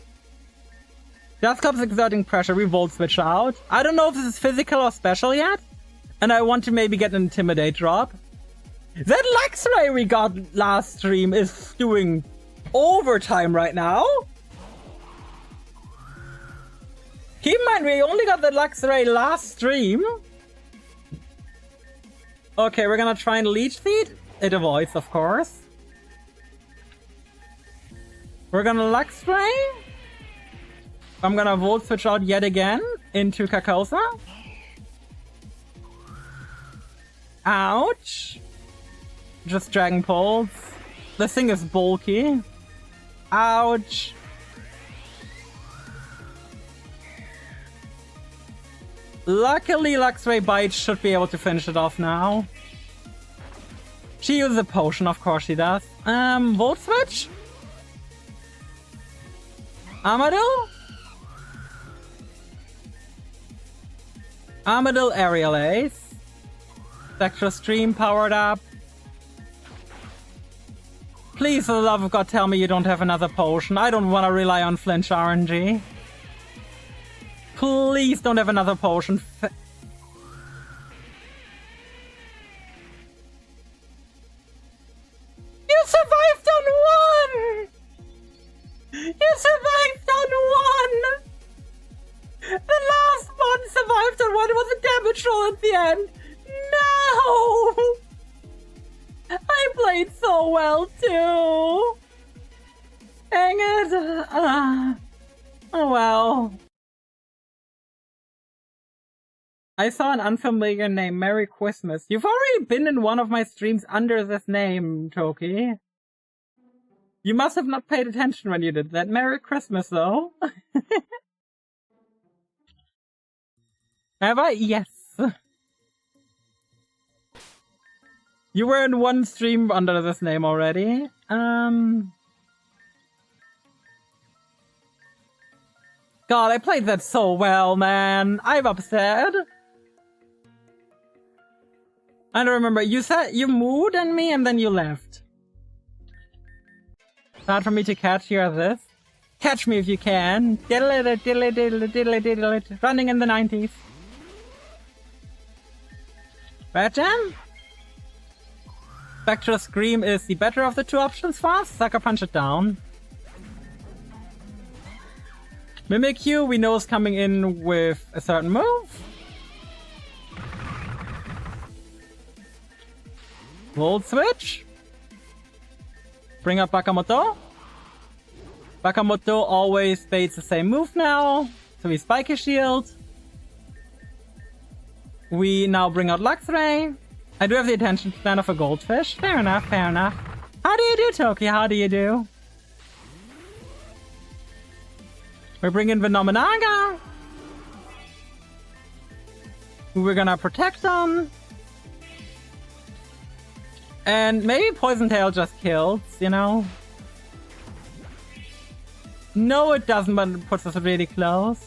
Dustclops exerting pressure, we Volt Switch out. I don't know if this is physical or special yet, and I want to maybe get an Intimidate drop. That Luxray we got last stream is doing overtime right now. Keep in mind, we only got the Luxray last stream. Okay, we're gonna try and Leech Seed. It avoids, of course. We're gonna Luxray. I'm gonna Volt Switch out yet again into Carcosa. Ouch. Just Dragon Pulse. This thing is bulky. Ouch. Luckily, Luxray Bite should be able to finish it off now. She uses a potion, of course she does. Volt Switch? Armadillo? Armadillo Aerial Ace. Spectral Stream powered up. Please, for the love of God, tell me you don't have another potion. I don't want to rely on flinch RNG. Please don't have another potion. You survived on one! You survived on one! The last one survived on one. It was a damage roll at the end. No! I played so well too. Dang it. Oh well. I saw an unfamiliar name, Merry Christmas. You've already been in one of my streams under this name, Toki. You must have not paid attention when you did that. Merry Christmas, though. Have I? Yes. You were in one stream under this name already. God, I played that so well, man. I'm upset. I don't remember. You said you mooed on me and then you left. It's hard for me to catch you at this. Catch me if you can. Diddle it, diddle it, diddle it, diddle it, diddle it. Running in the 90s. Rat Jam? Spectral Scream is the better of the two options for us. Sucker Punch it down. Mimikyu, we know is coming in with a certain move. Volt Switch. Bring up Bakamoto. Bakamoto always baits the same move now. So we spike his shield. We now bring out Luxray. I do have the attention span of a goldfish. Fair enough, fair enough. How do you do, Toki? How do you do? We're bringing the Nominaga. Who we're gonna protect on. And maybe Poison Tail just kills, you know? No, it doesn't, but it puts us really close.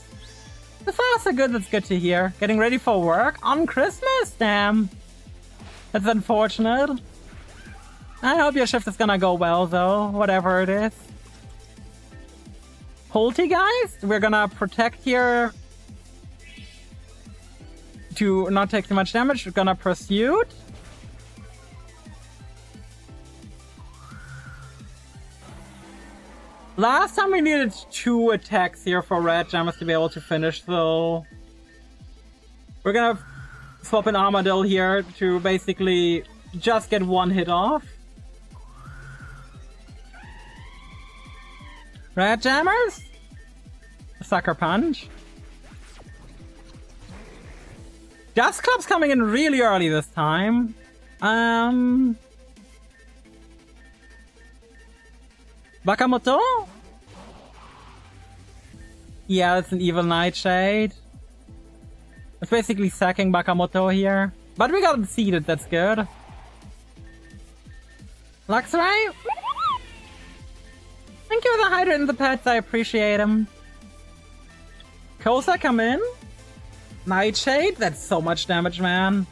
So far, so good. That's good to hear. Getting ready for work on Christmas? Damn. That's unfortunate. I hope your shift is gonna go well, though. Whatever it is. Poltergeist? We're gonna protect here. To not take too much damage. We're gonna Pursuit. Last time we needed 2 attacks here for Red Jammers to be able to finish, so... We're gonna swap an Armadillo here to basically just get 1 hit off. Red Jammers? Sucker Punch. Dust Club's coming in really early this time. Bakamoto? Yeah, that's an evil Nightshade. It's basically sacking Bakamoto here. But we got it seeded, that's good. Luxray? Thank you for the hydrant and the pets, I appreciate them. Kosa, come in. Nightshade? That's so much damage, man.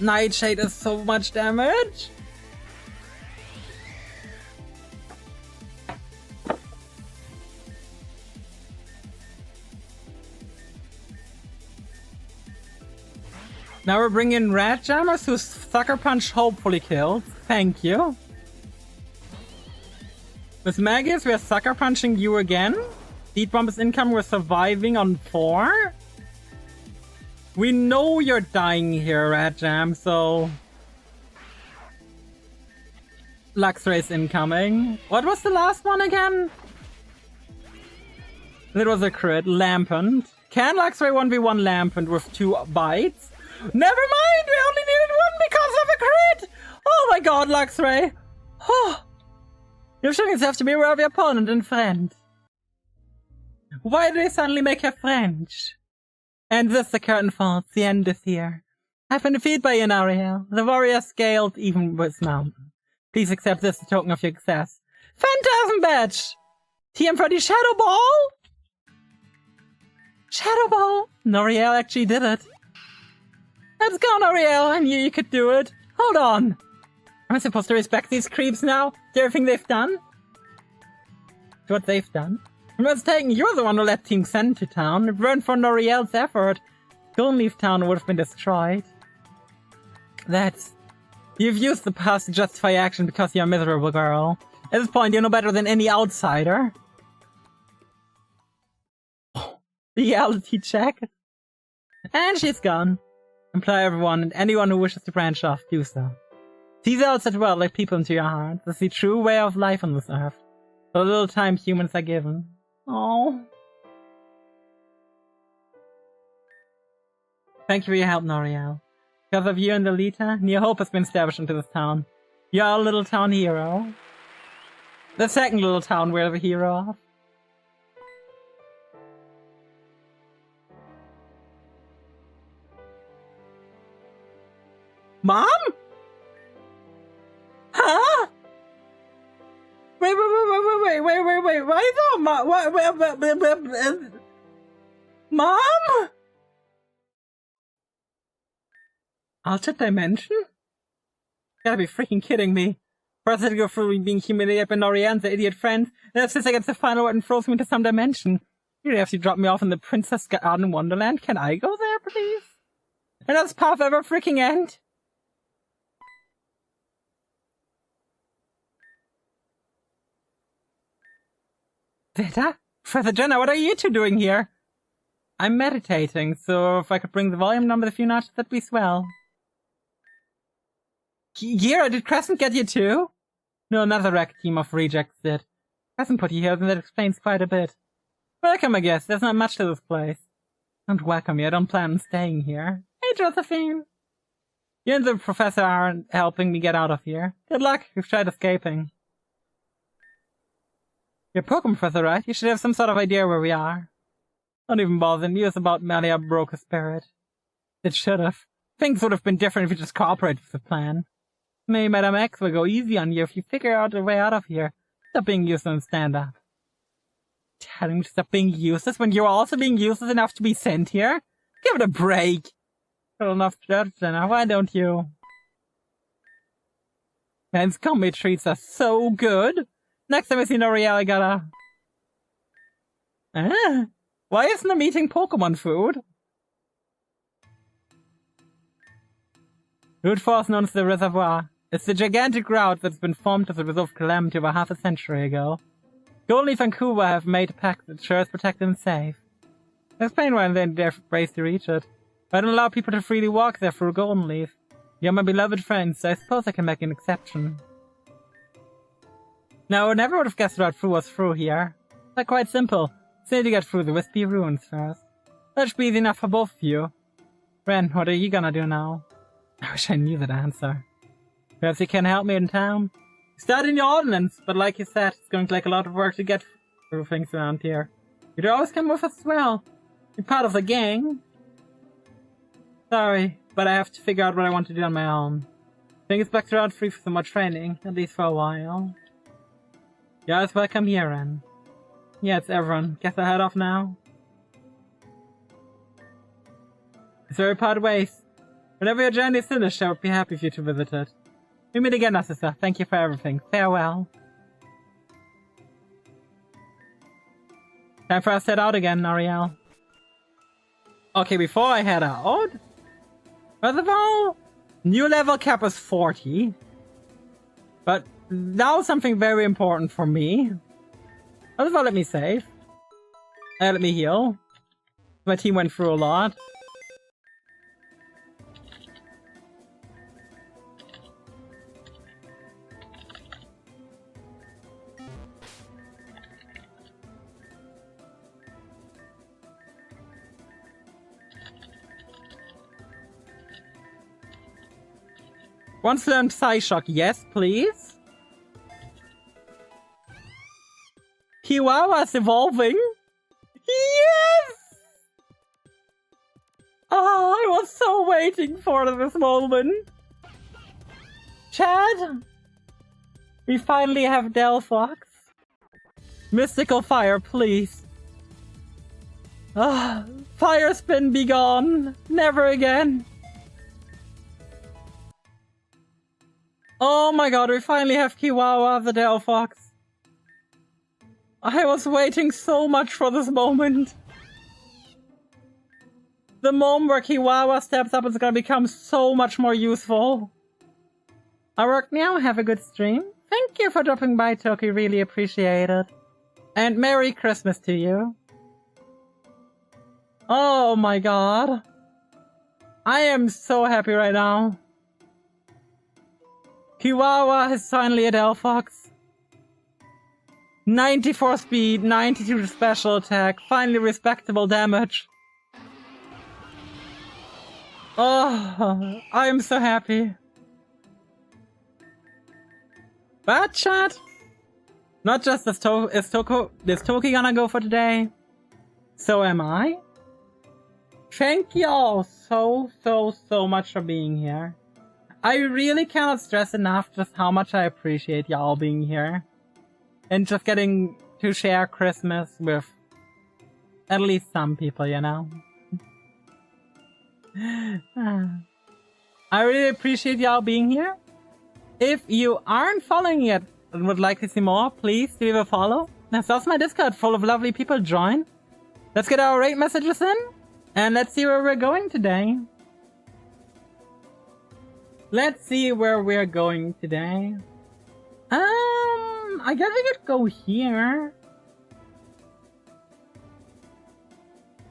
Nightshade is so much damage. Now we're bringing Red Jammers, whose Sucker Punch hopefully kills. Thank you. With Magus, we are Sucker Punching you again. Beat Bomb is incoming, we're surviving on 4. We know you're dying here, Red Jam, so... Luxray's incoming. What was the last one again? It was a crit. Lampent. Can Luxray 1v1 Lampent with 2 bites? Never mind! We only needed 1 because of a crit! Oh my god, Luxray! Oh. You're showing yourself to be aware of your opponent and friend. Why do they suddenly make her French? And this the curtain falls, the end is here. I've been defeated by you, Ariel. The warrior scaled even with mountain. Please accept this as a token of your success. Phantasm Badge! TM for the Shadow Ball? Shadow Ball! Noriel actually did it. Let's go, Noriel! I knew you could do it. Hold on. Am I supposed to respect these creeps now? To everything they've done? To what they've done? I'm not taking you're the one who let Team Sen to town. If it weren't for Noriel's effort, Golden Leaf Town would have been destroyed. That's... You've used the past to justify action because you're a miserable girl. At this point, you're no better than any outsider. Reality check. And she's gone. Imply everyone and anyone who wishes to branch off, do so. Tease out such well like people into your heart. That's the true way of life on this earth. For the little time humans are given. Oh. Thank you for your help, Noriel. Because of you and Alita, new hope has been established into this town. You're our little town hero. The second little town we're the hero of. Mom? Huh? Wait, why is that Mom? Mom? Altered dimension? You gotta be freaking kidding me. First I had to go through being humiliated by Noriel and the idiot friends, then since I get the final word and throws me into some dimension. You have to drop me off in the Princess Garden Wonderland. Can I go there, please? And does path ever freaking end? Vita? Professor Jenna, what are you two doing here? I'm meditating, so if I could bring the volume number a few notches, that'd be swell. Gira, did Crescent get you too? No, another wreck team of rejects did. Crescent put you here, and that explains quite a bit. Welcome, I guess. There's not much to this place. Don't welcome me. I don't plan on staying here. Hey, Josephine. You and the professor aren't helping me get out of here. Good luck. We've tried escaping. You're Pokemon Professor, right? You should have some sort of idea where we are. Don't even bother. News about Melia broke a spirit. It should have. Things would have been different if you just cooperated with the plan. Maybe Madame X will go easy on you if you figure out a way out of here. Stop being useless and stand up. Telling me to stop being useless when you're also being useless enough to be sent here? Give it a break. Well enough judge, Jenna. Why don't you? Man's comedy treats us so good. Next time I see L'Oreal, I gotta... Why isn't the meeting Pokemon food? Route 4 is known as the Reservoir. It's the gigantic route that's been formed as a result of calamity over half a century ago. Golden Leaf and Kuba have made a pact that ensures protect and safe. Explain why they're braced to reach it. I don't allow people to freely walk there through Golden Leaf. You're my beloved friends, so I suppose I can make an exception. Now, I never would have guessed Route 4 was through here. It's quite simple. Just need to get through the Wispy Ruins first. That should be easy enough for both of you. Ren, what are you gonna do now? I wish I knew that answer. Perhaps you can help me in town? Starting your ordnance, but like you said, it's going to take a lot of work to get through things around here. You'd always come with us as well. You're part of the gang. Sorry, but I have to figure out what I want to do on my own. I think it's back to Route 3 for some more training, at least for a while. You're always welcome here, Ren. Yeah, it's everyone. Guess I'll head off now. It's very part ways. Whenever your journey is finished, I would be happy for you to visit it. We meet again, Narcissa. Thank you for everything. Farewell. Time for us to head out again, Ariel. Okay, before I head out... First of all, new level cap is 40. But now something very important for me. First of all, let me save. Let me heal. My team went through a lot. Once learned Psyshock, yes, please. Chihuahua's evolving. Yes! Oh, I was so waiting for this moment. Chad, we finally have Delphox. Mystical fire, please. Ah, fire spin be gone. Never again. Oh my god, we finally have Chihuahua the Delphox. I was waiting so much for this moment. The moment where Chihuahua steps up is gonna become so much more useful. I work now, have a good stream. Thank you for dropping by, Toki, really appreciate it. And Merry Christmas to you. Oh my god. I am so happy right now. Chihuahua is finally a Delphox. 94 speed, 92 special attack, finally respectable damage. Oh, I am so happy. But chat, not just is Toki gonna go for today, so am I. Thank y'all so much for being here. I really cannot stress enough just how much I appreciate y'all being here. And just getting to share Christmas with at least some people, you know? I really appreciate y'all being here. If you aren't following yet and would like to see more, please leave a follow. That's also my Discord full of lovely people. Join. Let's get our rate messages in. And let's see where we're going today. Let's see where we're going today. I guess we could go here.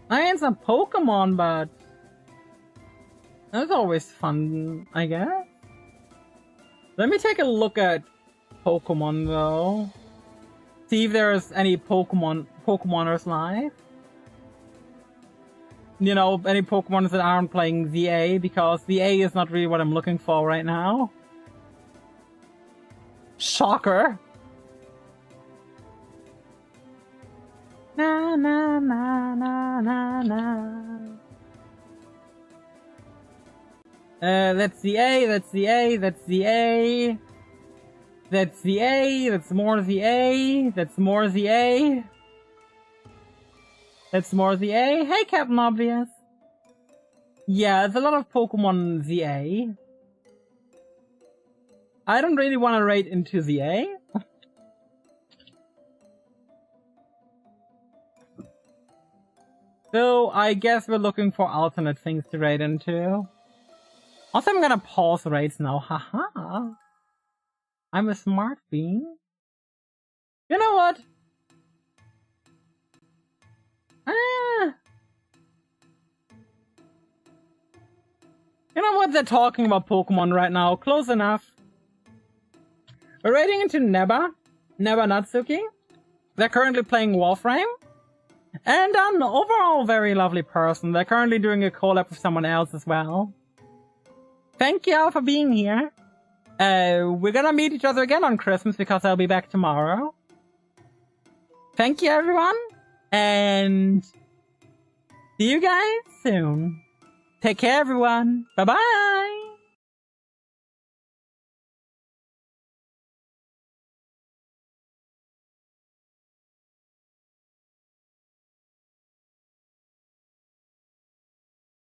I had some Pokemon, but that's always fun, I guess. Let me take a look at Pokemon though. See if there's any Pokemoners live. You know, any Pokemons that aren't playing ZA, because ZA is not really what I'm looking for right now. Shocker! Na na na na na na. That's the A, that's the A, that's the A. That's the A, that's more the A, that's more the A. That's more the A. Hey, Captain Obvious. Yeah, there's a lot of Pokemon ZA. I don't really want to raid into ZA. So, I guess we're looking for alternate things to raid into. Also, I'm gonna pause raids now. Haha. I'm a smart bean. You know what? You know what? They're talking about Pokemon right now. Close enough. We're raiding into Neba Natsuki. They're currently playing Warframe. And an overall very lovely person. They're currently doing a collab with someone else as well. Thank you all for being here. We're gonna meet each other again on Christmas because I'll be back tomorrow. Thank you, everyone. And see you guys soon. Take care, everyone. Bye-bye.